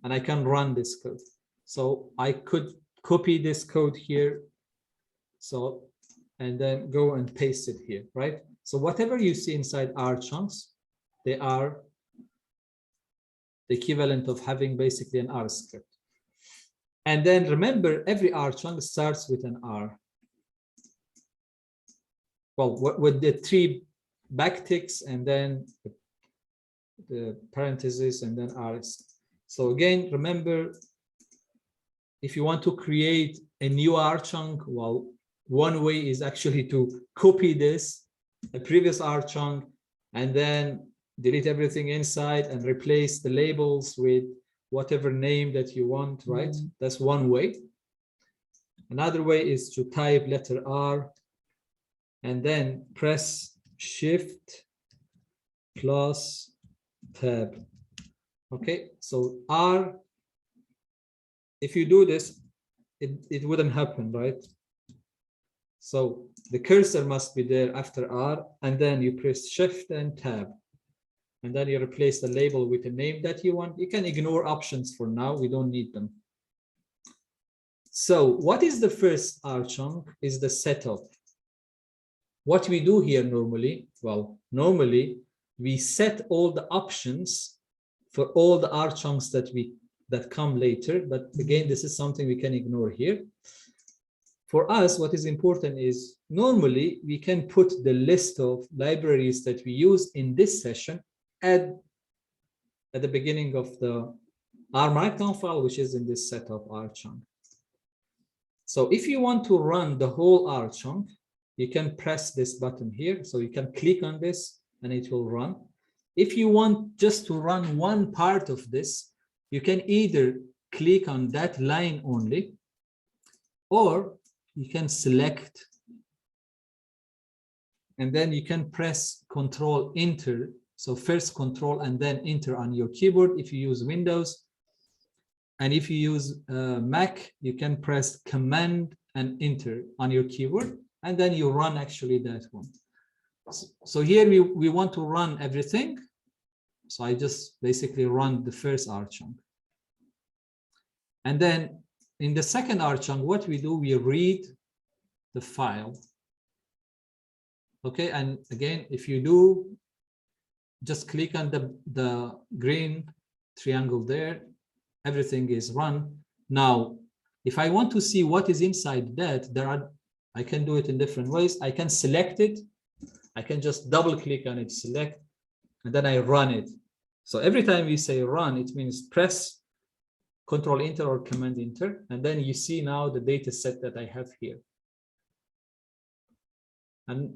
A: And I can run this code. So I could copy this code here. So, and then go and paste it here, right? So whatever you see inside R chunks, they are the equivalent of having basically an R script. And then remember, every R chunk starts with an R. Well, with the 3 backticks and then the parentheses and then R's. So again, remember, if you want to create a new R chunk, well, one way is actually to copy this, a previous R chunk, and then delete everything inside and replace the labels with whatever name that you want, right? That's one way. Another way is to type letter R and then press Shift plus Tab. Okay, so R, if you do this, it wouldn't happen, right? So the cursor must be there after R, and then you press Shift and Tab. and then you replace the label with a name that you want. You can ignore options for now, we don't need them. So what is the first R chunk is the setup. What we do here normally, well, normally we set all the options for all the R chunks that come later, but again, this is something we can ignore here. For us, what is important is normally we can put the list of libraries that we use in this session at the beginning of the R Markdown file, which is in this setup R chunk. So if you want to run the whole R chunk, you can press this button here. So you can click on this and it will run. If you want just to run one part of this, you can either click on that line only, or you can select and then you can press Control Enter. So first Control and then Enter on your keyboard if you use Windows. And if you use Mac, you can press Command and Enter on your keyboard, and then you run actually that one. So here we want to run everything. So I just basically run the first R chunk. And then in the second R chunk, what we do, we read the file. Okay, and again, if you do, just click on the green triangle there, everything is run. Now, if I want to see what is inside that, I can do it in different ways. I can select it. I can just double click on it, select, and then I run it. So every time we say run, it means press Control Enter or Command Enter, and then you see now the data set that I have here. And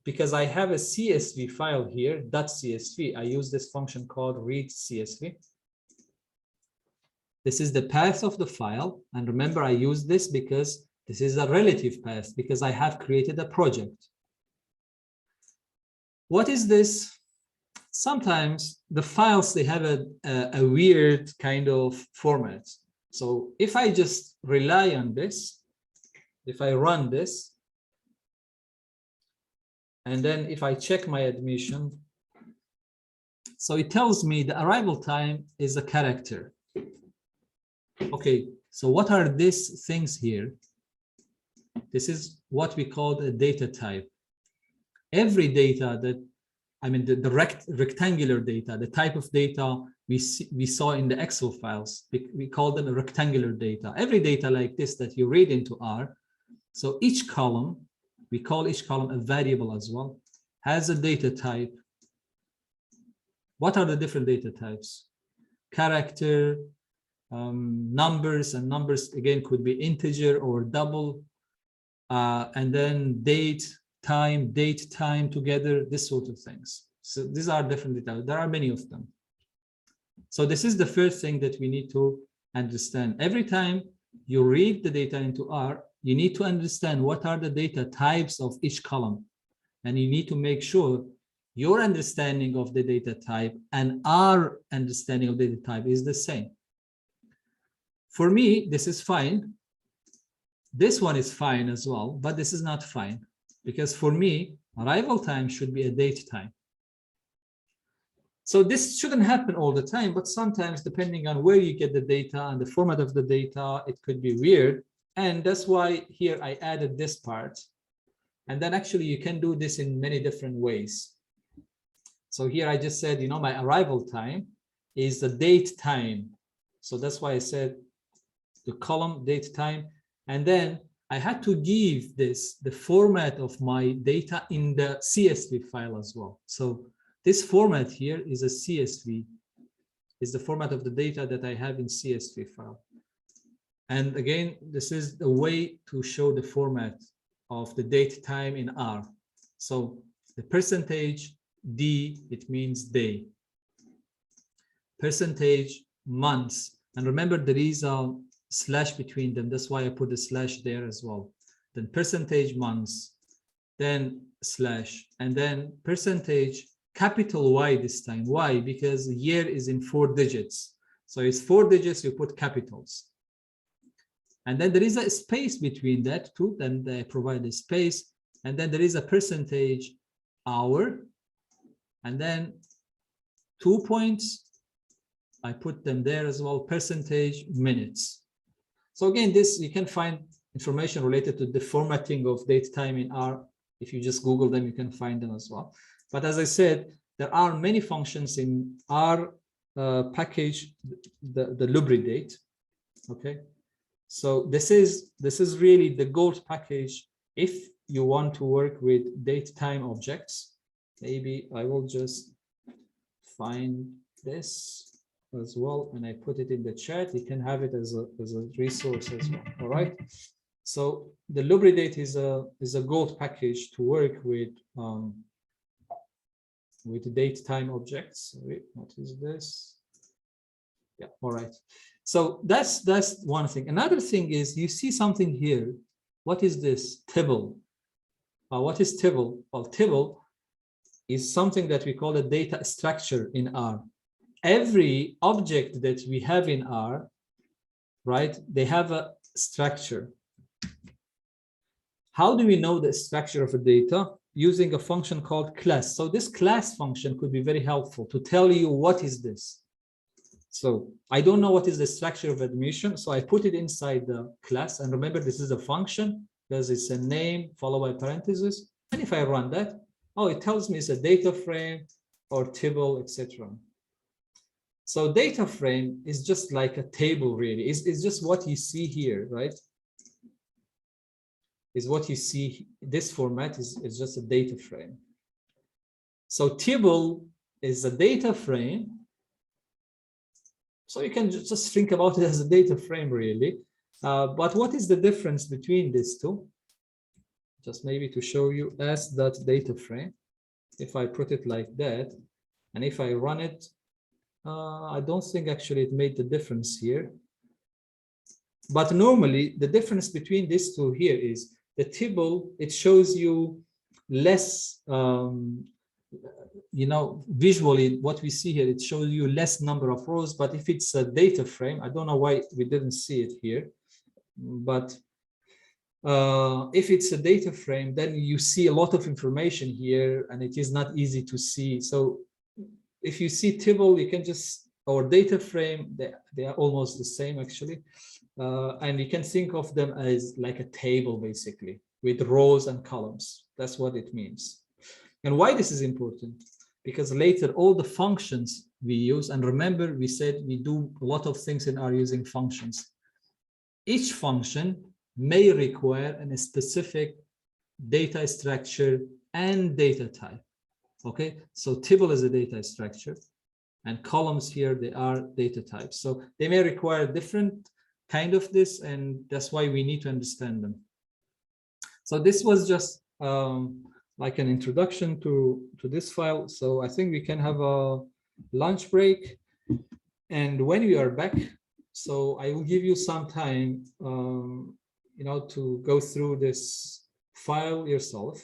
A: because I have a CSV file here, .csv, I use this function called read CSV. This is the path of the file. And remember, I use this because this is a relative path, because I have created a project. What is this? Sometimes the files, they have a weird kind of format. So if I just rely on this, if I run this, and then if I check my admission, so it tells me the arrival time is a character. Okay, so what are these things here? This is what we call a data type. Every data that, I mean, the rectangular data, the type of data we saw in the Excel files, we call them a rectangular data. Every data like this that you read into R, so each column, we call each column a variable as well, has a data type. What are the different data types? Character, numbers, and numbers again could be integer or double, and then date time together, this sort of things. So these are different data. There are many of them. So this is the first thing that we need to understand. Every time you read the data into R, you need to understand what are the data types of each column, and you need to make sure your understanding of the data type and our understanding of data type is the same. For me, this is fine. This one is fine as well, but this is not fine, because for me, arrival time should be a date time. So this shouldn't happen all the time, but sometimes depending on where you get the data and the format of the data, it could be weird. And that's why here I added this part. And then actually you can do this in many different ways. So here I just said, you know, my arrival time is the date time. So that's why I said the column date time. And then I had to give this the format of my data in the CSV file as well. So this format here is a CSV, is the format of the data that I have in CSV file. And again, this is the way to show the format of the date time in R. So the percentage D, it means day. Percentage months. And remember, there is a slash between them. That's why I put a slash there as well. Then percentage months, then slash, and then percentage capital Y this time. Why? Because the year is in 4 digits. So it's 4 digits, you put capitals. And then there is a space between that too. Then they provide a space. And then there is a percentage hour. And then 2 points. I put them there as well, percentage, minutes. So again, this, you can find information related to the formatting of date time in R. If you just Google them, you can find them as well. But as I said, there are many functions in R package, the lubridate. Okay, so this is really the gold package if you want to work with date time objects. Maybe I will just find this as well, and I put it in the chat. You can have it as a resource as well. All right. So the lubridate is a gold package to work with date time objects. Sorry, what is this? Yeah. All right. So that's one thing. Another thing is you see something here. What is this? Tibble. What is tibble? Well, tibble is something that we call a data structure in R. Every object that we have in R, right, they have a structure. How do we know the structure of a data? Using a function called class. So this class function could be very helpful to tell you what is this. So I don't know what is the structure of admission, so I put it inside the class. And remember, this is a function because it's a name followed by parentheses. And if I run that, oh, it tells me it's a data frame or table, etc. So data frame is just like a table, really. It's just what you see here, right? Is what you see. This format is just a data frame. So table is a data frame. So you can just think about it as a data frame, really. But what is the difference between these two? Just maybe to show you as that data frame. If I put it like that, and if I run it, I don't think actually it made the difference here. But normally the difference between these two here is the table, it shows you less, you know, visually what we see here, it shows you less number of rows. But if it's a data frame, I don't know why we didn't see it here, but if it's a data frame, then you see a lot of information here and it is not easy to see. So if you see table, you can just, or data frame, they are almost the same actually. And you can think of them as like a table basically with rows and columns. That's what it means. And why this is important? Because later all the functions we use, and remember we said we do a lot of things in R using functions. Each function may require a specific data structure and data type. Okay, so table is a data structure and columns here, they are data types. So they may require different kind of this, and that's why we need to understand them. So this was just like an introduction to this file. So I think we can have a lunch break, and when we are back, so I will give you some time you know, to go through this file yourself,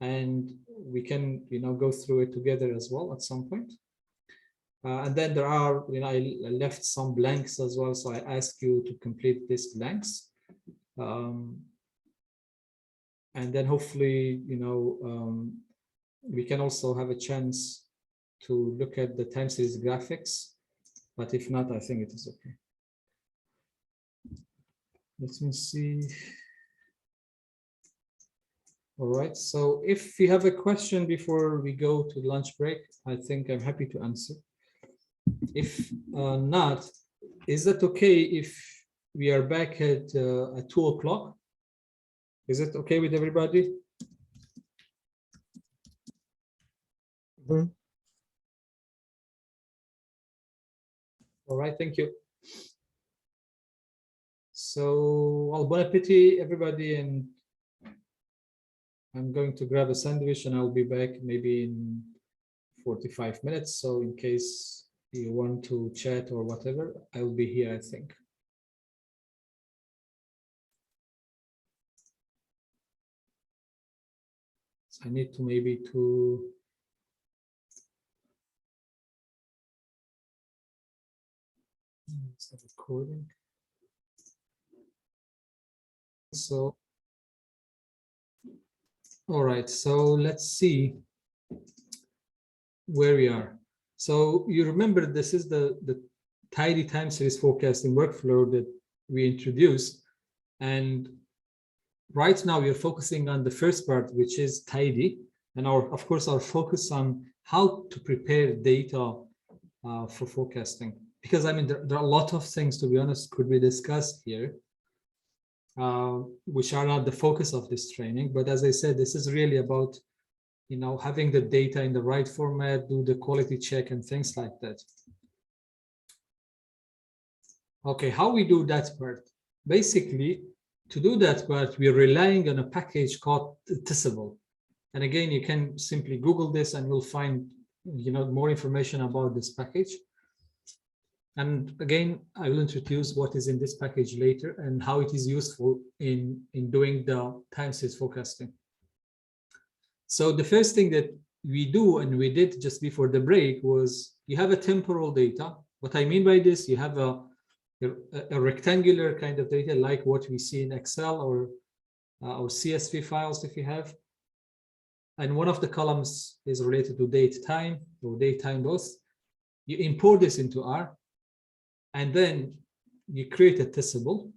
A: and we can, you know, go through it together as well at some point. And then there are, you know, I left some blanks as well, so I ask you to complete these blanks. And then hopefully, you know, we can also have a chance to look at the time series graphics, but if not, I think it is okay. Let me see. All right, so if you have a question before we go to lunch break, I think I'm happy to answer. If not, is that okay if we are back at 2 o'clock? Is it okay with everybody?
B: Mm-hmm.
A: All right, thank you. So, well, bon appetit, everybody, and I'm going to grab a sandwich and I'll be back maybe in 45 minutes. So in case you want to chat or whatever, I'll be here, I think. So I need to maybe start recording. So, all right, so let's see where we are. So you remember this is the tidy time series forecasting workflow that we introduced. And right now we are focusing on the first part, which is tidy. And of course, our focus on how to prepare data for forecasting. Because I mean, there are a lot of things, to be honest, could be discussed here, which are not the focus of this training. But as I said, this is really about, you know, having the data in the right format, do the quality check and things like that. Okay, how we do that part? Basically, to do that part, we're relying on a package called Testable. And again, you can simply Google this and you'll find, you know, more information about this package. And again, I will introduce what is in this package later and how it is useful in doing the time series forecasting. So the first thing that we do, and we did just before the break, was you have a temporal data. What I mean by this, you have a rectangular kind of data like what we see in Excel or CSV files if you have. And one of the columns is related to date time or date time both. You import this into R, and then you create a testable.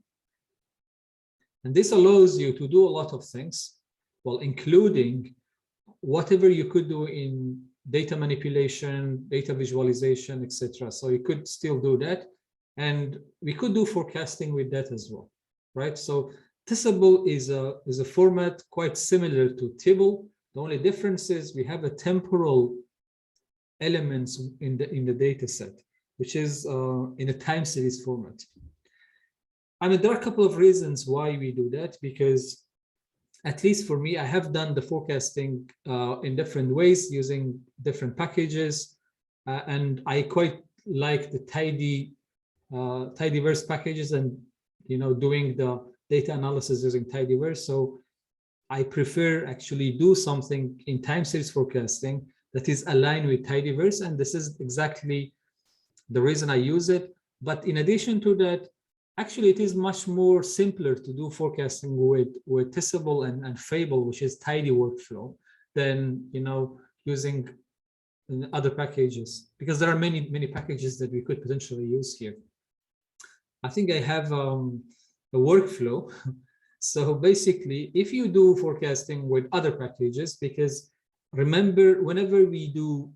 A: And this allows you to do a lot of things, well, including whatever you could do in data manipulation, data visualization, etc. So you could still do that. And we could do forecasting with that as well, right? So testable is a format quite similar to table. The only difference is we have a temporal elements in the data set, which is in a time series format. I mean, there are a couple of reasons why we do that, because at least for me, I have done the forecasting in different ways using different packages, and I quite like the tidyverse packages and, you know, doing the data analysis using tidyverse. So I prefer actually do something in time series forecasting that is aligned with tidyverse, and this is exactly the reason I use it. But in addition to that, actually it is much more simpler to do forecasting with testable and Fable, which is tidy workflow, than, you know, using other packages, because there are many packages that we could potentially use here. I think I have a workflow. So basically, if you do forecasting with other packages, because remember, whenever we do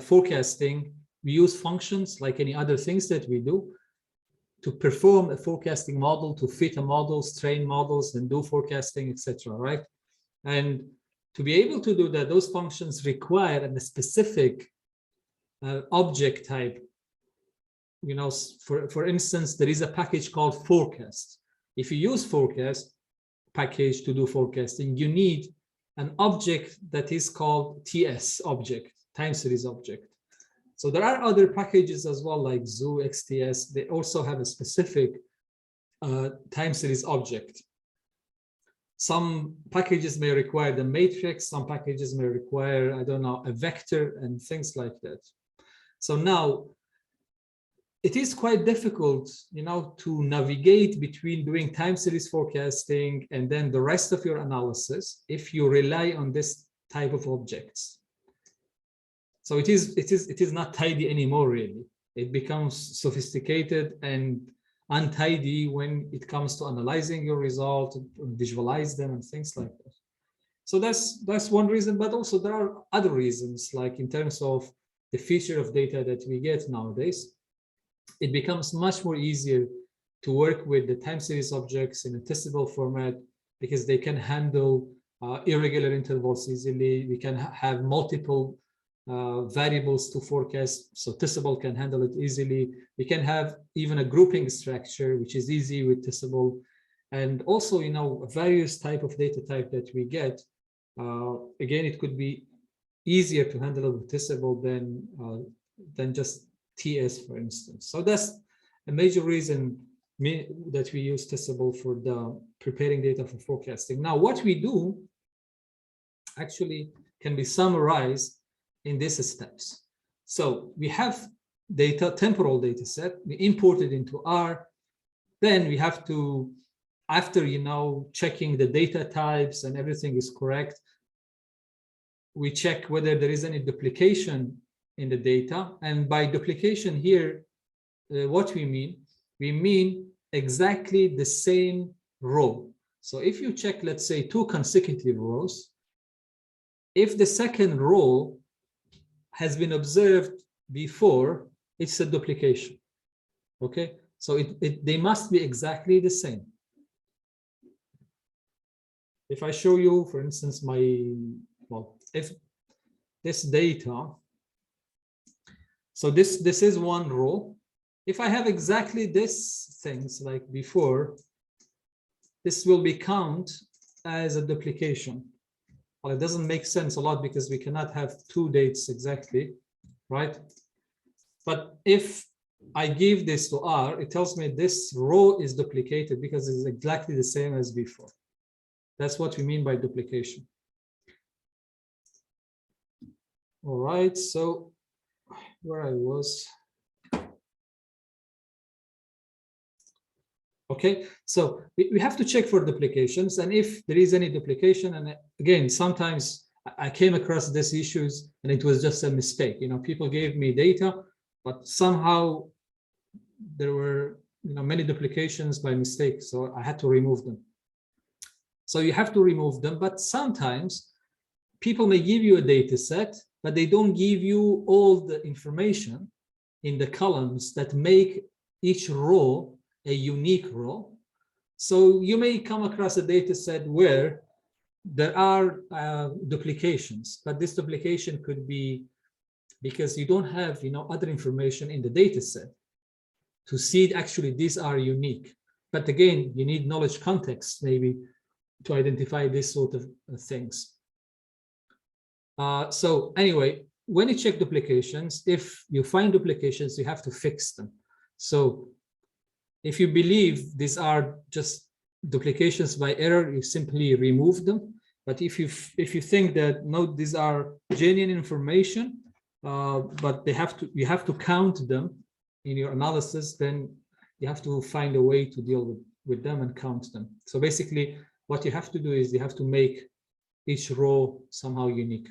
A: forecasting, we use functions like any other things that we do to perform a forecasting model, to fit a model, train models, and do forecasting, etc. Right? And to be able to do that, those functions require a specific object type. You know, for instance, there is a package called forecast. If you use forecast package to do forecasting, you need an object that is called TS object, time series object. So there are other packages as well, like Zoo, XTS. They also have a specific time series object. Some packages may require the matrix, some packages may require, I don't know, a vector and things like that. So now, it is quite difficult, you know, to navigate between doing time series forecasting and then the rest of your analysis if you rely on this type of objects. So it is not tidy anymore, really. It becomes sophisticated and untidy when it comes to analyzing your result, visualize them and things like that. So that's one reason, but also there are other reasons, like in terms of the feature of data that we get nowadays. It becomes much more easier to work with the time series objects in a testable format because they can handle irregular intervals easily. We can have multiple variables to forecast, so testable can handle it easily. We can have even a grouping structure, which is easy with testable. And also, you know, various type of data type that we get. Again, it could be easier to handle with testable than just TS, for instance. So that's a major reason that we use testable for the preparing data for forecasting. Now, what we do actually can be summarized in these steps. So we have data, temporal data set, we import it into R. Then we have to, after, you know, checking the data types and everything is correct, we check whether there is any duplication in the data. And by duplication here, what we mean exactly the same row. So if you check, let's say, 2 consecutive rows, if the second row has been observed before, it's a duplication. Okay, so they must be exactly the same. If I show you, for instance, if this data, so this is one row. If I have exactly this things like before, this will be count as a duplication. Well, it doesn't make sense a lot because we cannot have 2 dates exactly, right? But if I give this to R, it tells me this row is duplicated because it's exactly the same as before. That's what we mean by duplication. All right, so where I was. Okay, so we have to check for duplications, and if there is any duplication, and again, sometimes I came across these issues and it was just a mistake. You know, people gave me data, but somehow there were, you know, many duplications by mistake, so I had to remove them. So you have to remove them, but sometimes people may give you a data set, but they don't give you all the information in the columns that make each row a unique row. So you may come across a data set where there are duplications, but this duplication could be because you don't have, you know, other information in the data set to see actually these are unique. But again, you need knowledge context maybe to identify this sort of things. So anyway, when you check duplications, if you find duplications, you have to fix them. So if you believe these are just duplications by error, you simply remove them. But if you think that no, these are genuine information, but you have to count them in your analysis, then you have to find a way to deal with them and count them. So basically, what you have to do is you have to make each row somehow unique.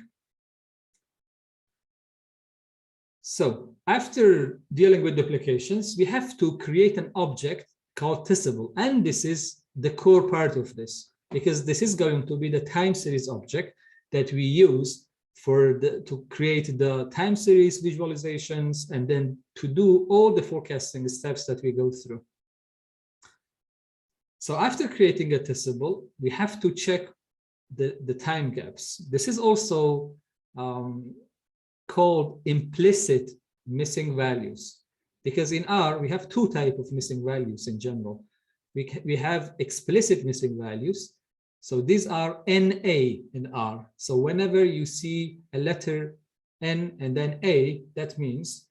A: So after dealing with duplications, we have to create an object called testable. And this is the core part of this, because this is going to be the time series object that we use to create the time series visualizations and then to do all the forecasting steps that we go through. So after creating a testable, we have to check the time gaps. This is also called implicit missing values, because in R we have 2 types of missing values in general. We have explicit missing values. So these are NA in R. So whenever you see a letter N and then A, that means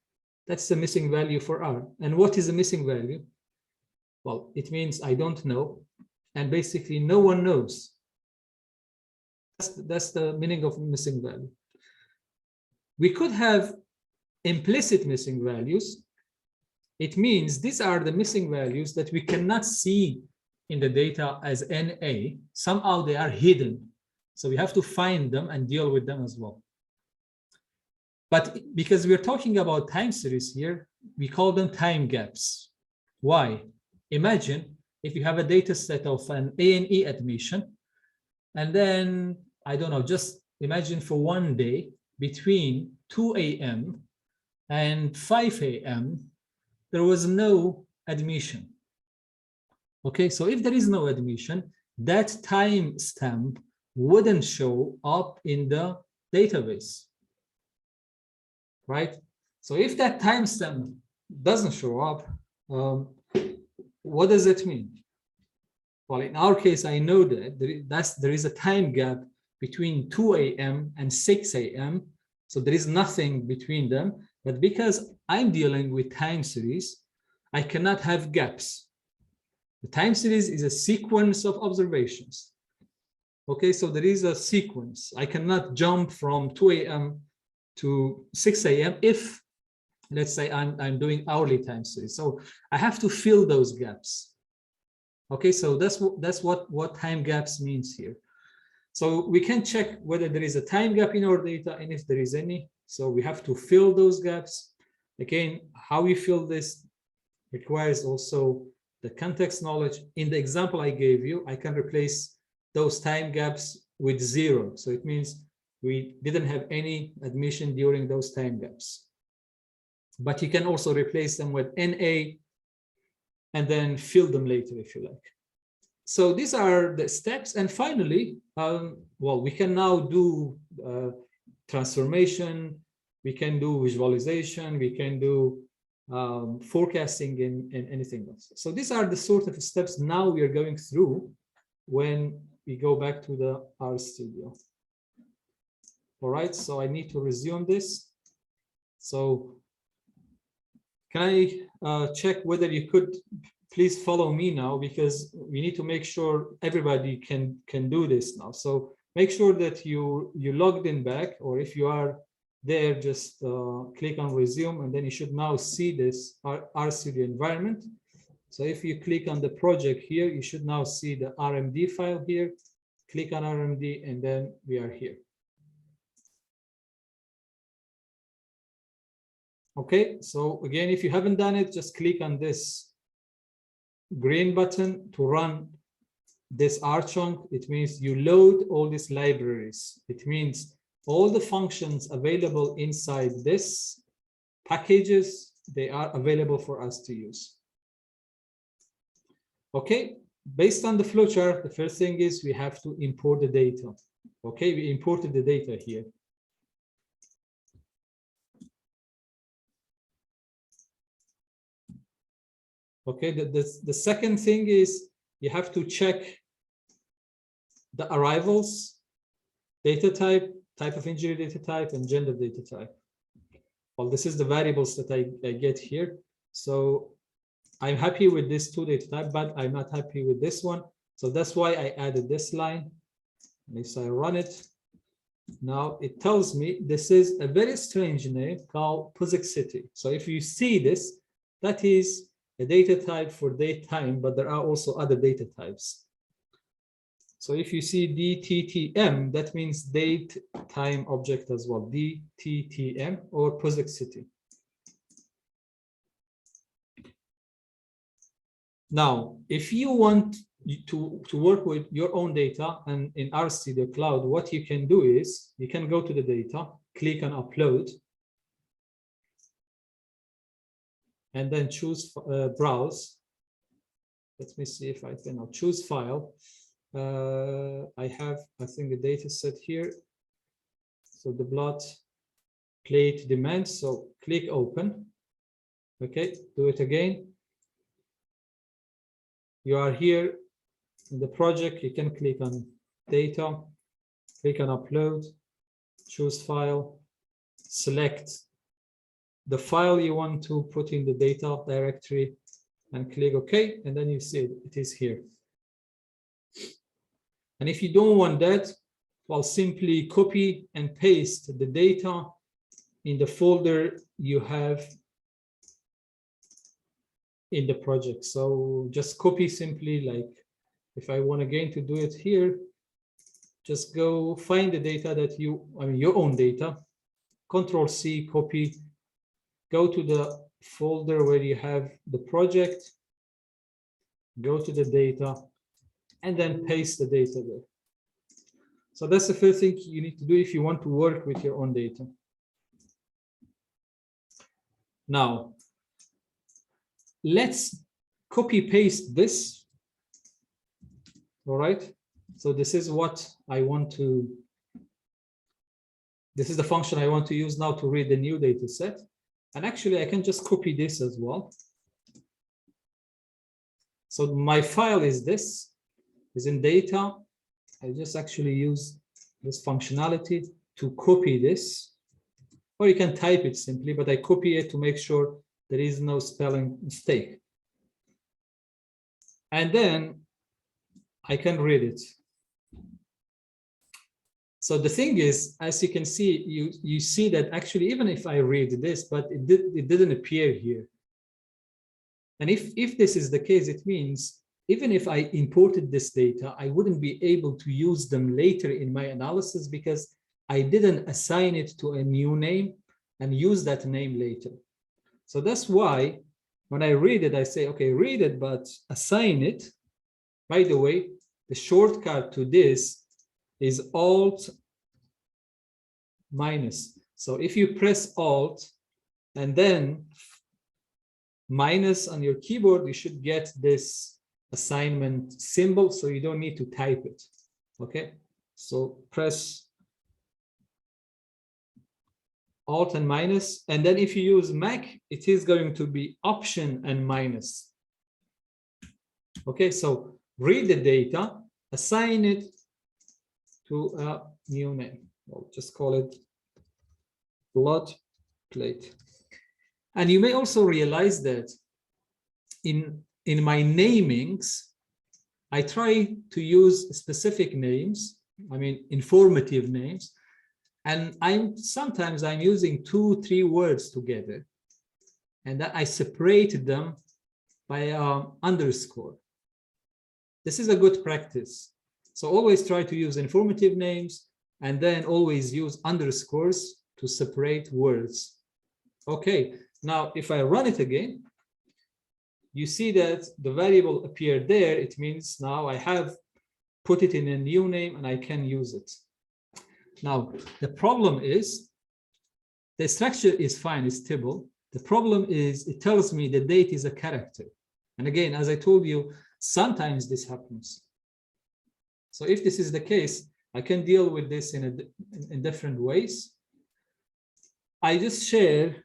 A: that's the missing value for R. And what is a missing value? Well, it means I don't know, and basically no one knows. That's the meaning of missing value. We could have implicit missing values. It means these are the missing values that we cannot see in the data as NA. Somehow they are hidden. So we have to find them and deal with them as well. But because we're talking about time series here, we call them time gaps. Why? Imagine if you have a data set of an A&E admission, and then, I don't know, just imagine for one day, between 2 a.m. and 5 a.m., there was no admission. Okay, so if there is no admission, that time stamp wouldn't show up in the database, right? So if that timestamp doesn't show up, what does it mean? Well, in our case, I know that there is a time gap between 2 a.m. and 6 a.m. So there is nothing between them. But because I'm dealing with time series, I cannot have gaps. The time series is a sequence of observations. Okay, so there is a sequence. I cannot jump from 2 a.m. to 6 a.m. if, let's say, I'm doing hourly time series. So I have to fill those gaps. Okay, so that's what time gaps means here. So we can check whether there is a time gap in our data and if there is any. So we have to fill those gaps. Again, how we fill this requires also the context knowledge. In the example I gave you, I can replace those time gaps with 0. So it means we didn't have any admission during those time gaps. But you can also replace them with NA and then fill them later if you like. So these are the steps. And finally, well, we can now do transformation, we can do visualization, we can do forecasting and anything else. So these are the sort of steps now we are going through when we go back to the RStudio. All right, so I need to resume this. So can I check whether you could please follow me now, because we need to make sure everybody can do this now. So make sure that you logged in back, or if you are there, just click on resume, and then you should now see this RStudio environment. So if you click on the project here, you should now see the RMD file here. Click on RMD, and then we are here. Okay, so again, if you haven't done it, just click on this green button to run this R chunk. It means you load all these libraries. It means all the functions available inside this packages, they are available for us to use. Okay, based on the flowchart, the first thing is we have to import the data. Okay, we imported the data here. Okay, the second thing is you have to check the arrivals, data type, type of injury data type, and gender data type. Well, this is the variables that I get here. So I'm happy with this 2 data type, but I'm not happy with this one. So that's why I added this line. And if I run it, now it tells me this is a very strange name called Puzik City. So if you see this, that is a data type for date time, but there are also other data types. So if you see DTTM, that means date time object as well, DTTM or Puzik City. Now, if you want to work with your own data and in RStudio Cloud, what you can do is you can go to the data, click on upload, and then choose browse. Let me see if I can now choose file. I have, I think, the data set here. So the blood plate demand. So click open. Okay, do it again. You are here in the project. You can click on data, click on upload, choose file, select the file you want to put in the data directory, and click OK, and then you see it is here. And if you don't want that, well, simply copy and paste the data in the folder you have in the project. So just copy simply, like if I want again to do it here, just go find the data that you, your own data, Control C, copy, go to the folder where you have the project, go to the data, and then paste the data there. So that's the first thing you need to do if you want to work with your own data. Now, let's copy paste this. All right. So this is what I want to, this is the function I want to use now to read the new data set. And actually, I can just copy this as well. So my file is this, is in data. I just actually use this functionality to copy this, or you can type it simply, but I copy it to make sure there is no spelling mistake. And then I can read it. So the thing is, as you can see, you see that actually, even if I read this, but it didn't appear here. And if this is the case, it means even if I imported this data, I wouldn't be able to use them later in my analysis because I didn't assign it to a new name and use that name later. So that's why when I read it, I say, okay, read it, but assign it. By the way, the shortcut to this is Alt minus. So if you press Alt and then minus on your keyboard, you should get this assignment symbol, so you don't need to type it. Okay, so press Alt and minus, and then if you use Mac, it is going to be Option and minus. Okay, so read the data, assign it to a new name. We'll just call it blood plate. And you may also realize that in my namings, I try to use specific names, I mean informative names, and sometimes I'm using 2-3 words together, and that I separate them by underscore. This is a good practice. So always try to use informative names and then always use underscores to separate words. Okay, now if I run it again, you see that the variable appeared there. It means now I have put it in a new name and I can use it. Now, the problem is the structure is fine, it's stable. The problem is it tells me the date is a character. And again, as I told you, sometimes this happens. So if this is the case, I can deal with this in different ways. I just share,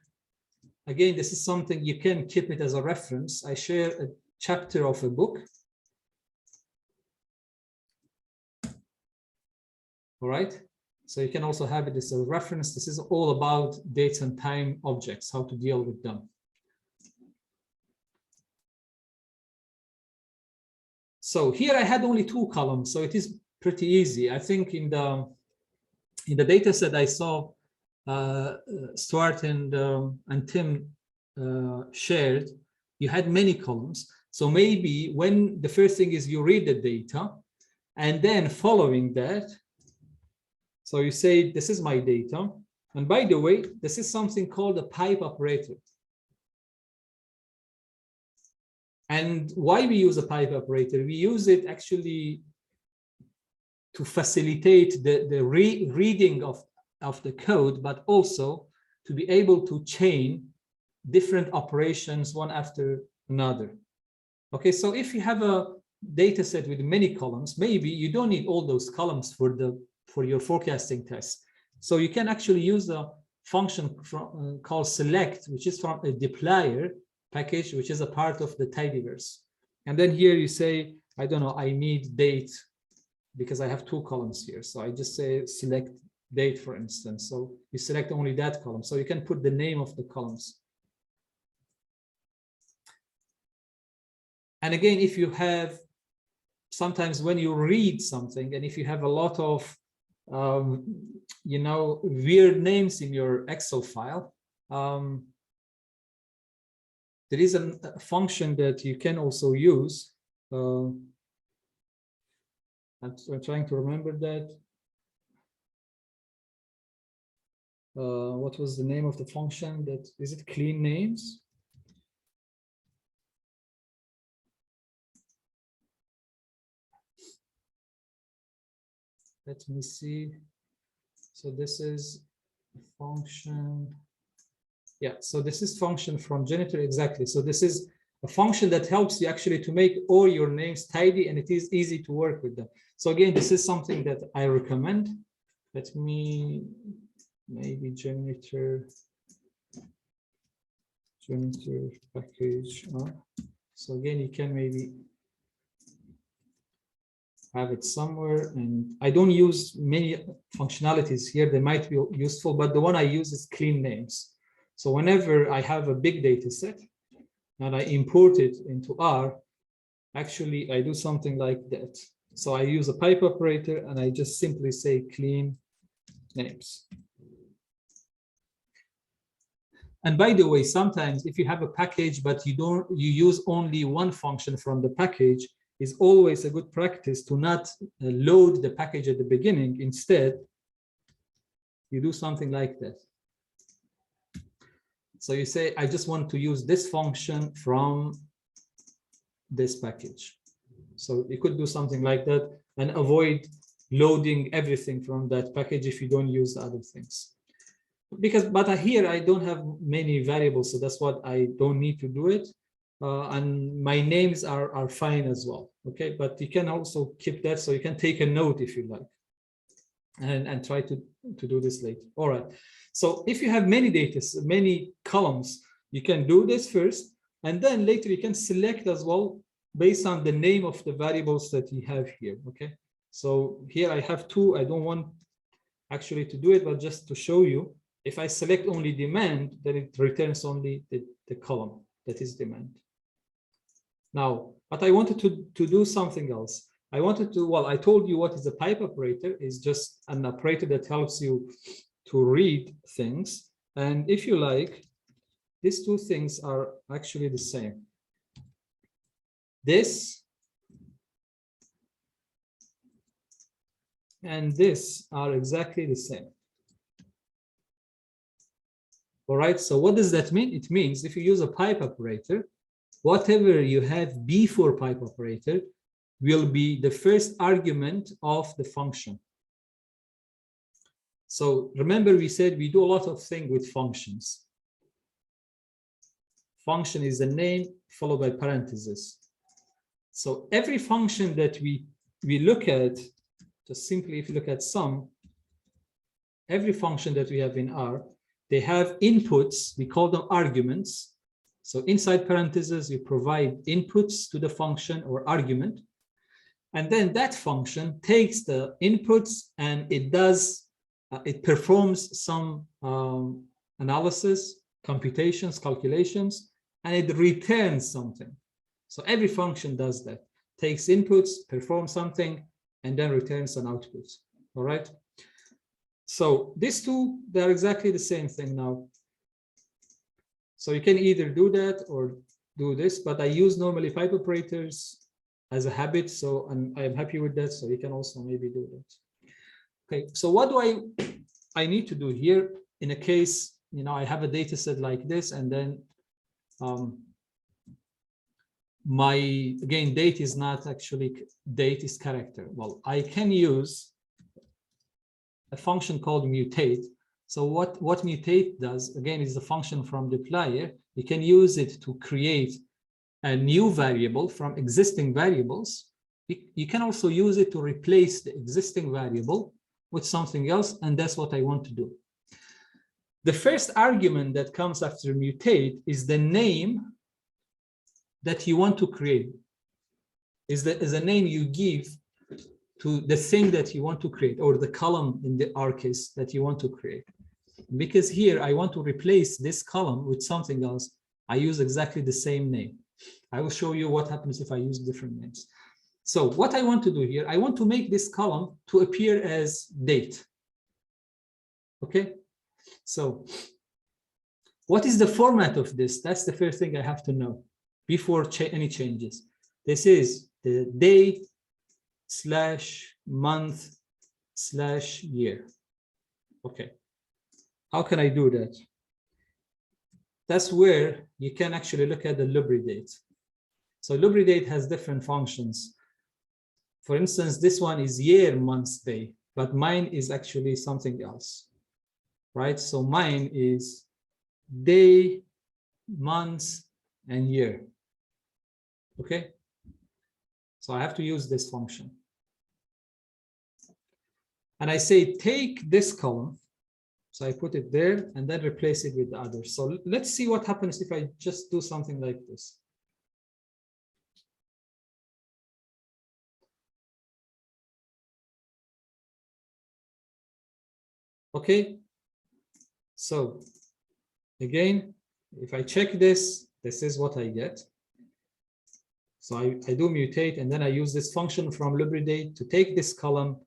A: again, this is something you can keep it as a reference. I share a chapter of a book. All right. So you can also have it as a reference. This is all about dates and time objects, how to deal with them. So here I had only 2 columns, so it is pretty easy. I think in the data set I saw Stuart and Tim shared, you had many columns. So maybe when the first thing is you read the data, and then following that, so you say, this is my data. And by the way, this is something called a pipe operator. And why we use a pipe operator? We use it actually to facilitate the reading of the code, but also to be able to chain different operations one after another. Okay, so if you have a data set with many columns, maybe you don't need all those columns for your forecasting test. So you can actually use a function called select, which is from a dplyr package, which is a part of the tidyverse. And then here you say, I don't know, I need date because I have 2 columns here. So I just say select date, for instance. So you select only that column. So you can put the name of the columns. And again, if you have, sometimes when you read something, and if you have a lot of you know, weird names in your Excel file, there is a function that you can also use. I'm trying to remember that. What was the name of the function? That is it clean names? Let me see. So this is function. Yeah, so this is function from janitor, exactly. So this is a function that helps you actually to make all your names tidy, and it is easy to work with them. So again, this is something that I recommend. Let me maybe janitor package. So again, you can maybe have it somewhere, and I don't use many functionalities here. They might be useful, but the one I use is clean names. So whenever I have a big data set and I import it into R, actually I do something like that. So I use a pipe operator and I just simply say clean names. And by the way, sometimes if you have a package, but you use only one function from the package, is always a good practice to not load the package at the beginning. Instead, you do something like that. So you say, I just want to use this function from this package. So you could do something like that and avoid loading everything from that package if you don't use other things. But here I don't have many variables, so that's what I don't need to do it. And my names are fine as well. Okay, but you can also keep that, so you can take a note if you like, and try to do this later. All right. So if you have many data, many columns, you can do this first, and then later you can select as well based on the name of the variables that you have here. Okay. So here I have two. I don't want actually to do it, but just to show you, if I select only demand, then it returns only the column that is demand. Now, but I wanted to do something else. I wanted to, well, I told you what is a pipe operator. Is just an operator that helps you to read things. And if you like, these two things are actually the same. This and this are exactly the same. All right, so what does that mean? It means if you use a pipe operator, whatever you have before pipe operator will be the first argument of the function. So remember, we said we do a lot of things with functions. Function is the name followed by parentheses. So every function that we look at, just simply if you look at sum, every function that we have in R, they have inputs, we call them arguments. So inside parentheses, you provide inputs to the function or argument. And then that function takes the inputs and it does, it performs some analysis, computations, calculations, and it returns something. So every function does that, takes inputs, performs something, and then returns an output. All right. So these two, they're exactly the same thing now. So you can either do that or do this, but I use normally pipe operators as a habit. So I'm happy with that. So you can also maybe do that. Okay. So what do I need to do here in a case, you know, I have a data set like this, and then my, again, date is not actually, date is character. Well, I can use a function called mutate. So what mutate does, again, is the function from dplyr. You can use it to create a new variable from existing variables. You can also use it to replace the existing variable with something else, and that's what I want to do. The first argument that comes after mutate is the name that you want to create, is a name you give to the thing that you want to create, or the column in our case that you want to create. Because here I want to replace this column with something else, I use exactly the same name. I will show you what happens if I use different names. So what I want to do here, I want to make this column to appear as date. Okay, so what is the format of this? That's the first thing I have to know before any changes. This is the day / month / year. Okay, how can I do that? That's where you can actually look at the lubridate. So lubridate has different functions. For instance, this one is year, month, day, but mine is actually something else, right? So mine is day, month, and year. Okay, so I have to use this function. And I say, take this column. So I put it there and then replace it with the other. So let's see what happens if I just do something like this. Okay, so again, if I check this, this is what I get. So I do mutate, and then I use this function from lubridate to take this column,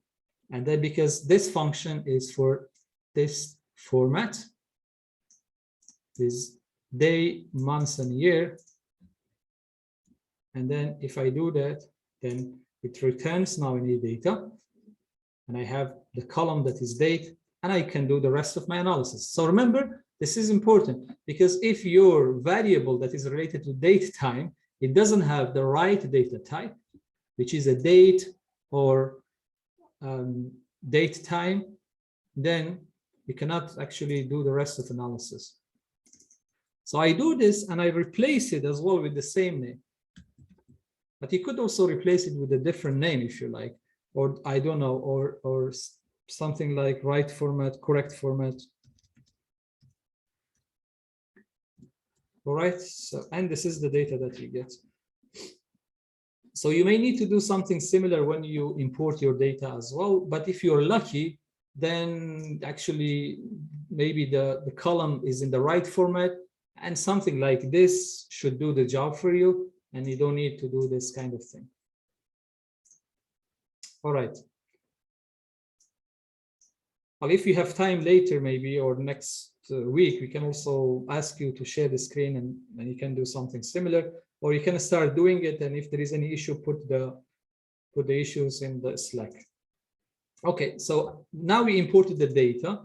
A: and then because this function is for this format, is day, month, and year, and then if I do that, then it returns now any data, and I have the column that is date, and I can do the rest of my analysis. So remember, this is important, because if your variable that is related to date time, it doesn't have the right data type, which is a date or date time, then you cannot actually do the rest of analysis. So I do this and I replace it as well with the same name. But you could also replace it with a different name if you like, or I don't know, or something like right format, correct format. All right, so, and this is the data that you get. So you may need to do something similar when you import your data as well, but if you're lucky, then actually maybe the column is in the right format, and something like this should do the job for you, and you don't need to do this kind of thing. All right. Well, if you have time later, maybe, or next week, we can also ask you to share the screen, and you can do something similar, or you can start doing it. And if there is any issue, put the issues in the Slack. Okay, so now we imported the data.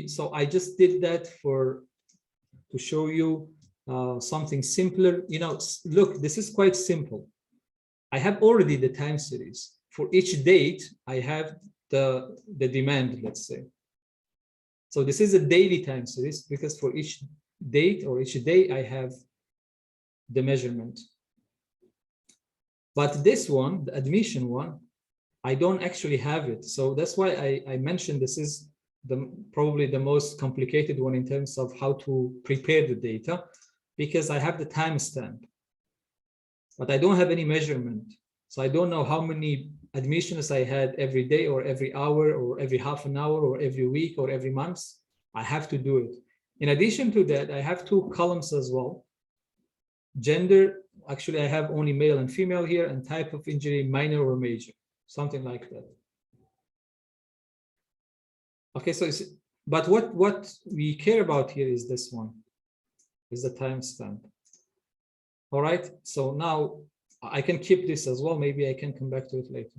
A: So I just did that to show you something simpler. You know, look, this is quite simple. I have already the time series. For each date, I have the demand, let's say. So this is a daily time series, because for each date or each day, I have the measurement. But this one, the admission one, I don't actually have it. So that's why I mentioned this is probably the most complicated one in terms of how to prepare the data, because I have the timestamp, but I don't have any measurement. So I don't know how many admissions I had every day or every hour or every half an hour or every week or every month. I have to do it. In addition to that, I have two columns as well. Gender, actually I have only male and female here, and type of injury, minor or major, something like that. Okay, so but what we care about here is this one, is the timestamp. All right, so now I can keep this as well. Maybe I can come back to it later.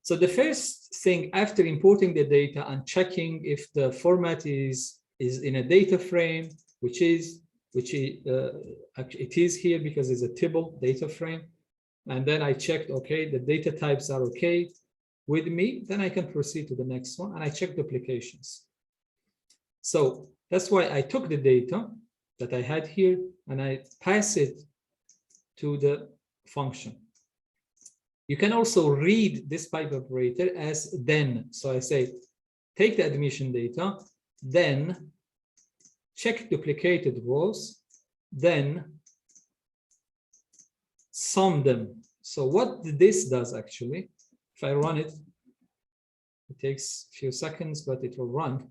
A: So the first thing after importing the data and checking if the format is in a data frame, which it is here because it's a table data frame. And then I checked, okay, the data types are okay with me, then I can proceed to the next one, and I check duplications. So that's why I took the data that I had here and I pass it to the function. You can also read this pipe operator as then. So I say, take the admission data, then check duplicated rows, then sum them. So what this does actually, if I run it, it takes a few seconds, but it will run.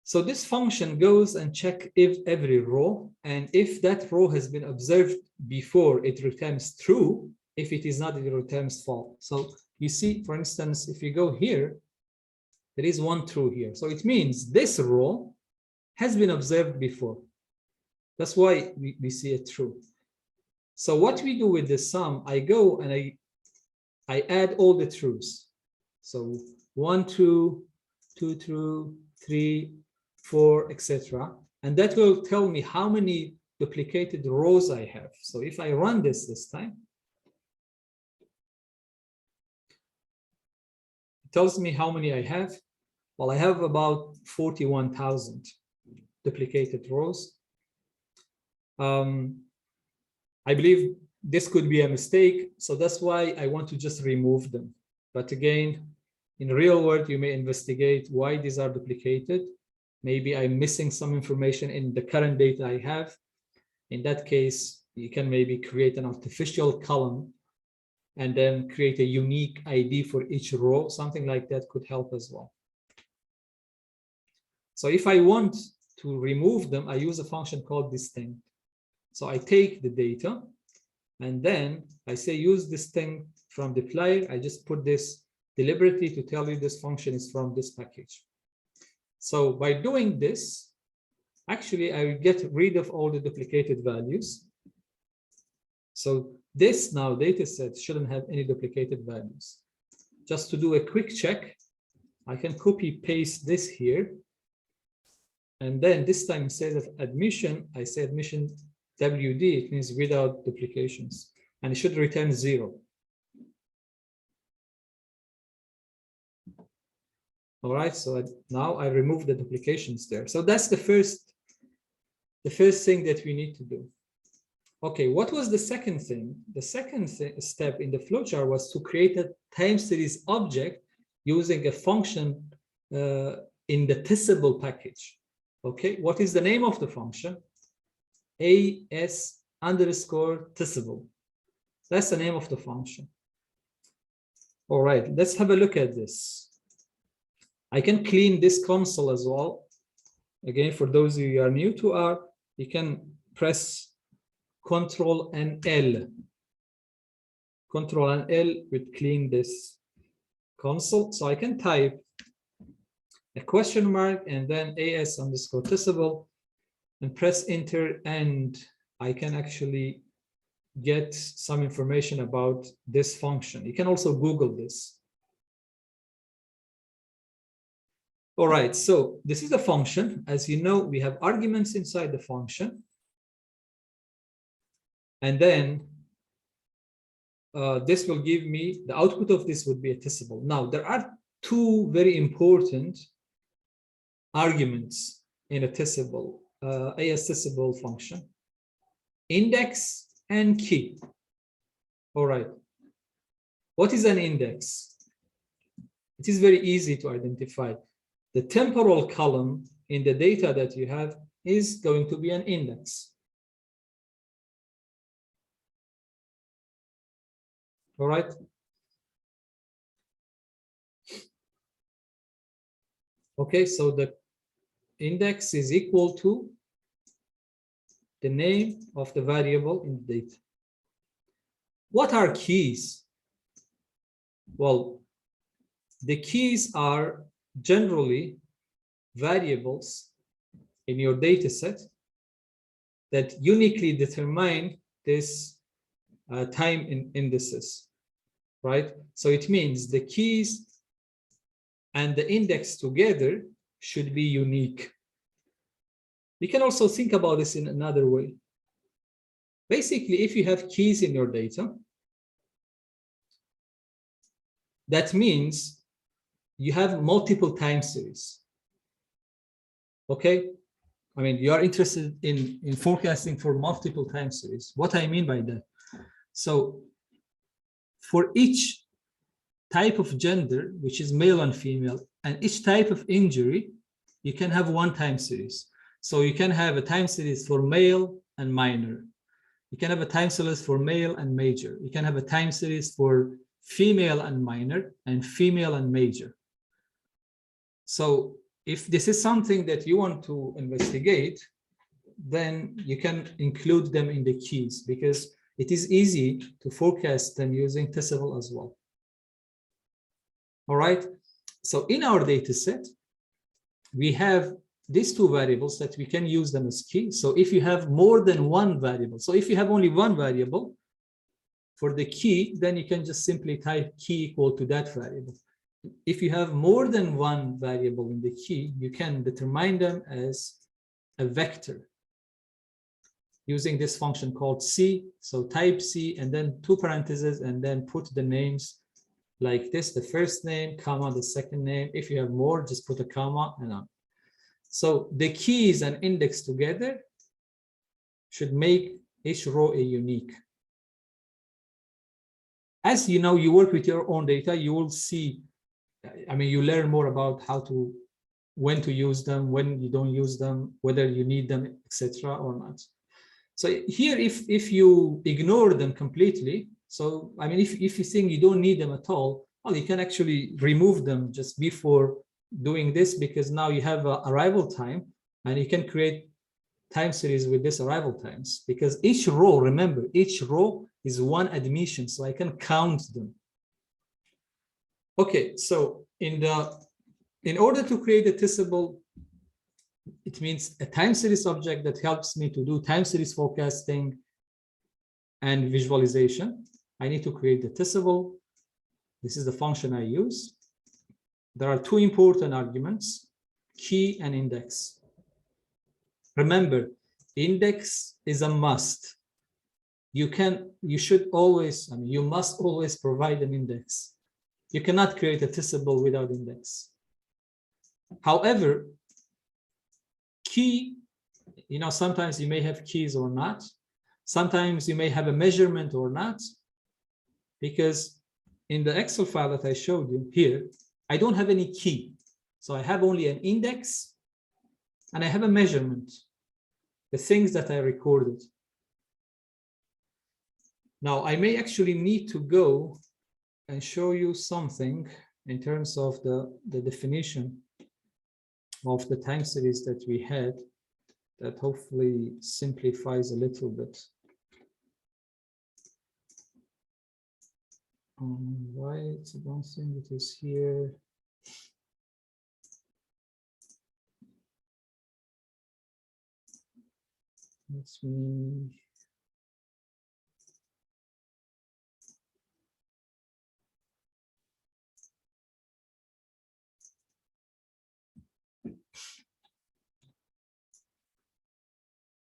A: So this function goes and check if every row, and if that row has been observed before, it returns true. If it is not, it returns false. So you see, for instance, if you go here, there is one true here. So it means this row has been observed before. That's why we see it true. So what we do with the sum, I go and I add all the truths. So 1 true, 2 true, 3, 4, etc. And that will tell me how many duplicated rows I have. So if I run this time, it tells me how many I have. Well, I have about 41,000 duplicated rows. I believe this could be a mistake, so that's why I want to just remove them. But again, in the real world, you may investigate why these are duplicated. Maybe I'm missing some information in the current data I have. In that case, you can maybe create an artificial column and then create a unique ID for each row. Something like that could help as well. So if I want to remove them, I use a function called distinct. So I take the data and then I say use distinct from dplyr. I just put this deliberately to tell you this function is from this package. So by doing this, actually I will get rid of all the duplicated values. So this now data set shouldn't have any duplicated values. Just to do a quick check, I can copy paste this here. And then this time instead of admission, I say admission WD, it means without duplications. And it should return 0. All right, so now I remove the duplications there. So that's the first thing that we need to do. Okay, what was the second thing? The second step in the flowchart was to create a time series object using a function in the testable package. Okay, what is the name of the function? AS_testable. That's the name of the function. All right, let's have a look at this. I can clean this console as well. Again, for those of you who are new to R, you can press Control and L. Control and L would clean this console. So I can type a question mark and then AS_testable and press enter, and I can actually get some information about this function. You can also Google this. All right, so this is the function. As you know, we have arguments inside the function. And then this will give me, the output of this would be a testable. Now, there are two very important arguments in a testable, AS_testable function: index and key. All right. What is an index? It is very easy to identify. The temporal column in the data that you have is going to be an index. All right. Okay, so the index is equal to the name of the variable in the data. What are keys? Well, the keys are generally variables in your data set that uniquely determine this time in indices, right? So it means the keys and the index together should be unique. We can also think about this in another way. Basically, if you have keys in your data, that means you have multiple time series. Okay? I mean, you are interested in forecasting for multiple time series. What I mean by that? So for each type of gender, which is male and female, and each type of injury, you can have one time series. So you can have a time series for male and minor. You can have a time series for male and major. You can have a time series for female and minor and female and major. So if this is something that you want to investigate, then you can include them in the keys because it is easy to forecast them using testable as well. All right. So in our data set, we have these two variables that we can use them as key. So if you have more than one variable, so if you have only one variable for the key, then you can just simply type key equal to that variable. If you have more than one variable in the key, you can determine them as a vector using this function called C. So type C and then two parentheses and then put the names like this, the first name, comma, the second name. If you have more, just put a comma and on. So the keys and index together should make each row a unique. As you know, you work with your own data, you will see, I mean, you learn more about how to, when to use them, when you don't use them, whether you need them, etc. or not. So here, if you ignore them completely, so I mean, if you think you don't need them at all, well, you can actually remove them just before doing this, because now you have a arrival time and you can create time series with this arrival times, because each row, remember, each row is one admission, so I can count them. Okay, so in order to create a testable, it means a time series object that helps me to do time series forecasting and visualization. I need to create the testable. This is the function I use. There are two important arguments, key and index. Remember, index is a must. You should always, you must always provide an index. You cannot create a testable without index. However, key, sometimes you may have keys or not. Sometimes you may have a measurement or not, because in the Excel file that I showed you here, I don't have any key. So I have only an index and I have a measurement, the things that I recorded. Now I may actually need to go and show you something in terms of the definition of the time series that we had, that hopefully simplifies a little bit. Right, I don't think it is here. Let's me.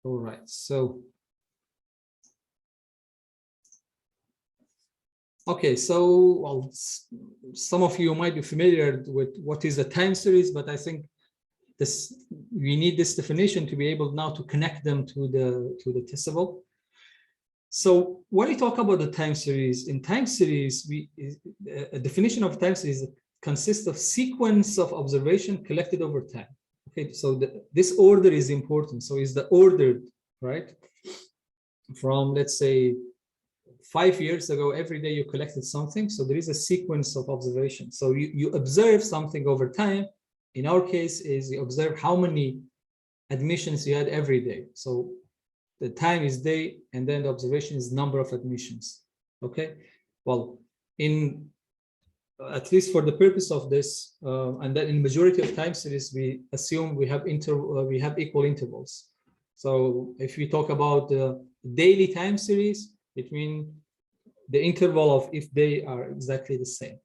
A: All right, so. Okay, so well, some of you might be familiar with what is a time series, but I think we need this definition to be able now to connect them to the testable. So when we talk about the time series, in time series, a definition of time series consists of sequence of observation collected over time. Okay, so this order is important. So is the ordered, right? From, let's say, 5 years ago, every day you collected something. So there is a sequence of observation. So you observe something over time. In our case is you observe how many admissions you had every day. So the time is day, and then the observation is number of admissions. Okay. Well, at least for the purpose of this, and then in majority of time series, we assume we have equal intervals. So if we talk about the daily time series, it means the interval of if they are exactly the same.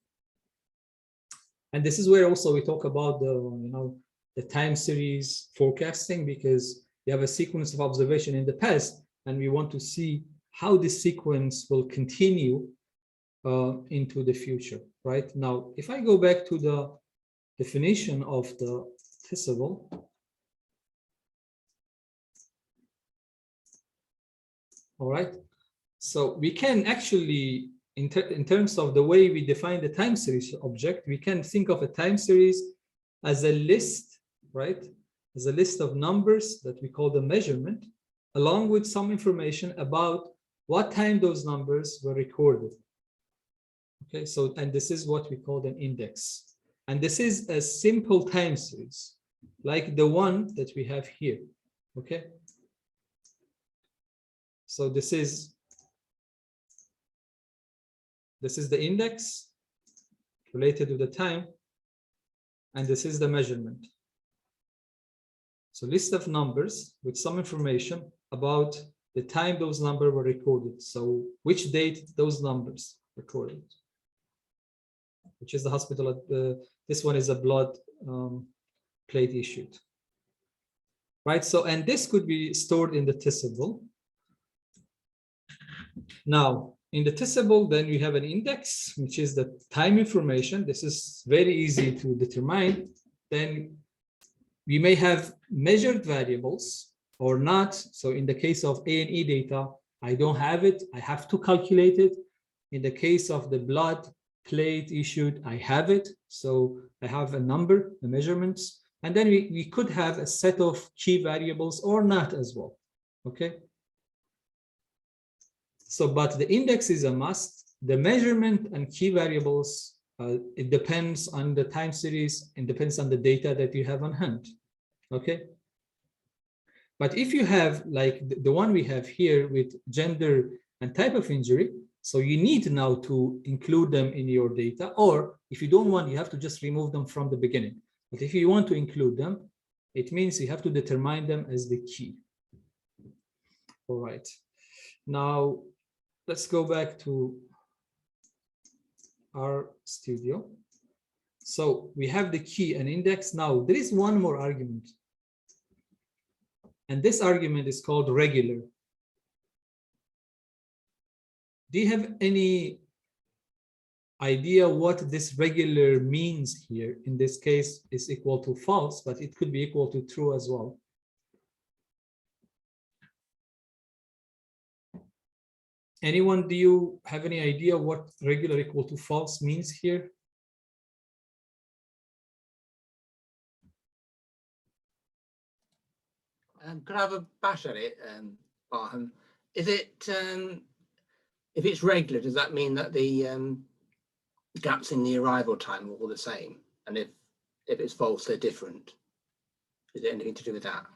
A: And this is where also we talk about the time series forecasting, because you have a sequence of observation in the past, and we want to see how this sequence will continue into the future, right? Now, if I go back to the definition of the testable, all right, so we can actually, in terms of the way we define the time series object, we can think of a time series as a list, right? As a list of numbers that we call the measurement, along with some information about what time those numbers were recorded. Okay, so, and this is what we call an index. And this is a simple time series, like the one that we have here, okay? So this is the index related to the time, and this is the measurement. So list of numbers with some information about the time those numbers were recorded. So which date those numbers recorded, which is the hospital. This one is a blood plate issued, right? So, and this could be stored in the testable. Now, in the testable, then we have an index, which is the time information. This is very easy to determine. Then we may have measured variables or not. So in the case of A&E data, I don't have it. I have to calculate it. In the case of the blood plate issued, I have it. So I have a number, the measurements. And then we could have a set of key variables or not as well. Okay. So, but the index is a must. The measurement and key variables, it depends on the time series and depends on the data that you have on hand. Okay. But if you have like the one we have here with gender and type of injury, so you need now to include them in your data, or if you don't want, you have to just remove them from the beginning. But if you want to include them, it means you have to determine them as the key. All right. Now, let's go back to our studio. So we have the key and index. Now there is one more argument. And this argument is called regular. Do you have any idea what this regular means here? In this case, is equal to false, but it could be equal to true as well. Anyone, do you have any idea what regular equal to false means here?
G: Could I have a bash at it, Barham? Is it, if it's regular, does that mean that the gaps in the arrival time are all the same? And if it's false, they're different? Is it anything to do with that?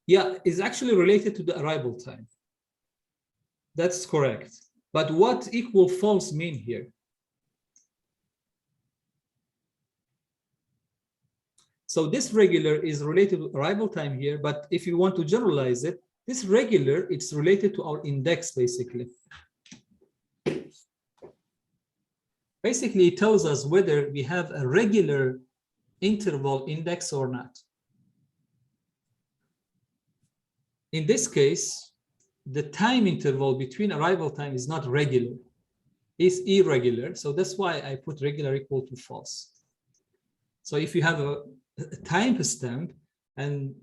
A: Yeah, it's actually related to the arrival time. That's correct. But what equal false mean here? So this regular is related to arrival time here, but if you want to generalize it, this regular, it's related to our index, basically. Basically, it tells us whether we have a regular interval index or not. In this case, the time interval between arrival time is not regular, it's irregular. So that's why I put regular equal to false. So if you have a timestamp, and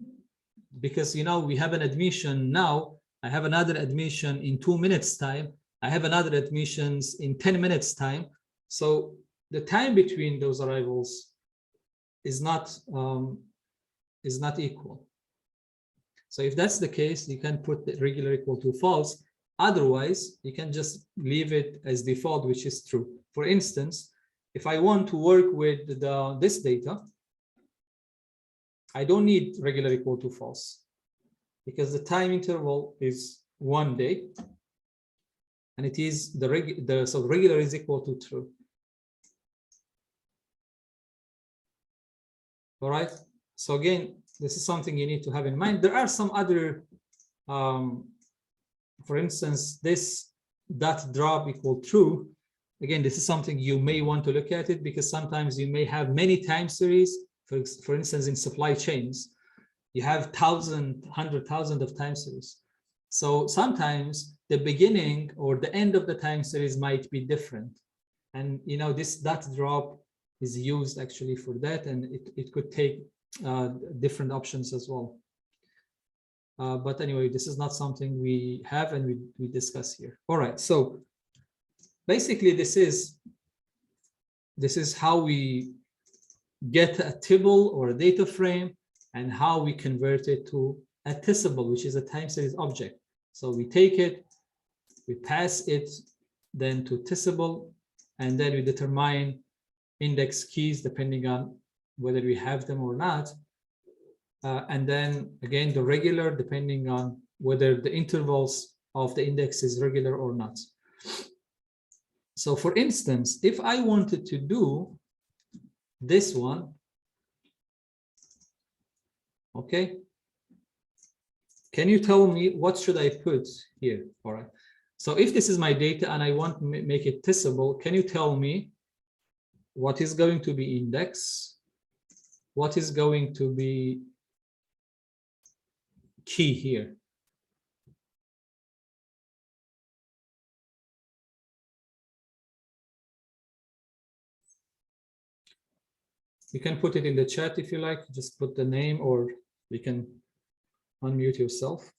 A: because we have an admission now, I have another admission in 2 minutes time, I have another admissions in 10 minutes time. So the time between those arrivals is not equal. So if that's the case, you can put the regular equal to false. Otherwise, you can just leave it as default, which is true. For instance, if I want to work with this data, I don't need regular equal to false because the time interval is 1 day, and it is so regular is equal to true. All right. So again, this is something you need to have in mind. There are some other, for instance, this dot drop equal true. Again, this is something you may want to look at it because sometimes you may have many time series. For instance, in supply chains, you have 100,000 of time series. So sometimes the beginning or the end of the time series might be different. And this dot drop is used actually for that, and it could take different options as well. But anyway, this is not something we have and we discuss here. All right, so basically this is how we get a table or a data frame and how we convert it to a tissable, which is a time series object. So we take it, we pass it then to tissable, and then we determine index keys depending on whether we have them or not. And then again, the regular depending on whether the intervals of the index is regular or not. So for instance, if I wanted to do this one, okay, can you tell me what should I put here? All right, so if this is my data and I want to make it tissable, can you tell me what is going to be index, what is going to be key here? You can put it in the chat if you like, just put the name, or you can unmute yourself.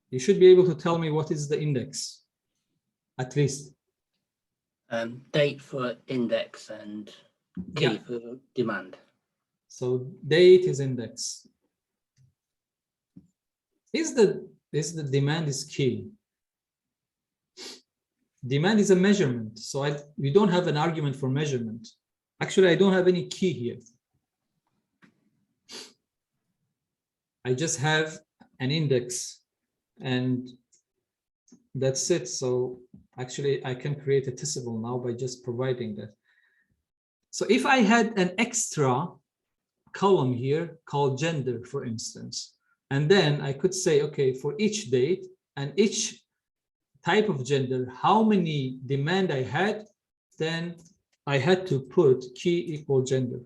A: You should be able to tell me what is the index, at least.
G: Date for index and key for demand.
A: So date is index. Is the demand is key? Demand is a measurement, so we don't have an argument for measurement. Actually, I don't have any key here. I just have an index, and that's it. So actually I can create a testable now by just providing that. So if I had an extra column here called gender, for instance, and then I could say, okay, for each date and each type of gender, how many demand I had, then I had to put key equal gender.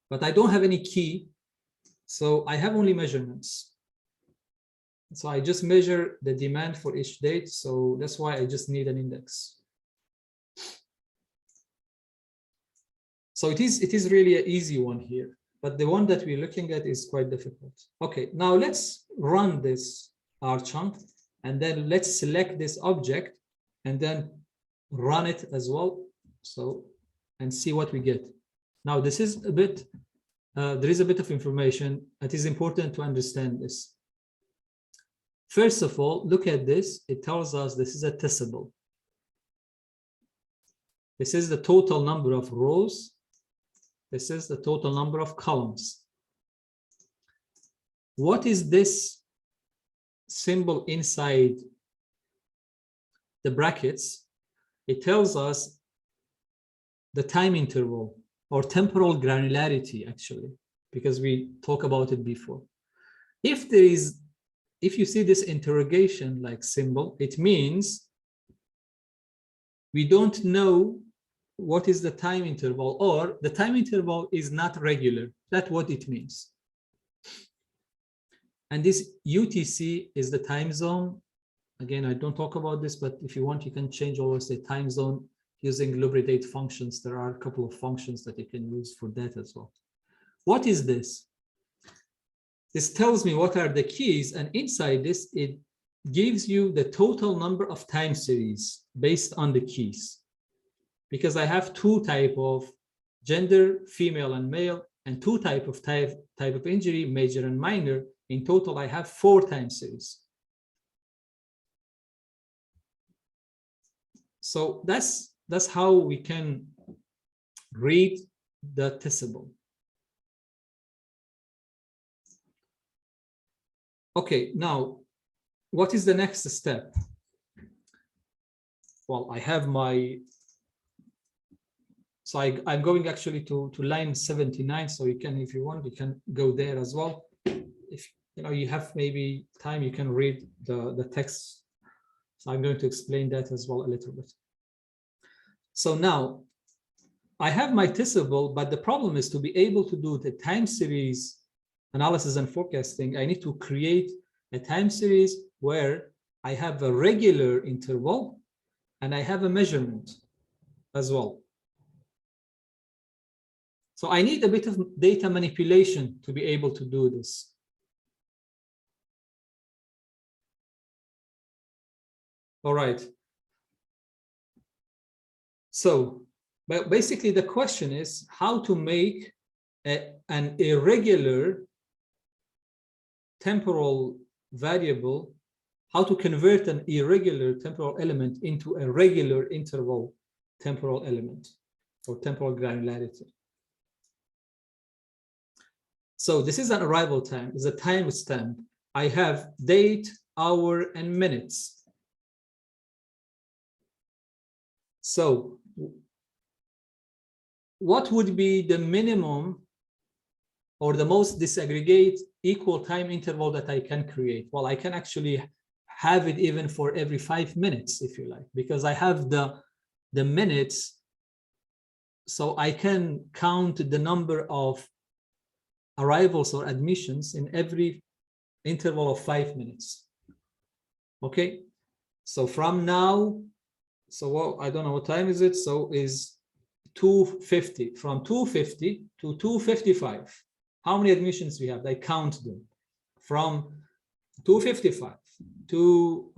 A: But I don't have any key, so I have only measurements. So I just measure the demand for each date, so that's why I just need an index. So it is really an easy one here, but the one that we're looking at is quite difficult. Okay, now let's run this R chunk, and then let's select this object and then run it as well. So, and see what we get. Now this is a bit, there is a bit of information. It is important to understand this. First of all, look at this. It tells us this is a testable. This is the total number of rows. This is the total number of columns. What is this symbol inside the brackets? It tells us the time interval or temporal granularity, actually, because we talked about it before. If you see this interrogation like symbol, it means we don't know what is the time interval, or the time interval is not regular. That's what it means. And this UTC is the time zone. Again, I don't talk about this, but if you want, you can change always the time zone using lubridate functions. There are a couple of functions that you can use for that as well. What is this? This tells me what are the keys, and inside this, it gives you the total number of time series based on the keys. Because I have two types of gender, female and male, and two type of injury, major and minor. In total, I have 4 time series. So that's how we can read the testable. Okay, now what is the next step? Well, I have my, so I'm going actually to line 79, so you can, if you want, you can go there as well. If you have maybe time, you can read the text. So I'm going to explain that as well a little bit. So now I have my testable, but the problem is to be able to do the time series analysis and forecasting, I need to create a time series where I have a regular interval and I have a measurement as well. So I need a bit of data manipulation to be able to do this. All right. So, but basically the question is how to make an irregular temporal variable, how to convert an irregular temporal element into a regular interval temporal element or temporal granularity. So this is an arrival time, is a timestamp. I have date, hour, and minutes. So what would be the minimum or the most disaggregate equal time interval that I can create? Well, I can actually have it even for every 5 minutes, if you like, because I have the minutes. So I can count the number of arrivals or admissions in every interval of 5 minutes. Okay, so from now, so what, I don't know what time is it, so is 2:50, from 2:50 to 2:55. How many admissions we have? I count them from 2:55 to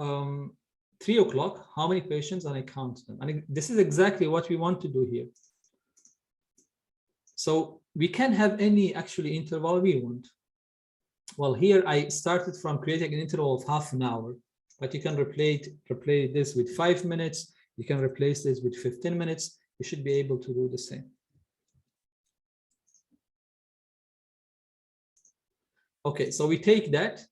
A: 3 o'clock. How many patients? And I count them. And this is exactly what we want to do here. So we can have any actually interval we want. Well, here I started from creating an interval of half an hour, but you can replace this with 5 minutes. You can replace this with 15 minutes. You should be able to do the same. Okay, so we take that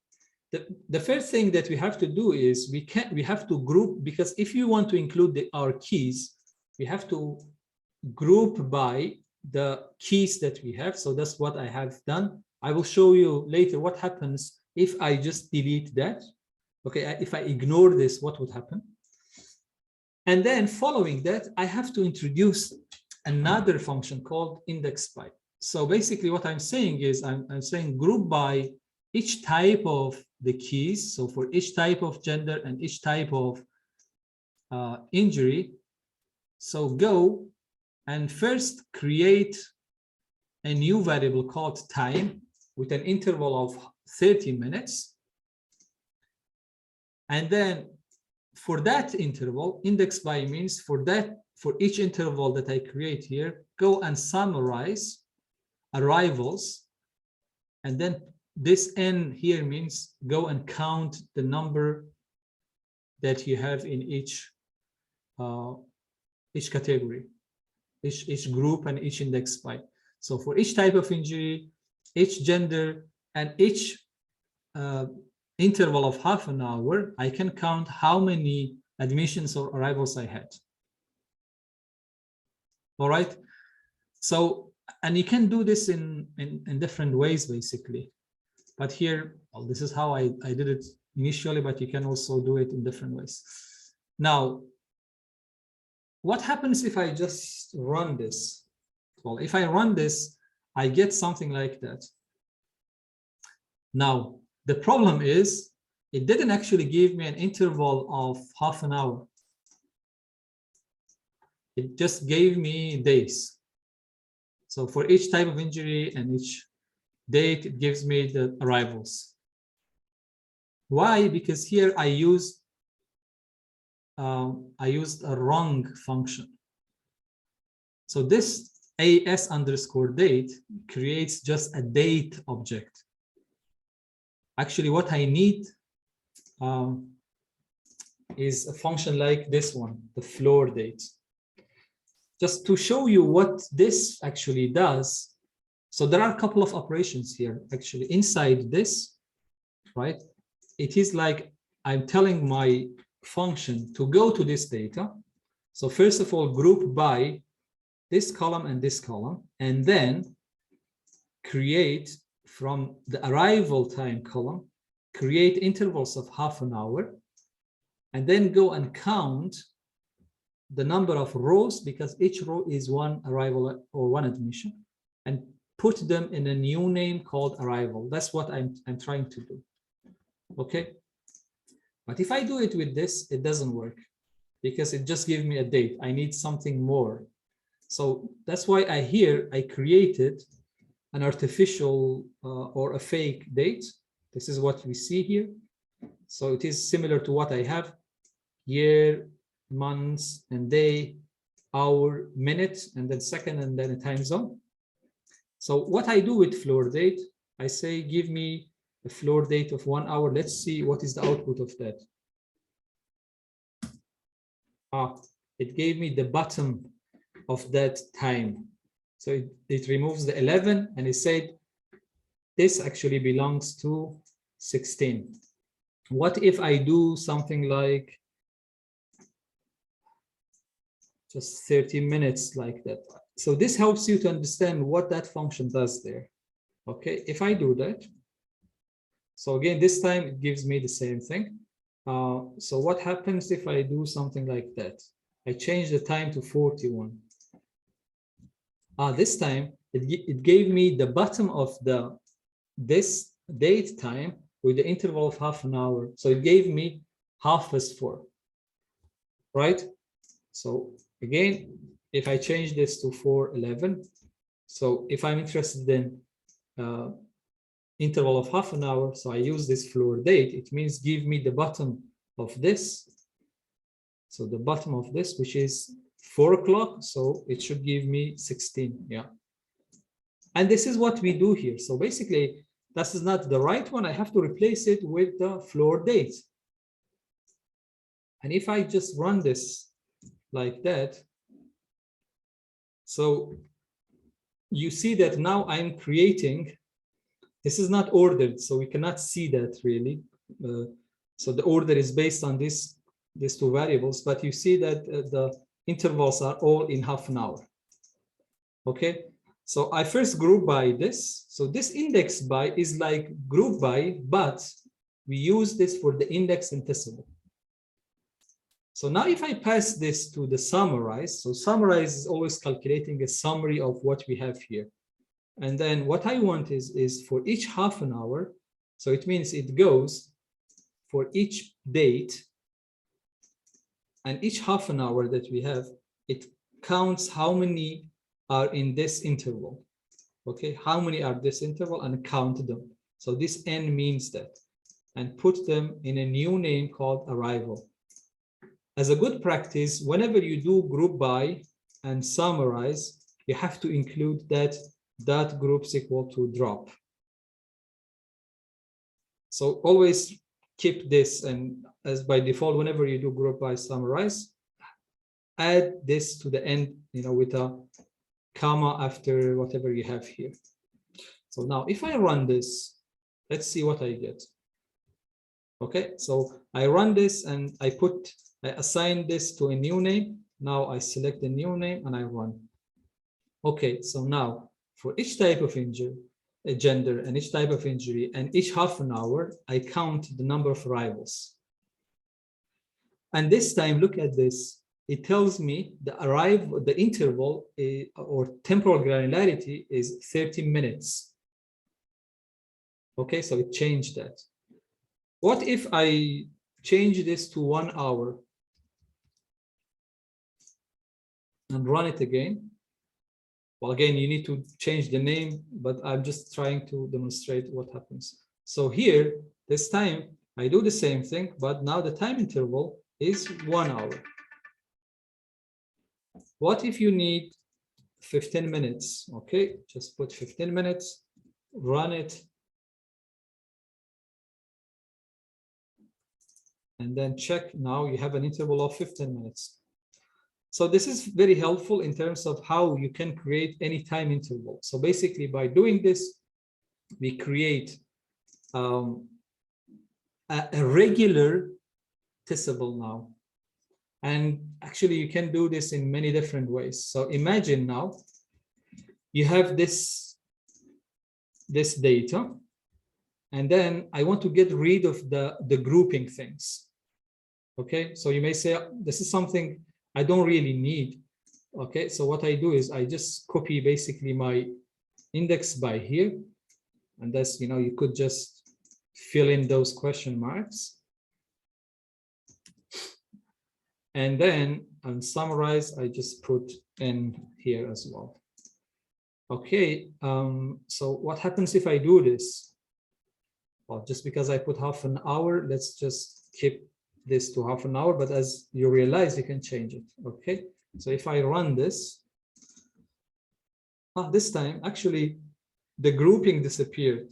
A: the first thing that we have to do is we have to group, because if you want to include our keys, we have to group by the keys that we have. So that's what I have done. I will show you later what happens if I just delete that. Okay, if I ignore this, what would happen? And then following that, I have to introduce another function called index by. So basically what I'm saying is I'm saying group by each type of the keys. So for each type of gender and each type of injury. So go and first create a new variable called time with an interval of 30 minutes. And then for that interval, index by means for each interval that I create here, go and summarize arrivals. And then this n here means go and count the number that you have in each category, each group and each index by. So for each type of injury, each gender, and each interval of half an hour, I can count how many admissions or arrivals I had. All right. So, and you can do this in different ways, basically. But here, well, this is how I did it initially, but you can also do it in different ways. Now, what happens if I just run this? Well, if I run this, I get something like that. Now, the problem is it didn't actually give me an interval of half an hour. It just gave me days. So for each type of injury and each date, it gives me the arrivals. Why? Because here I used a wrong function. So this AS underscore date creates just a date object. Actually, what I need is a function like this one, the floor date. Just to show you what this actually does. So there are a couple of operations here, actually, inside this, right? It is like I'm telling my function to go to this data. So first of all, group by this column and this column, and then create from the arrival time column, create intervals of half an hour, and then go and count the number of rows, because each row is one arrival or one admission, and put them in a new name called arrival. That's what I'm trying to do. Okay. But if I do it with this, it doesn't work because it just gives me a date. I need something more. So that's why I created an artificial or a fake date. This is what we see here. So it is similar to what I have: year, months, and day, hour, minute, and then second, and then a time zone. So what I do with floor date, I say, give me a floor date of 1 hour. Let's see what is the output of that. It gave me the bottom of that time. So it removes the 11, and it said, this actually belongs to 16. What if I do something like just 30 minutes like that? So this helps you to understand what that function does there. Okay, if I do that, so again, this time it gives me the same thing. So what happens if I do something like that? I change the time to 41. This time it gave me the bottom of this date time with the interval of half an hour. So it gave me half as 4, right? So again, if I change this to 4:11, so if I'm interested in interval of half an hour, so I use this floor date, it means give me the bottom of this. So the bottom of this, which is 4 o'clock, so it should give me 16, yeah. And this is what we do here. So basically, this is not the right one. I have to replace it with the floor date. And if I just run this like that, so you see that now I'm creating, this is not ordered, so we cannot see that really. so the order is based on these two variables, but you see that the intervals are all in half an hour. Okay, so I first group by this. So this index by is like group by, but we use this for the index and testable. So now if I pass this to the summarize, so summarize is always calculating a summary of what we have here. And then what I want is for each half an hour, so it means it goes for each date, and each half an hour that we have, it counts how many are in this interval. Okay, how many are this interval, and count them. So this n means that, and put them in a new name called arrival. As a good practice, whenever you do group by and summarize, you have to include that dot groups equal to drop. So always keep this, and as by default, whenever you do group by summarize, add this to the end, with a comma after whatever you have here. So now if I run this, let's see what I get. Okay, so I run this and I assign this to a new name. Now I select the new name and I run. Okay, so now for each type of injury, gender, and each type of injury, and each half an hour, I count the number of arrivals. And this time, look at this. It tells me the interval or temporal granularity is 30 minutes. Okay, so it changed that. What if I change this to 1 hour and run it again? Well, again, you need to change the name, but I'm just trying to demonstrate what happens. So here, this time, I do the same thing, but now the time interval is 1 hour. What if you need 15 minutes? Okay, just put 15 minutes, run it, and then check. Now you have an interval of 15 minutes. So this is very helpful in terms of how you can create any time interval. So basically by doing this, we create a regular testable now. And actually you can do this in many different ways. So imagine now you have this data, and then I want to get rid of the grouping things. Okay, so you may say, this is something I don't really need. Okay, so what I do is I just copy basically my index by here, and that's, you could just fill in those question marks. And then on summarize, I just put n here as well. Okay, so what happens if I do this? Well, just because I put half an hour, let's just keep this to half an hour, but as you realize, you can change it. Okay, so if I run this, this time actually the grouping disappeared.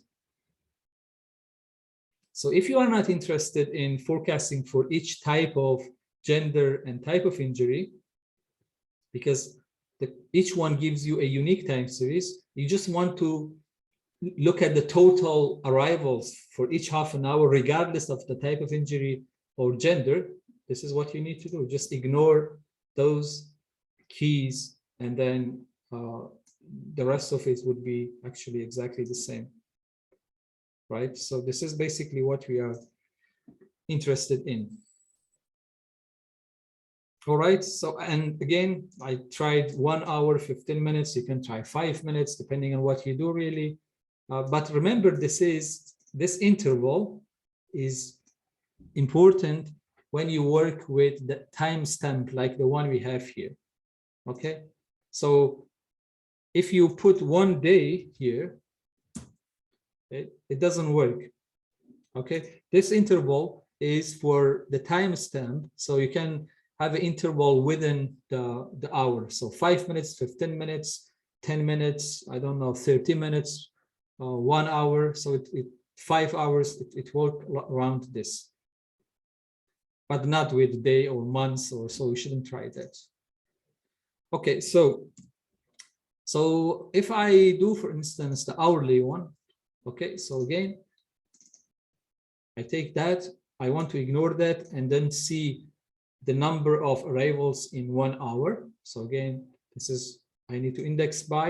A: So if you are not interested in forecasting for each type of gender and type of injury, because each one gives you a unique time series, you just want to look at the total arrivals for each half an hour, regardless of the type of injury or gender. This is what you need to do. Just ignore those keys, and then the rest of it would be actually exactly the same, right? So this is basically what we are interested in. All right, so, and again, I tried 1 hour, 15 minutes. You can try 5 minutes, depending on what you do really. But remember, this interval is important when you work with the timestamp like the one we have here. Okay, so if you put 1 day here, it doesn't work. Okay, this interval is for the timestamp, so you can have an interval within the hour. So 5 minutes, 15 minutes, 10 minutes, I don't know, 30 minutes, 1 hour. So 5 hours, it works around this, but not with day or months or so. You shouldn't try that. Okay, so if I do, for instance, the hourly one, okay, so again, I take that, I want to ignore that, and then see the number of arrivals in 1 hour. So again, this is, I need to index by,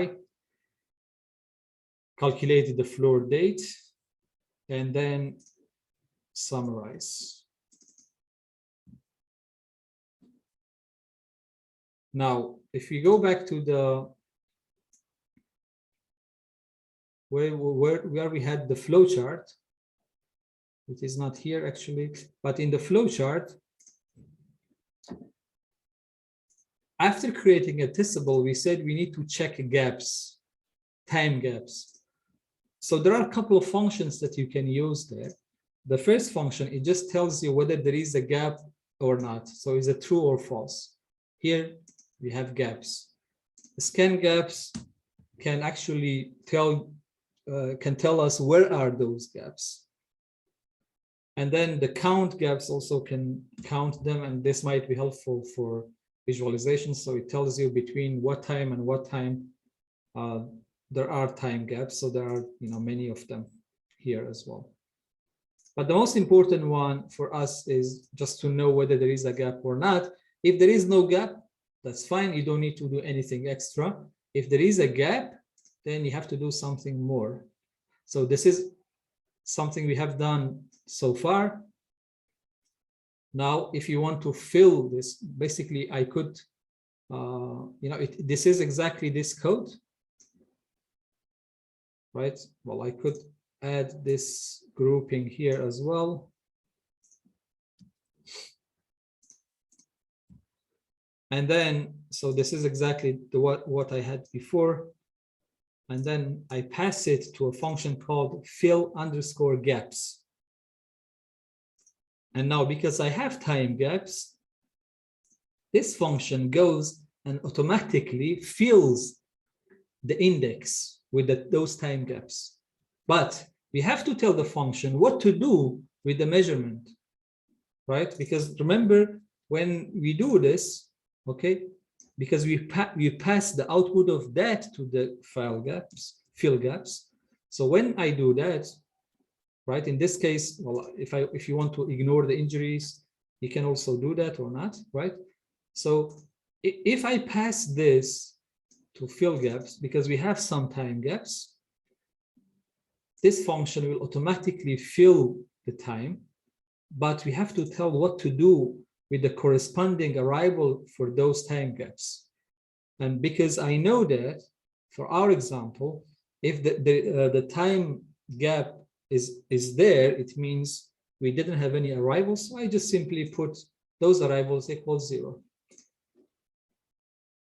A: calculate the floor date, and then summarize. Now, if we go back to the where we had the flow chart, it is not here actually, but in the flow chart, after creating a testable, we said we need to check gaps, time gaps. So there are a couple of functions that you can use there. The first function, it just tells you whether there is a gap or not. So is it true or false? Here we have gaps. Scan gaps can actually tell us where are those gaps. And then the count gaps also can count them, and this might be helpful for visualization. So it tells you between what time and what time there are time gaps. So there are many of them here as well. But the most important one for us is just to know whether there is a gap or not. If there is no gap, that's fine. You don't need to do anything extra. If there is a gap, then you have to do something more. So this is something we have done so far. Now, if you want to fill this, basically I could, this is exactly this code, right? Well, I could add this grouping here as well. And then, so this is exactly what I had before. And then I pass it to a function called fill_gaps. And now, because I have time gaps, this function goes and automatically fills the index with those time gaps. But we have to tell the function what to do with the measurement, right? Because remember, when we do this, okay, because we pass the output of that to the fill gaps. So when I do that, right, in this case, well, if you want to ignore the injuries, you can also do that or not, right? So if I pass this to fill gaps, because we have some time gaps, this function will automatically fill the time, but we have to tell what to do with the corresponding arrival for those time gaps. And because I know that, for our example, if the time gap is there, it means we didn't have any arrivals. So I just simply put those arrivals equals 0.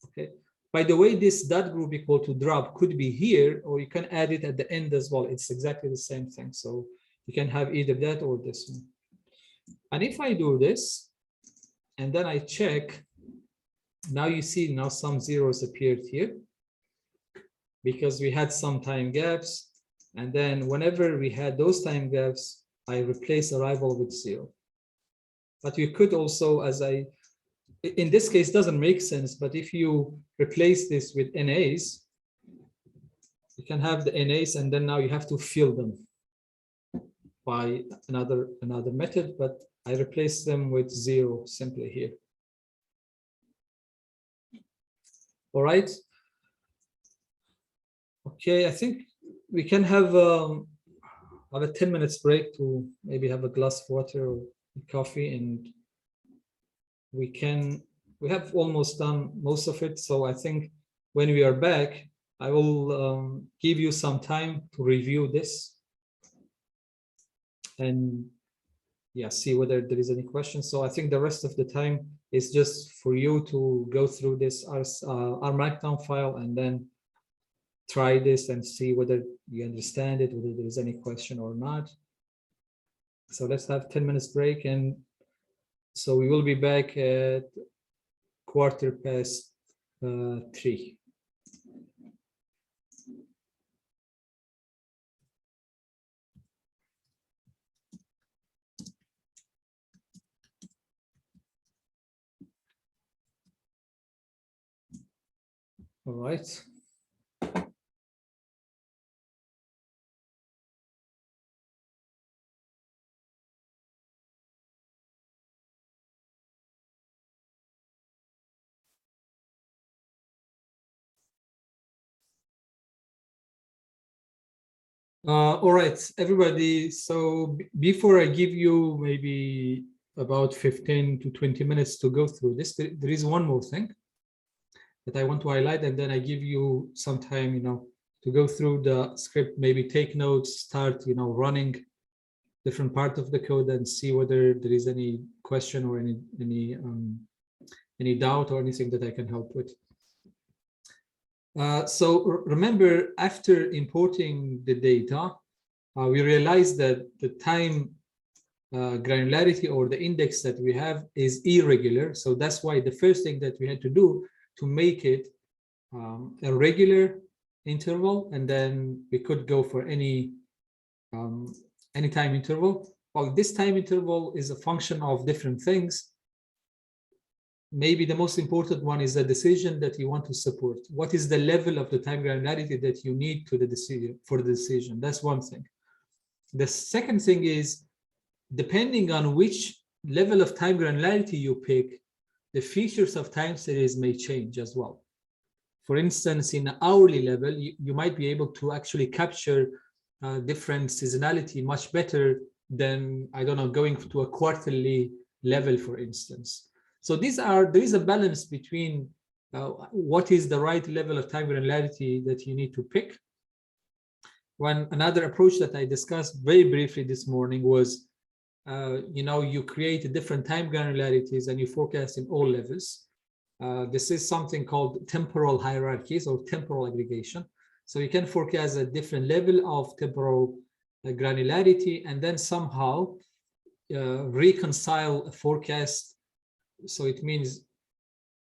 A: Okay. By the way, this dot group equal to drop could be here, or you can add it at the end as well. It's exactly the same thing. So you can have either that or this one. And if I do this, and then I check, now you see now some zeros appeared here because we had some time gaps. And then whenever we had those time gaps, I replace arrival with 0. But you could also, in this case, doesn't make sense, but if you replace this with NAs, you can have the NAs, and then now you have to fill them by another method, but I replace them with 0 simply here. All right. Okay, I think we can have a 10 minutes break to maybe have a glass of water or coffee, and we have almost done most of it. So I think when we are back, I will give you some time to review this and see whether there is any questions. So I think the rest of the time is just for you to go through this our Markdown file and then try this and see whether you understand it, whether there is any question or not. So let's have 10 minutes break, and so we will be back at 3:15. All right. All right, everybody. So before I give you maybe about 15 to 20 minutes to go through this, there is one more thing that I want to highlight, and then I give you some time, to go through the script, maybe take notes, start, running different part of the code and see whether there is any question or any doubt or anything that I can help with. So remember, after importing the data, we realized that the time granularity or the index that we have is irregular. So that's why the first thing that we had to do to make it a regular interval, and then we could go for any time interval. Well, this time interval is a function of different things. Maybe the most important one is the decision that you want to support. What is the level of the time granularity that you need to the decision for the decision? That's one thing. The second thing is, depending on which level of time granularity you pick, the features of time series may change as well. For instance, in an hourly level, you might be able to actually capture different seasonality much better than, I don't know, going to a quarterly level, for instance. So there is a balance between what is the right level of time granularity that you need to pick. Another approach that I discussed very briefly this morning was, you create different time granularities and you forecast in all levels. This is something called temporal hierarchies or temporal aggregation. So you can forecast a different level of temporal granularity and then somehow reconcile a forecast. So it means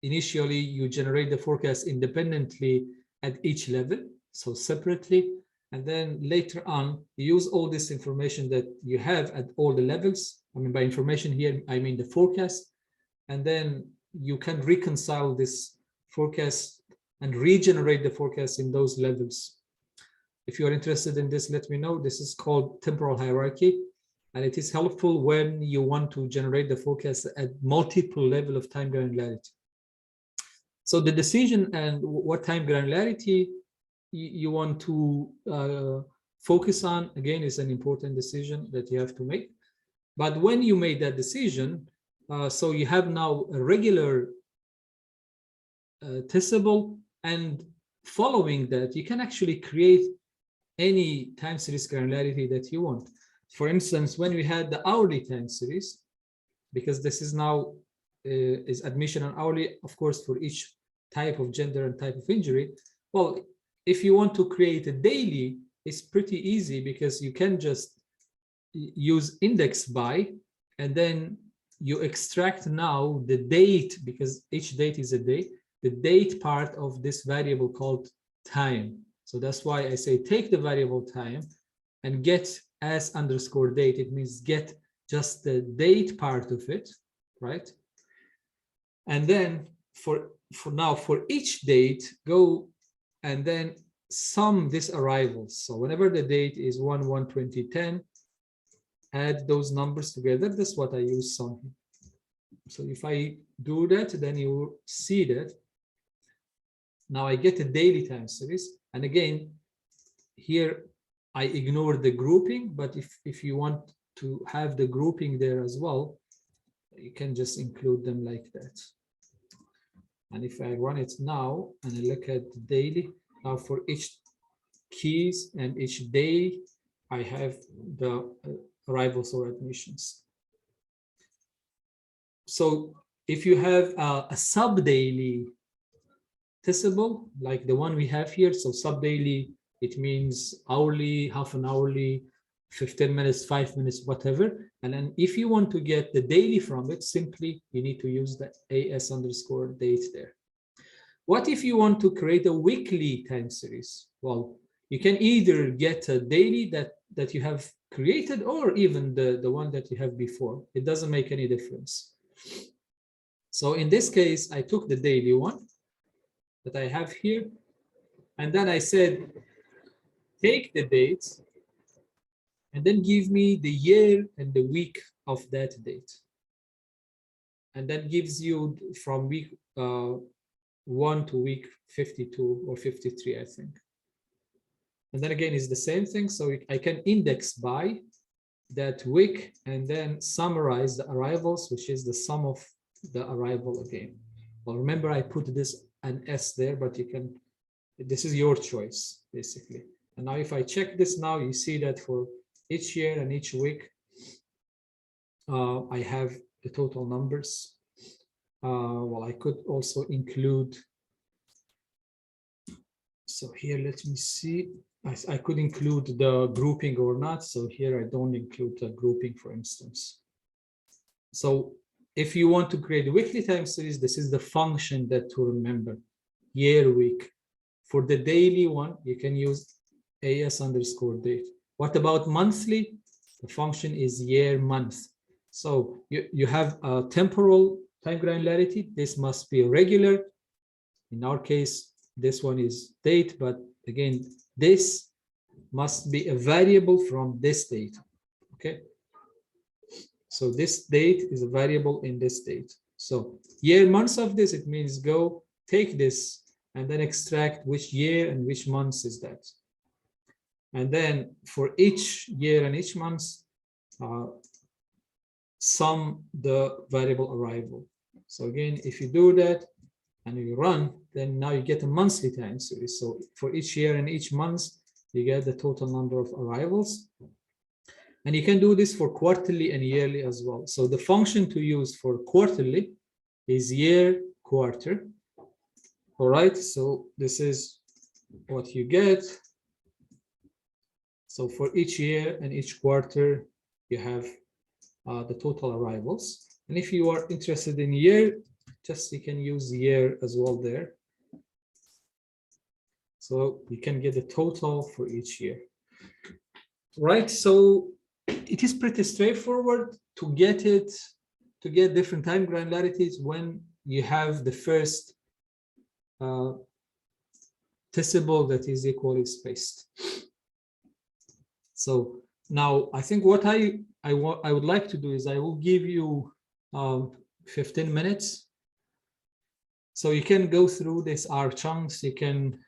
A: initially you generate the forecast independently at each level, so separately, and then later on you use all this information that you have at all the levels. I mean, by information here, I mean the forecast, and then you can reconcile this forecast and regenerate the forecast in those levels. If you are interested in this, let me know. This is called temporal hierarchy, and it is helpful when you want to generate the forecast at multiple levels of time granularity. So the decision and what time granularity you want to focus on, again, is an important decision that you have to make. But when you made that decision, so you have now a regular testable, and following that, you can actually create any time series granularity that you want. For instance, when we had the hourly time series, because this is now is admission on hourly, of course, for each type of gender and type of injury. Well, if you want to create a daily, it's pretty easy because you can just use index by, and then you extract now the date, because each date is a day, the date part of this variable called time. So that's why I say take the variable time and get as underscore date. It means get just the date part of it, right? And then for each date, go and then sum this arrivals. So whenever the date is 1/1/2010, add those numbers together. That's what I use sum here. So if I do that, then you see that now I get a daily time series. And again, here I ignore the grouping, but if you want to have the grouping there as well, you can just include them like that. And if I run it now and I look at the daily, now for each keys and each day, I have the arrivals or admissions. So if you have a sub-daily testable, like the one we have here, so sub-daily, it means hourly, half an hourly, 15 minutes, 5 minutes, whatever. And then if you want to get the daily from it, simply you need to use the AS underscore date there. What if you want to create a weekly time series? Well, you can either get a daily that you have created, or even the one that you have before. It doesn't make any difference. So in this case, I took the daily one that I have here, and then I said, take the dates and then give me the year and the week of that date. And that gives you from week 1 to week 52 or 53, I think. And then again, it's the same thing. So I can index by that week and then summarize the arrivals, which is the sum of the arrival again. Well, remember I put this an S there, but you can, this is your choice basically. And now if I check this now, you see that for each year and each week, I have the total numbers. Well, I could also include, so here, let me see. I could include the grouping or not. So here I don't include the grouping, for instance. So if you want to create a weekly time series, this is the function that to remember, year, week. For the daily one, you can use AS_date. What about monthly? The function is year, month. So you have a temporal time granularity. This must be regular. In our case, this one is date, but again, this must be a variable from this date. Okay. So this date is a variable in this date. So year, months of this, it means go take this and then extract which year and which months is that. And then for each year and each month, sum the variable arrival. So again, if you do that and you run, then now you get a monthly time series. So for each year and each month, you get the total number of arrivals. And you can do this for quarterly and yearly as well. So the function to use for quarterly is year, quarter. All right, so this is what you get. So for each year and each quarter, you have the total arrivals. And if you are interested in year, just you can use year as well there. So you can get the total for each year. Right, so it is pretty straightforward to get it, to get different time granularities when you have the first tessable that is equally spaced. So now I think what I would like to do is I will give you 15 minutes. So you can go through these R chunks, you can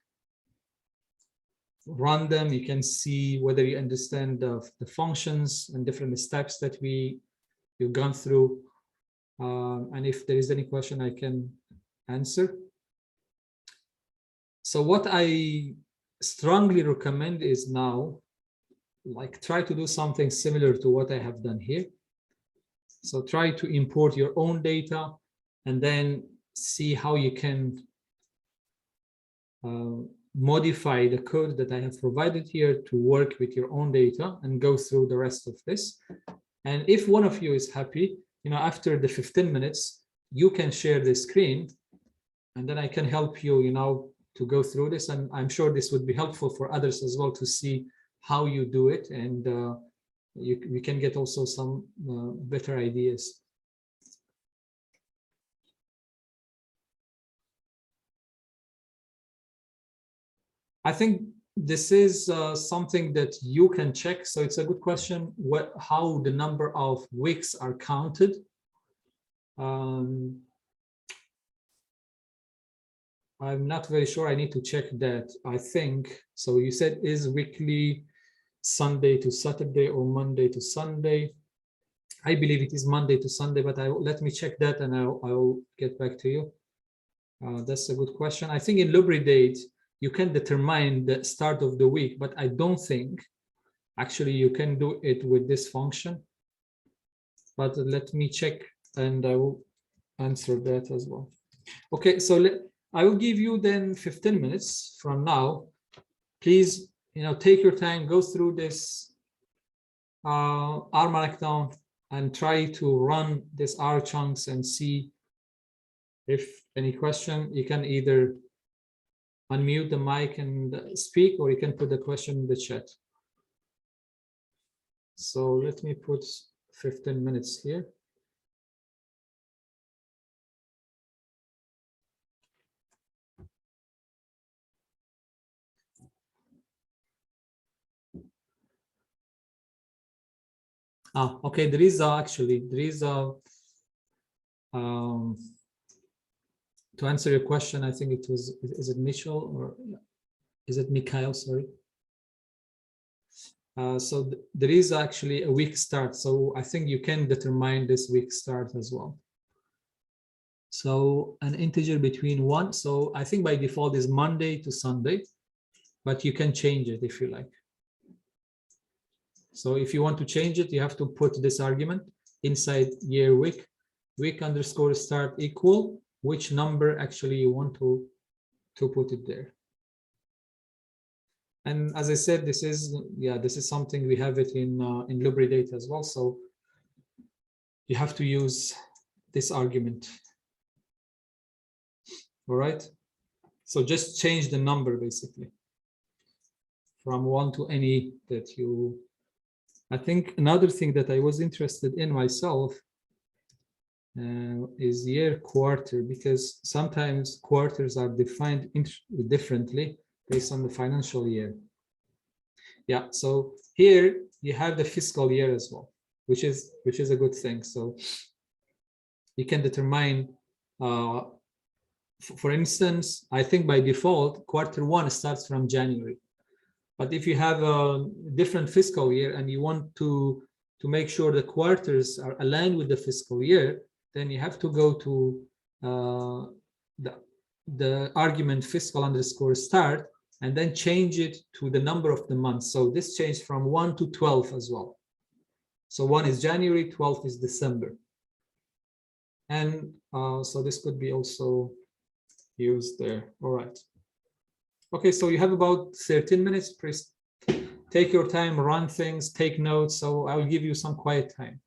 A: run them, you can see whether you understand the functions and different steps that you've gone through. And if there is any question, I can answer. So what I strongly recommend is now, like, try to do something similar to what I have done here. So try to import your own data and then see how you can modify the code that I have provided here to work with your own data and go through the rest of this. And if one of you is happy, after the 15 minutes, you can share the screen and then I can help you, to go through this. And I'm sure this would be helpful for others as well to see how you do it. And we can get also some better ideas. I think this is something that you can check. So it's a good question, how the number of weeks are counted. I'm not very sure. I need to check that. I think, so you said is weekly Sunday to Saturday or Monday to Sunday. I believe it is Monday to Sunday, but let me check that and I will get back to you. That's a good question. I think in LibriDate, you can determine the start of the week, but I don't think actually you can do it with this function. But let me check and I will answer that as well. Okay, so I will give you then 15 minutes from now. Please, take your time, go through this R Markdown and try to run this R chunks and see if any question. You can either unmute the mic and speak, or you can put the question in the chat. So let me put 15 minutes here. Okay, there is to answer your question, I think it was, is it Mitchell or is it Mikhail? Sorry. So there is actually a week start. So I think you can determine this week start as well. So an integer between 1. So I think by default is Monday to Sunday, but you can change it if you like. So if you want to change it, you have to put this argument inside year week, week underscore start equal, which number actually you want to put it there. And as I said, this is something we have it in Lubridate as well. So you have to use this argument. All right. So just change the number basically from 1 to any that you. I think another thing that I was interested in myself is year quarter, because sometimes quarters are defined differently based on the financial year. Yeah, so here you have the fiscal year as well, which is a good thing. So you can determine, for instance, I think by default, quarter 1 starts from January. But if you have a different fiscal year and you want to make sure the quarters are aligned with the fiscal year, then you have to go to the argument fiscal underscore start and then change it to the number of the month. So this changed from 1 to 12 as well. So 1 is January, 12 is December. And so this could be also used there. All right. Okay, so you have about 13 minutes. Please take your time, run things, take notes. So I will give you some quiet time.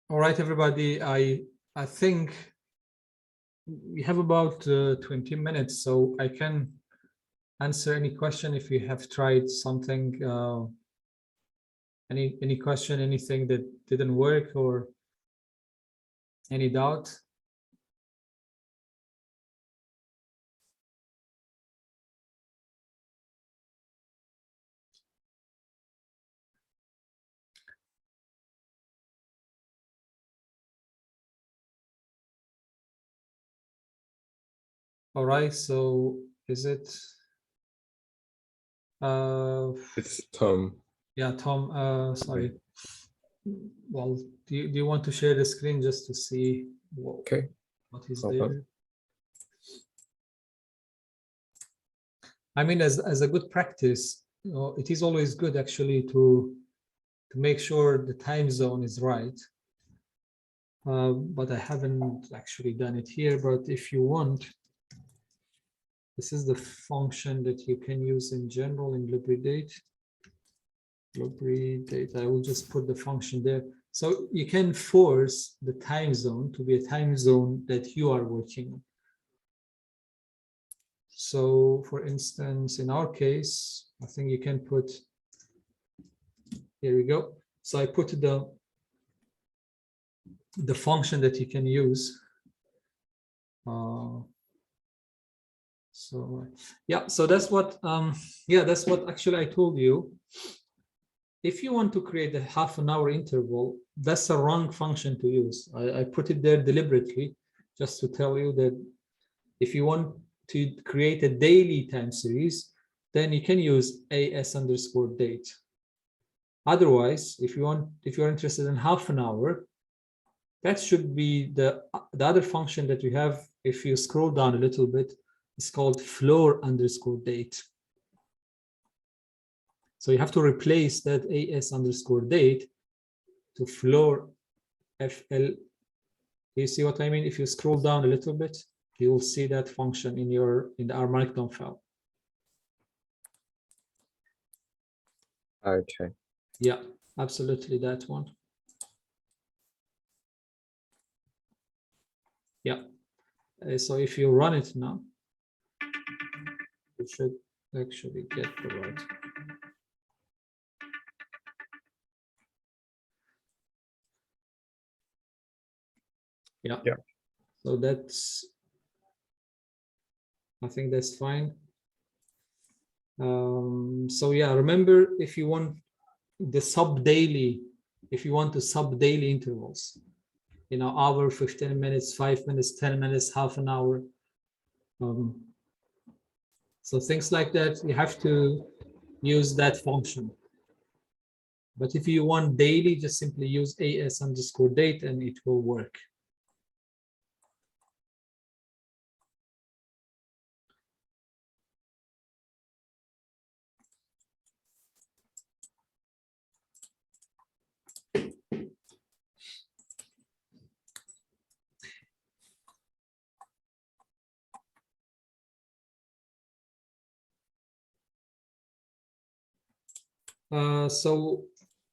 A: All right, everybody. I think we have about 20 minutes, so I can answer any question if you have tried something. Any question, anything that didn't work, or any doubt? All right, so is it
B: It's Tom.
A: yeah, Tom, sorry. Well, do you want to share the screen just to see
B: Okay.
A: what is
B: Hold
A: there?
B: on.
A: I mean, as a good practice, you know, it is always good actually to make sure the time zone is right. But I haven't actually done it here, but if you want, this is the function that you can use in general in Lubridate. Lubridate, I will just put the function there. So you can force the time zone to be a time zone that you are working on. So for instance, in our case, I think you can put, here we go. So I put the function that you can use. So yeah, so that's what that's what actually I told you. If you want to create a half-an-hour interval, that's a wrong function to use. I put it there deliberately just to tell you that if you want to create a daily time series, then you can use as_date. Otherwise, if you're interested in half an hour, that should be the other function that we have. If you scroll down a little bit, it's called floor_date. So you have to replace that as_date to floor FL. You see what I mean? If you scroll down a little bit, you will see that function in our Markdown file.
B: Okay.
A: Yeah, absolutely, that one. Yeah. So if you run it now, you should actually get the right. Yeah.
B: Yeah.
A: So I think that's fine. So yeah, remember, if you want the sub-daily, if you want to sub-daily intervals, you know, hour, 15 minutes, 5 minutes, 10 minutes, half an hour. So things like that, you have to use that function. But if you want daily, just simply use as_date and it will work. So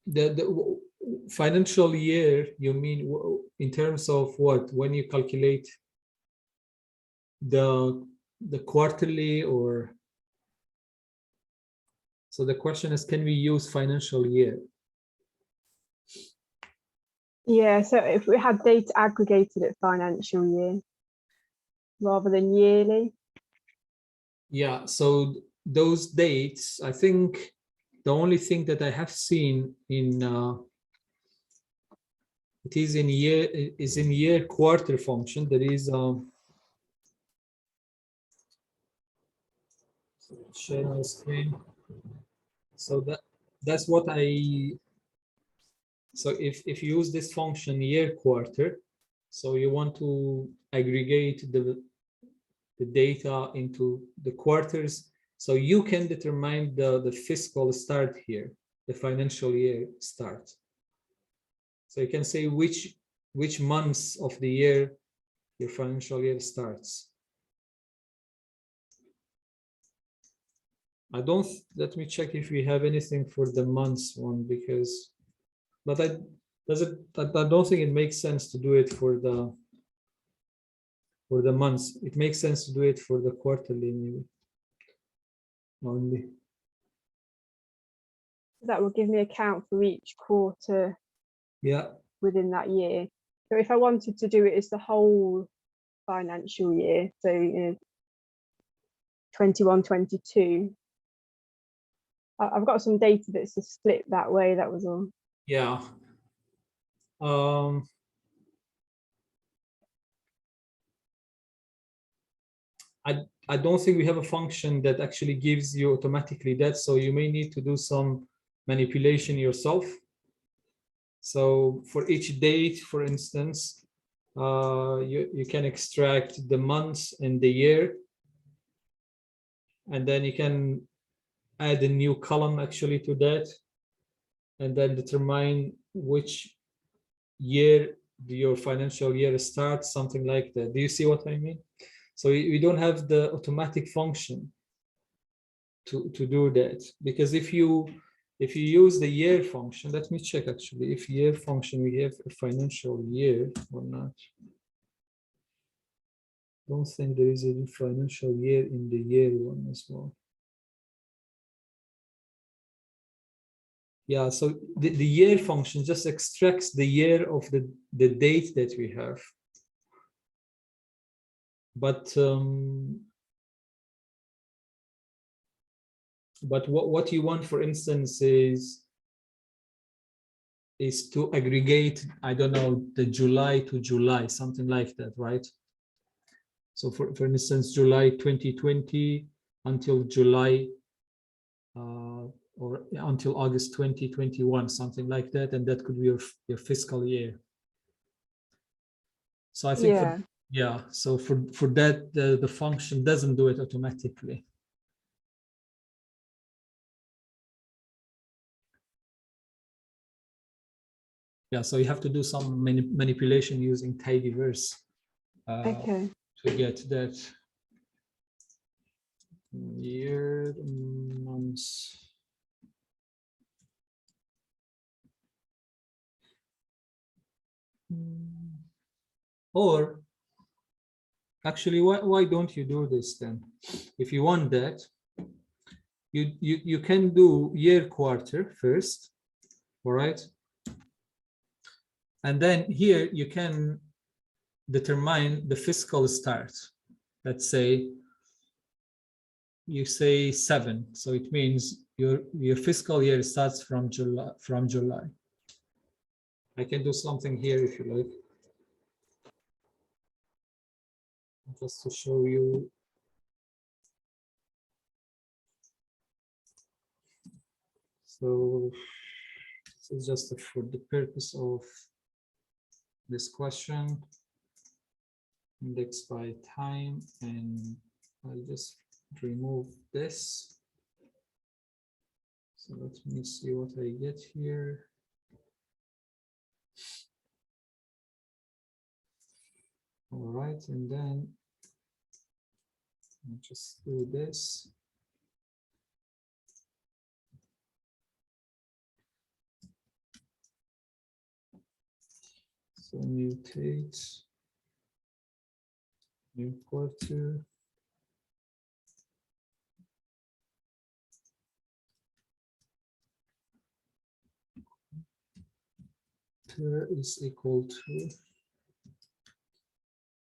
A: the financial year, you mean in terms of what? When you calculate the quarterly, or? So the question is, can we use financial year?
E: Yeah, so if we had data aggregated at financial year rather than yearly.
A: Yeah, so those dates, I think the only thing that I have seen in it is in year quarter function. There is share my screen. So that's what so if you use this function year quarter, so you want to aggregate the data into the quarters, so you can determine the fiscal start here, the financial year start. So you can say which months of the year your financial year starts. Let me check if we have anything for the months one, because, but Does it? I don't think it makes sense to do it for the months. It makes sense to do it for the quarterly maybe only.
E: That will give me a count for each quarter
A: Yeah,
E: within that year. So if I wanted to do it as the whole financial year, so 21, 22, I've got some data that's a split that way, that was all.
A: yeah. I don't think we have a function that actually gives you automatically that, so you may need to do some manipulation yourself. So for each date, for instance, you can extract the months and the year, and then you can add a new column actually to that, and then determine which year your financial year starts, something like that. Do you see what I mean? So we don't have the automatic function to do that, because if you use the year function, let me check actually if year function we have a financial year or not. Don't think there is a financial year in the year one as well. Yeah, so the year function just extracts the year of the date that we have. But what you want, for instance, is to aggregate, I don't know, the July to July, something like that, right? So for instance, July 2020 until July or until August 2021, something like that, and that could be your fiscal year. So I think so for that the function doesn't do it automatically. Yeah, so you have to do some manipulation using tidyverse
E: Okay.
A: to get that year, months. Or actually, why don't you do this then? If you want that, you can do year quarter first, all right? And then here you can determine the fiscal start. Let's say you say 7, so it means your fiscal year starts from July. I can do something here if you like, just to show you. So this is just for the purpose of this question, index by time, and I'll just remove this. So let me see what I get here. All right, and then I'll just do this. So mutate, new quarter. Is equal to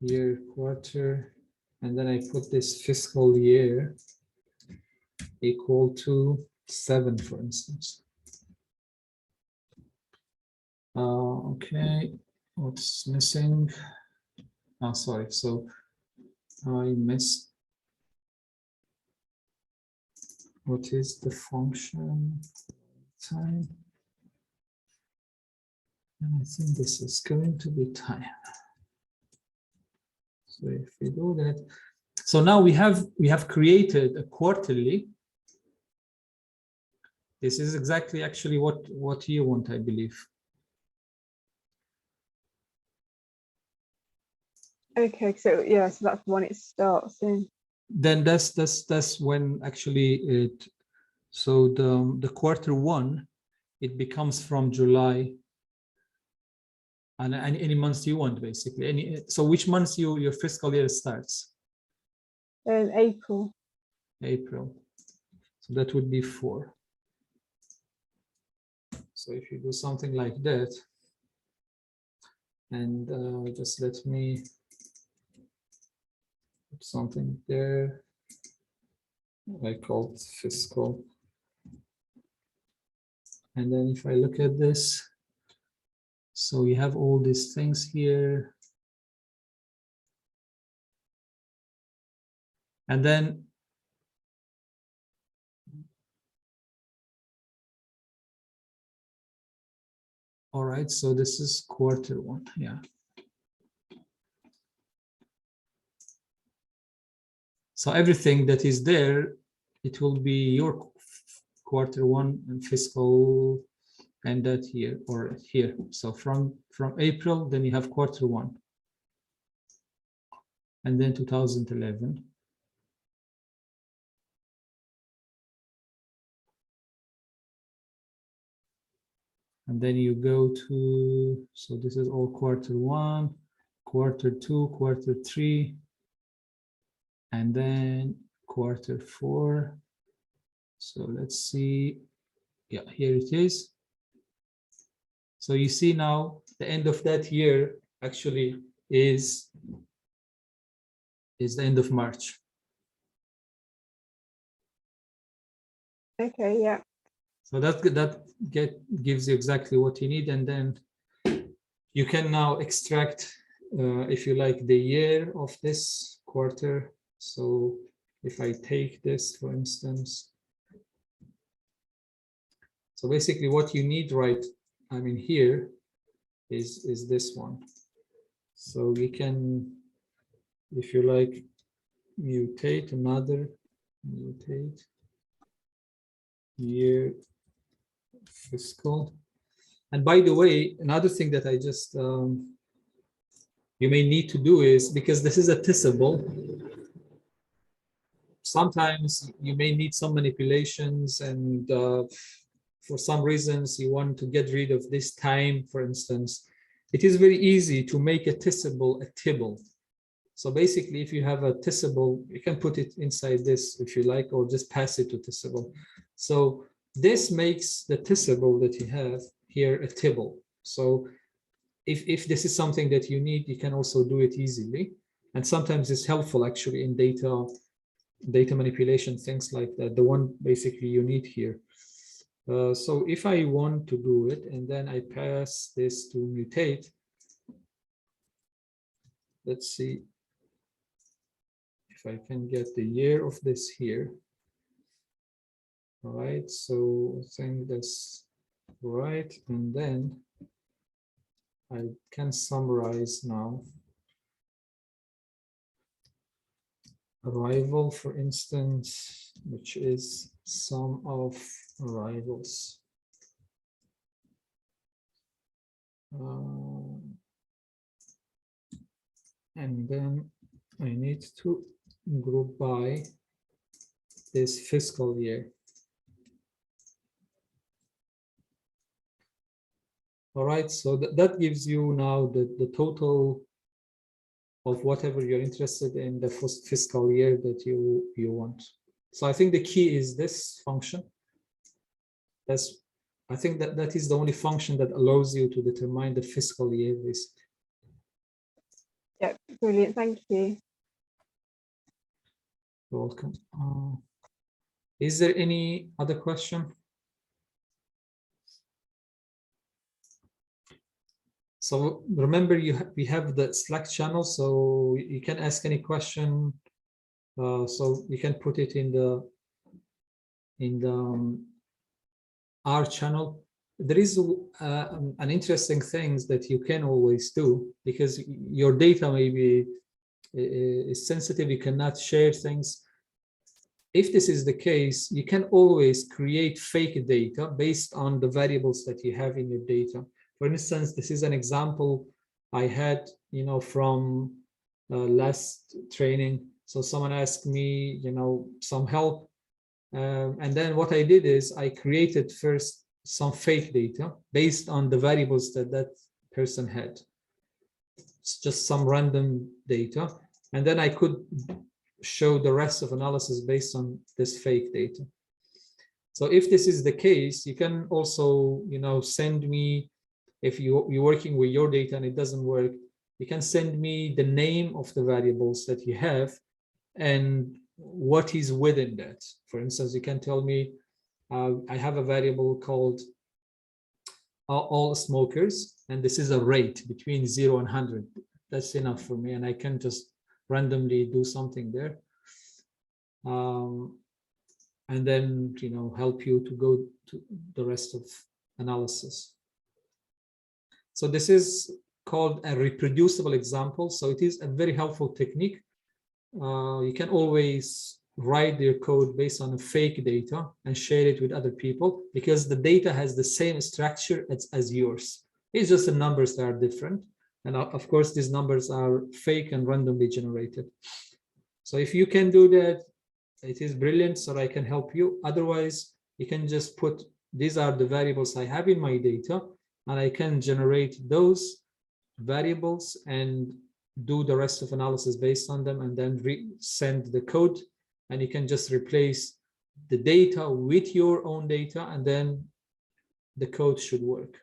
A: year quarter, and then I put this fiscal year equal to 7, for instance. Okay, what's missing? Oh, sorry, so I missed. What is the function time? And I think this is going to be time. So if we do that, so now we have created a quarterly. This is exactly actually what you want, I believe.
E: Okay, so yeah, so that's when it starts in.
A: Then that's when actually it. So the quarter 1, it becomes from July and any months you want, basically. So which months your fiscal year starts?
E: April.
A: April. So that would be 4. So if you do something like that, and just let me put something there. I called fiscal. And then if I look at this, so we have all these things here. And then all right, so this is Q1, yeah. So everything that is there, it will be your Q1 and fiscal, and that here or here. So from April, then you have Q1, and then 2011. And then you go to, so this is all Q1, Q2, Q3, and then Q4. So let's see, yeah, here it is. So you see now the end of that year actually is the end of March.
E: Okay, yeah.
A: So that gives you exactly what you need, and then you can now extract, if you like, the year of this quarter. So if I take this, for instance, so basically what you need, right, I mean, here is this one. So we can, if you like, mutate year fiscal. And by the way, another thing that I just you may need to do is, because this is a testable, sometimes you may need some manipulations, and for some reasons you want to get rid of this time, for instance. It is very easy to make a testable a table. So basically, if you have a testable, you can put it inside this if you like, or just pass it to testable. So this makes the testable that you have here a table. So if this is something that you need, you can also do it easily. And sometimes it's helpful actually in data manipulation, things like that, the one basically you need here. So if I want to do it, and then I pass this to mutate, let's see if I can get the year of this here. All right, so I think that's right, and then I can summarize now. Arrival, for instance, which is sum of arrivals. And then I need to group by this fiscal year. All right, so that gives you now the total of whatever you're interested in the fiscal year that you want. So I think the key is this function. I think that is the only function that allows you to determine the fiscal year, basically.
E: Yeah, brilliant. Thank you.
A: You're welcome. Is there any other question? So remember, we have the Slack channel, so you can ask any question. So you can put it in the our channel. There is an interesting things that you can always do, because your data maybe is sensitive. You cannot share things. If this is the case, you can always create fake data based on the variables that you have in your data. For instance, this is an example I had, from last training. So someone asked me, some help. And then what I did is I created first some fake data based on the variables that person had. it's just some random data, and then I could show the rest of analysis based on this fake data. So if this is the case, you can also, send me, if you're working with your data and it doesn't work, you can send me the name of the variables that you have and what is within that. For instance, you can tell me, I have a variable called all smokers, and this is a rate between 0 and 100. That's enough for me, and I can just randomly do something there. And then, help you to go to the rest of analysis. So this is called a reproducible example. So it is a very helpful technique. You can always write your code based on fake data and share it with other people, because the data has the same structure as yours. It's just the numbers that are different. And of course, these numbers are fake and randomly generated. So if you can do that, it is brilliant, so I can help you. Otherwise, you can just put, these are the variables I have in my data, and I can generate those variables and do the rest of analysis based on them, and then send the code, and you can just replace the data with your own data, and then the code should work.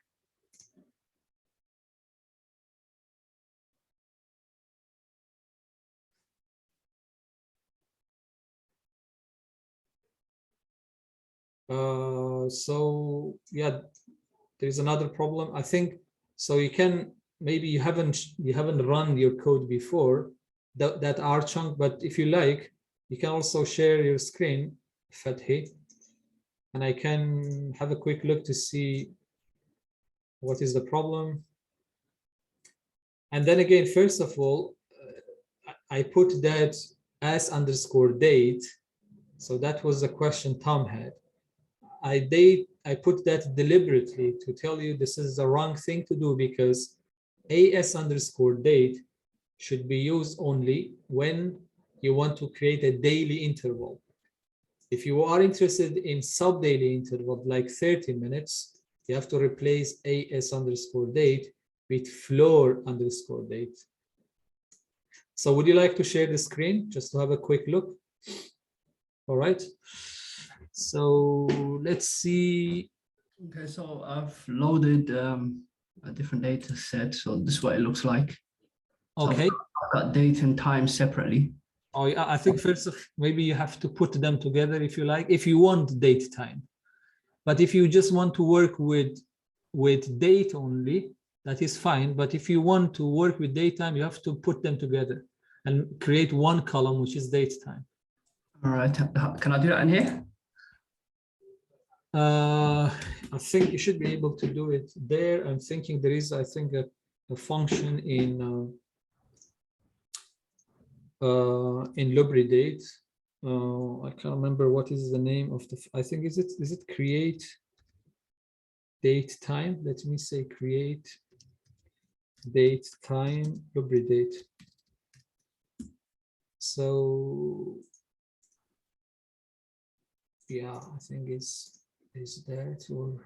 A: So yeah, there's another problem, I think. So you can, maybe you haven't run your code before, that R chunk, but if you like, you can also share your screen, Fathi, and I can have a quick look to see what is the problem. And then again, first of all, I put that as_date. So that was the question Tom had. I put that deliberately to tell you this is the wrong thing to do, because as_date should be used only when you want to create a daily interval. If you are interested in sub-daily interval, like 30 minutes, you have to replace as_date with floor_date. So would you like to share the screen just to have a quick look? All right. So let's see.
D: Okay, so I've loaded a different data set. So this is what it looks like. So
A: Okay.
D: I've got date and time separately.
A: Oh, yeah, I think first maybe you have to put them together if you like, if you want date time. But if you just want to work with date only, that is fine. But if you want to work with date time, you have to put them together and create one column, which is date time.
D: All right, can I do that in here?
A: I think you should be able to do it there. I'm thinking there is, I think, a function in Lubridate. I can't remember what is the name of the. I think is it create date time? Let me say create date time Lubridate. So yeah, I think is that, or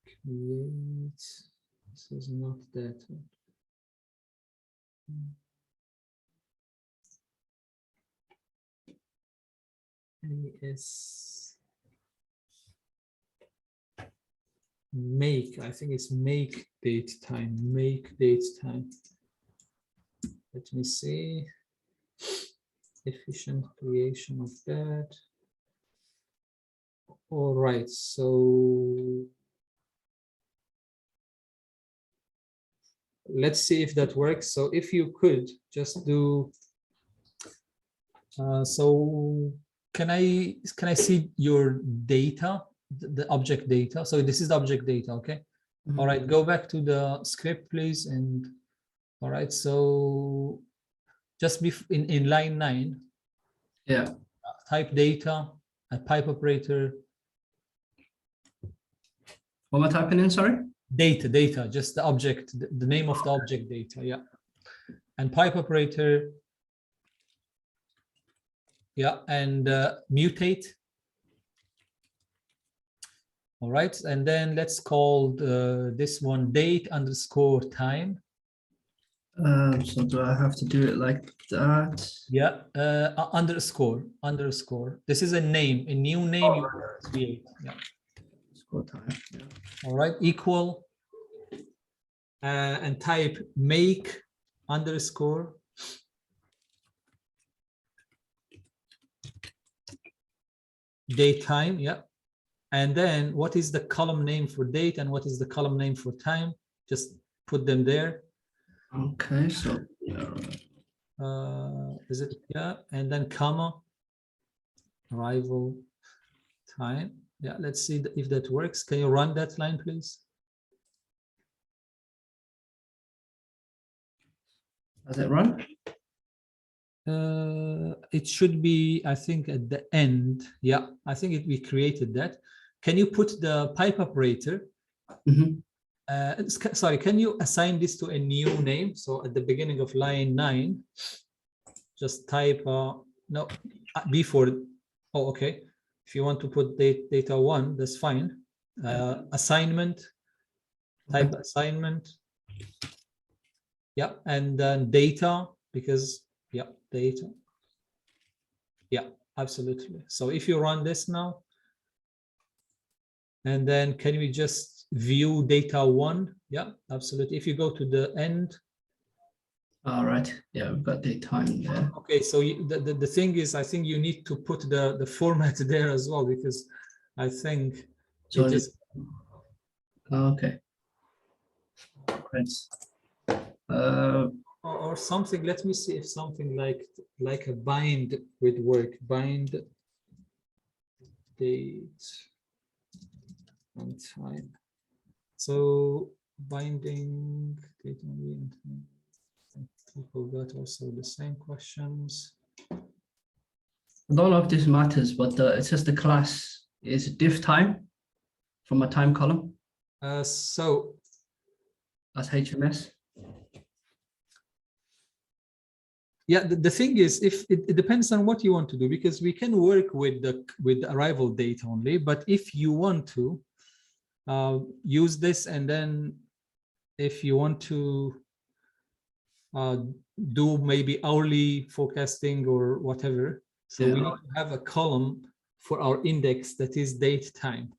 A: create, this is not that one. As make, I think it's make date time, make date time. Let me see. Efficient creation of that. All right, so let's see if that works. So if you could just do, so can I see your data, the object data? So this is the object data, okay?
D: Mm-hmm.
A: All right, go back to the script, please. And all right, so just be in line 9.
D: Yeah.
A: Type data, a pipe operator.
D: What am I typing in? Sorry.
A: Data, just the object, the name of the object data, yeah. And pipe operator, Yeah, and mutate. All right, and then let's call this one date underscore time.
D: So do I have to do it like that?
A: Yeah, underscore. This is a name, a new name you create. Yeah.
D: Score time. Yeah.
A: All right, equal. And type make underscore. Date time. Yeah. And then what is the column name for date and what is the column name for time? Just put them there.
D: Okay, so yeah, right.
A: Is it? Yeah. And then comma, arrival time. Yeah. Let's see if that works. Can you run that line, please?
D: Does it run?
A: It should be, I think, at the end. Yeah, I think we created that. Can you put the pipe operator?
D: Mhm.
A: Sorry, can you assign this to a new name? So at the beginning of line 9, just type no before. Oh, okay. If you want to put data 1, that's fine. Assignment, type assignment. Yeah, and then data, because yeah, data. Yeah, absolutely. So if you run this now, and then can we just view data 1? Yeah, absolutely. If you go to the end.
D: All right. Yeah, we've got the time there.
A: Okay, so the thing is, I think you need to put the format there as well, because I think
D: So
A: it just.
D: Okay. Great.
A: Or something. Let me see if something like a bind would work. Bind date and time. So binding date and time. People got also the same questions.
D: I don't know if this matters, but it says the class is diff time from a time column
A: So
D: as HMS.
A: yeah, the thing is, if it depends on what you want to do, because we can work with the arrival date only, but if you want to use this, and then if you want to do maybe hourly forecasting or whatever, so we need to have a column for our index that is date time.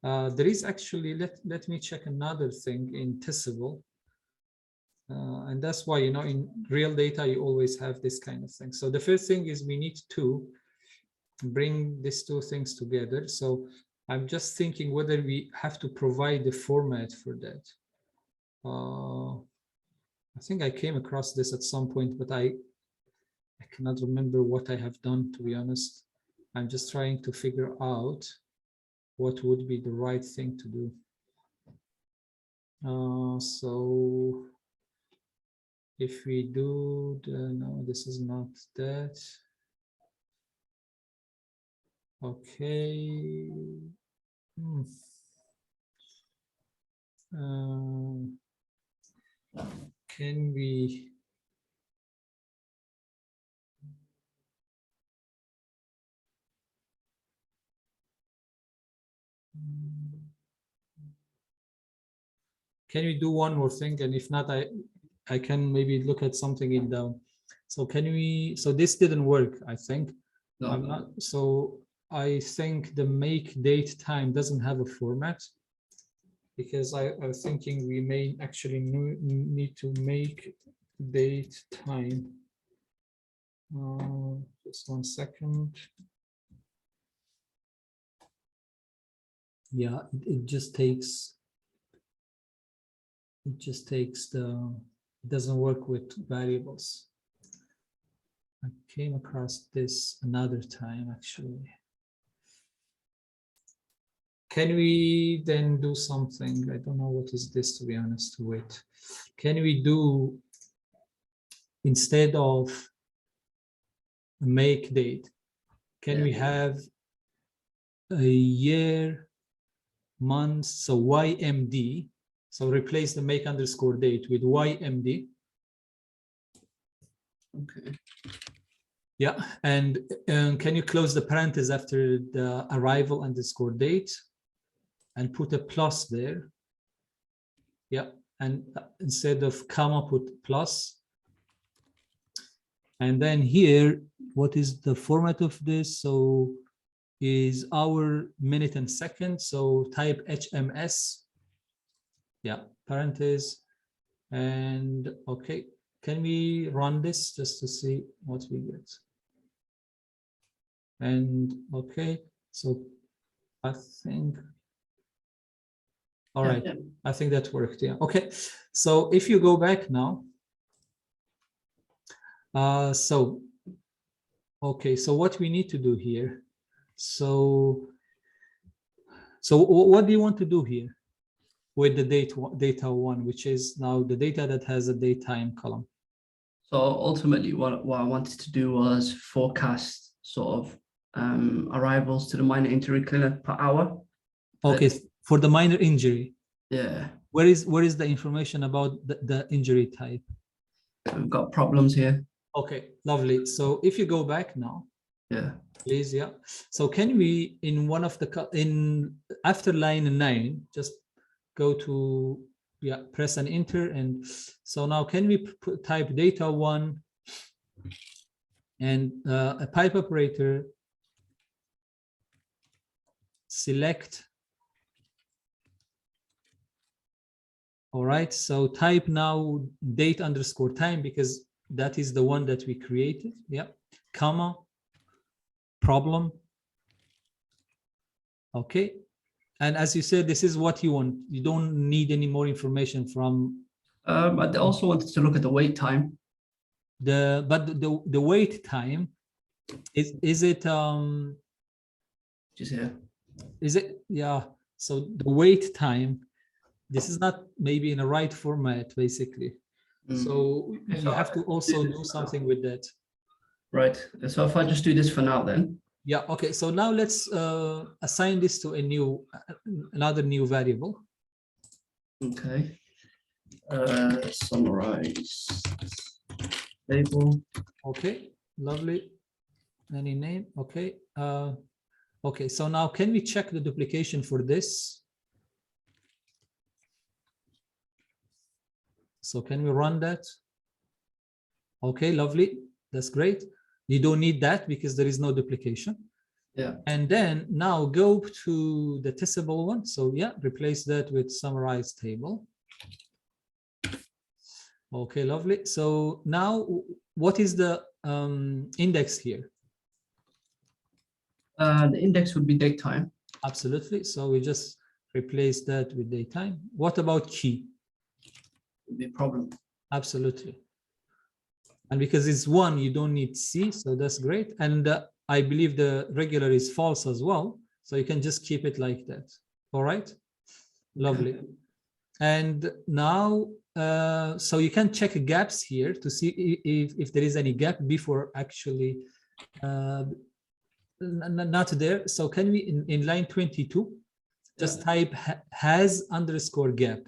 A: There is actually, let me check another thing in Tessable. And that's why, in real data, you always have this kind of thing. So the first thing is we need to bring these two things together. So I'm just thinking whether we have to provide the format for that. I think I came across this at some point, but I cannot remember what I have done, to be honest. I'm just trying to figure out what would be the right thing to do. So if we do no, this is not that. Okay. Can we? Can we do one more thing? And if not, I can maybe look at something in the. So can we? So this didn't work, I think.
D: No.
A: I'm not. So I think the make date time doesn't have a format, because I was thinking we may actually need to make date time. Just 1 second. Yeah, it just takes. It just takes the. It doesn't work with variables. I came across this another time, actually. Can we then do something? I don't know what is this, to be honest with. Can we do, instead of make date, can we have a year, month, so YMD, so replace the make underscore date with YMD.
D: Okay.
A: Yeah, and can you close the parenthesis after the arrival underscore date and put a plus there? Yeah, and instead of comma, put plus. And then here, what is the format of this? So is hour, minute, and second. So type HMS. Yeah, parenthesis. And okay, can we run this just to see what we get? And okay, so I think, all right,
D: Yeah.
A: I think that worked. Yeah, okay. So if you go back now, okay, so what we need to do here. So what do you want to do here with the data one, which is now the data that has a daytime column?
D: So ultimately, what I wanted to do was forecast sort of arrivals to the minor injury clinic per hour.
A: Okay, for the minor injury.
D: Yeah,
A: Where is the information about the injury type?
D: we've got problems here.
A: Okay, lovely. So if you go back now,
D: Yeah.
A: please, yeah. So can we, in one of the after line 9, just go to, yeah, press and enter, and so now can we type data 1 and a pipe operator, select. All right, so type now date underscore time, because that is the one that we created. Yeah, comma, problem. Okay, and as you said, this is what you want. You don't need any more information from.
D: I also wanted to look at the wait time.
A: The wait time is it
D: Which is here.
A: is it, yeah, so the wait time, this is not maybe in the right format basically. So
D: Okay,
A: you have to also
D: do this
A: do
D: for
A: something
D: now.
A: with that.
D: Right. So if I just do this for now, then.
A: Yeah, okay, so now let's assign this to another new variable.
D: Okay. Summarize table.
A: Okay, lovely. Any name? Okay. Okay, so now can we check the duplication for this? So can we run that? Okay, lovely. That's great. You don't need that because there is no duplication.
D: Yeah.
A: And then now go to the testable one. So yeah, replace that with summarize table. Okay, lovely. So now what is the index here?
D: The index would be date time.
A: Absolutely. So we just replace that with daytime. What about key?
D: Would be a problem.
A: Absolutely. And because it's 1, you don't need C, so that's great. And I believe the regular is false as well. So you can just keep it like that. All right. Lovely.
D: Okay.
A: And now, so you can check gaps here to see if there is any gap before actually not there. So can we in line 22 just type has underscore gap?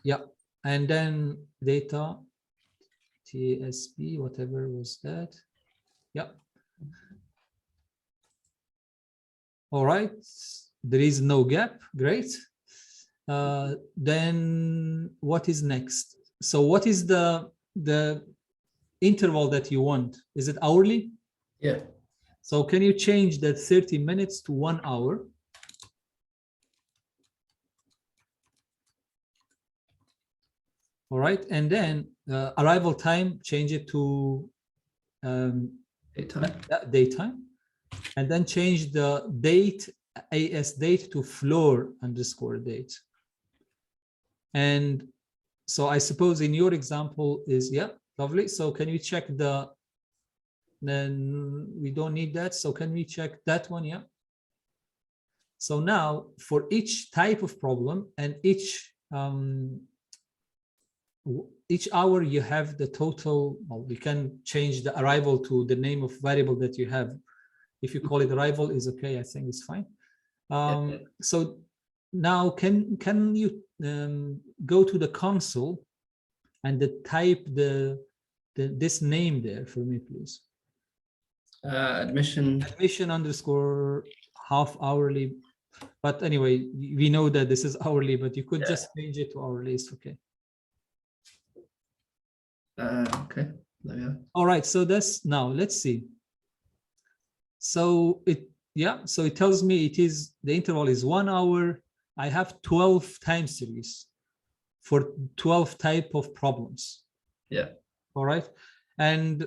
A: Yeah, and then data TSP, whatever was that. Yeah. All right, there is no gap. Great. Then what is next? So what is the interval that you want? Is it hourly?
D: Yeah.
A: So can you change that 30 minutes to 1 hour? All right, and then arrival time, change it to daytime, and then change the date AS date to floor underscore date. And so I suppose in your example is, yeah, lovely. So can you check then we don't need that. So can we check that one? Yeah. So now for each type of problem and each hour you have the total, well, we can change the arrival to the name of variable that you have. If you call it arrival is okay, I think it's fine. So now can you go to the console and type the this name there for me, please.
D: Admission.
A: Admission underscore half hourly. But anyway, we know that this is hourly, but you could just change it to hourly. It's okay.
D: Okay. There we are.
A: All right. So that's now. Let's see. So it tells me the interval is 1 hour. I have 12 time series for 12 type of problems.
D: Yeah.
A: All right. And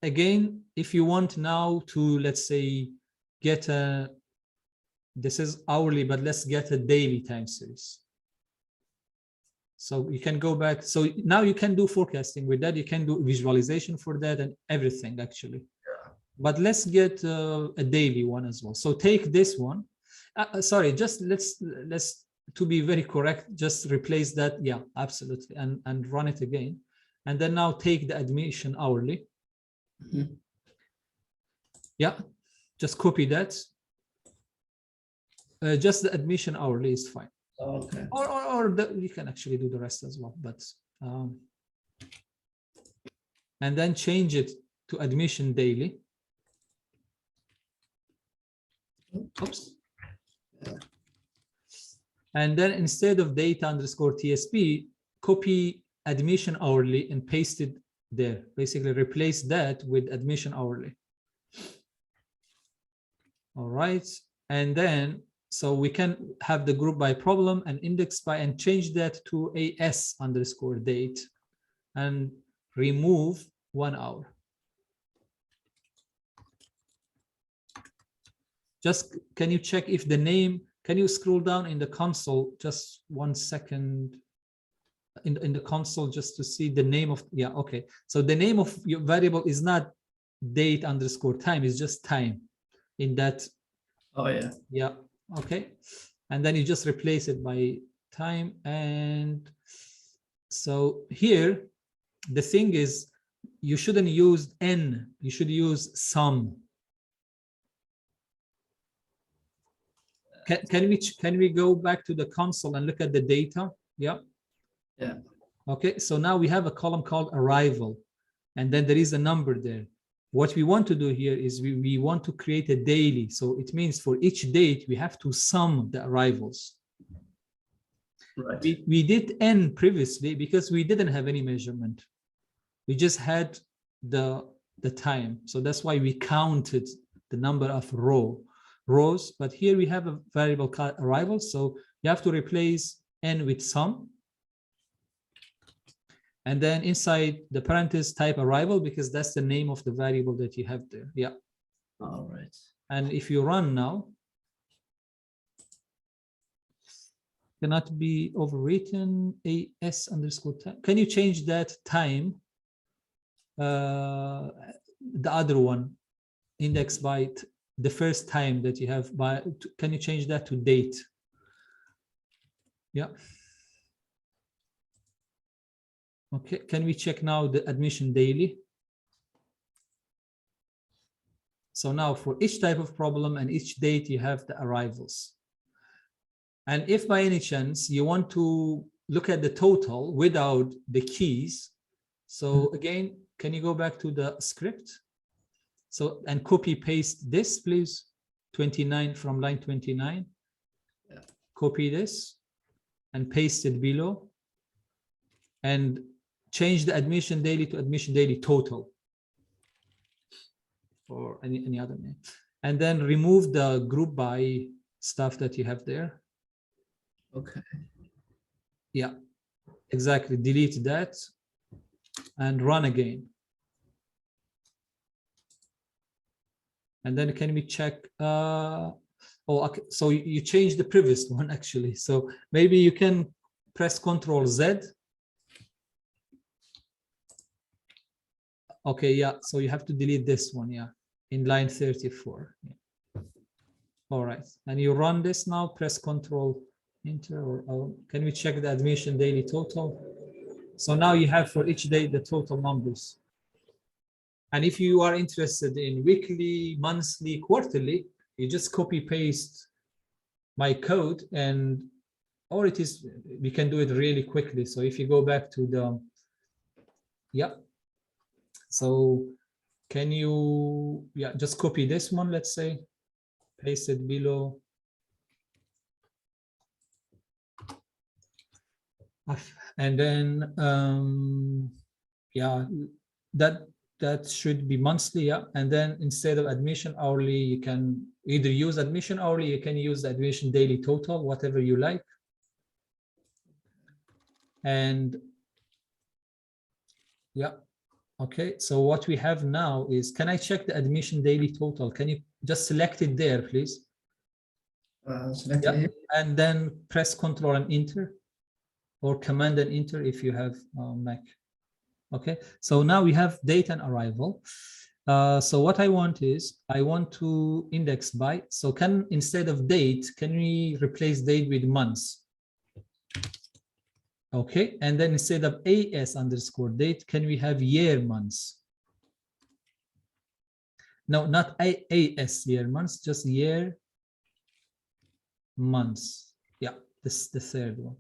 A: again, if you want now to, let's say, get this is hourly, but let's get a daily time series. So you can go back. So now you can do forecasting with that. You can do visualization for that and everything actually. Yeah. But let's get a daily one as well. So take this one. Sorry, just let's to be very correct, just replace that. Yeah, absolutely. And run it again. And then now take the admission hourly. Mm-hmm. Yeah, just copy that. Just the admission hourly is fine.
D: Okay.
A: Or you can actually do the rest as well, but and then change it to admission daily. Oops. And then instead of data underscore TSP, copy admission hourly and paste it there. Basically replace that with admission hourly. All right. And then, so we can have the group by problem and index by, and change that to AS underscore date and remove 1 hour. Just, can you check if the name, can you scroll down in the console, just 1 second in the console just to see the name of, yeah, okay. So the name of your variable is not date underscore time, it's just time in that.
D: Oh yeah.
A: Yeah, okay. And then you just replace it by time. And so here, the thing is, you shouldn't use N, you should use sum. Can we go back to the console and look at the data? Yeah.
D: Yeah.
A: Okay, so now we have a column called arrival, and then there is a number there. What we want to do here is we want to create a daily. So it means for each date, we have to sum the arrivals.
D: Right.
A: We did N previously because we didn't have any measurement. We just had the time. So that's why we counted the number of rows. But here we have a variable called arrival. So you have to replace N with sum. And then inside the parenthesis type arrival, because that's the name of the variable that you have there. Yeah.
D: All right.
A: And if you run now, cannot be overwritten AS underscore time. Can you change that time? The other one, index by the first time that you have by, can you change that to date? Yeah. Okay, can we check now the admission daily? So now for each type of problem and each date, you have the arrivals. And if by any chance you want to look at the total without the keys, so again, can you go back to the script? So, and copy paste this, please, 29 from line 29.
D: Yeah.
A: Copy this and paste it below. And change the admission daily to admission daily total or any other name. And then remove the group by stuff that you have there.
D: Okay.
A: Yeah, exactly. Delete that and run again. And then can we check? Oh, okay. So you changed the previous one actually. So maybe you can press Ctrl Z. Okay, yeah, so you have to delete this one, yeah, in line 34. Yeah. All right, and you run this now, press Ctrl Enter, or can we check the admission daily total? So now you have for each day the total numbers. And if you are interested in weekly, monthly, quarterly, you just copy paste my code and, or it is, we can do it really quickly. So if you go back to the, yeah. So can you, yeah, just copy this one, let's say, paste it below. And then, yeah, that should be monthly, yeah. And then instead of admission hourly, you can either use admission hourly, you can use the admission daily total, whatever you like. And yeah, okay. So what we have now is, can I check the admission daily total? Can you just select it there, please?
D: Select
A: Yeah.
D: it here.
A: And then press Control and Enter, or Command and Enter if you have Mac. Okay, so now we have date and arrival. So what I want is, I want to index by, so can, instead of date, can we replace date with months? Okay, and then instead of AS underscore date, can we have year months? No, not AS year months, just year months. Yeah, this is the third one.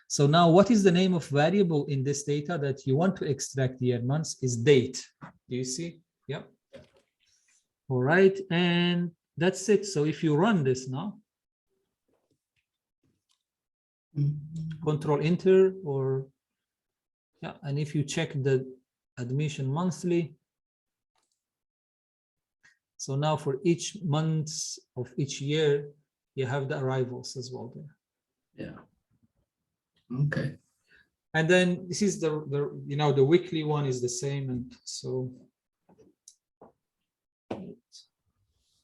A: So now what is the name of variable in this data that you want to extract year months is date. Do you see? Yeah. All right, and that's it. So if you run this now, Control Enter, or yeah, and if you check the admission monthly, so now for each month of each year, you have the arrivals as well there.
D: Yeah. Okay.
A: And then this is the you know, the weekly one is the same, and so.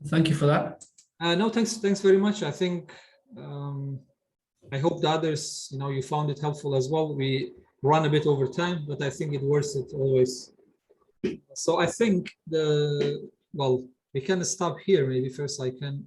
D: Thank you for that.
A: No, thanks very much. I think I hope the others, you know, you found it helpful as well. We run a bit over time, but I think it worth it always. So I think well, we can stop here. Maybe first I can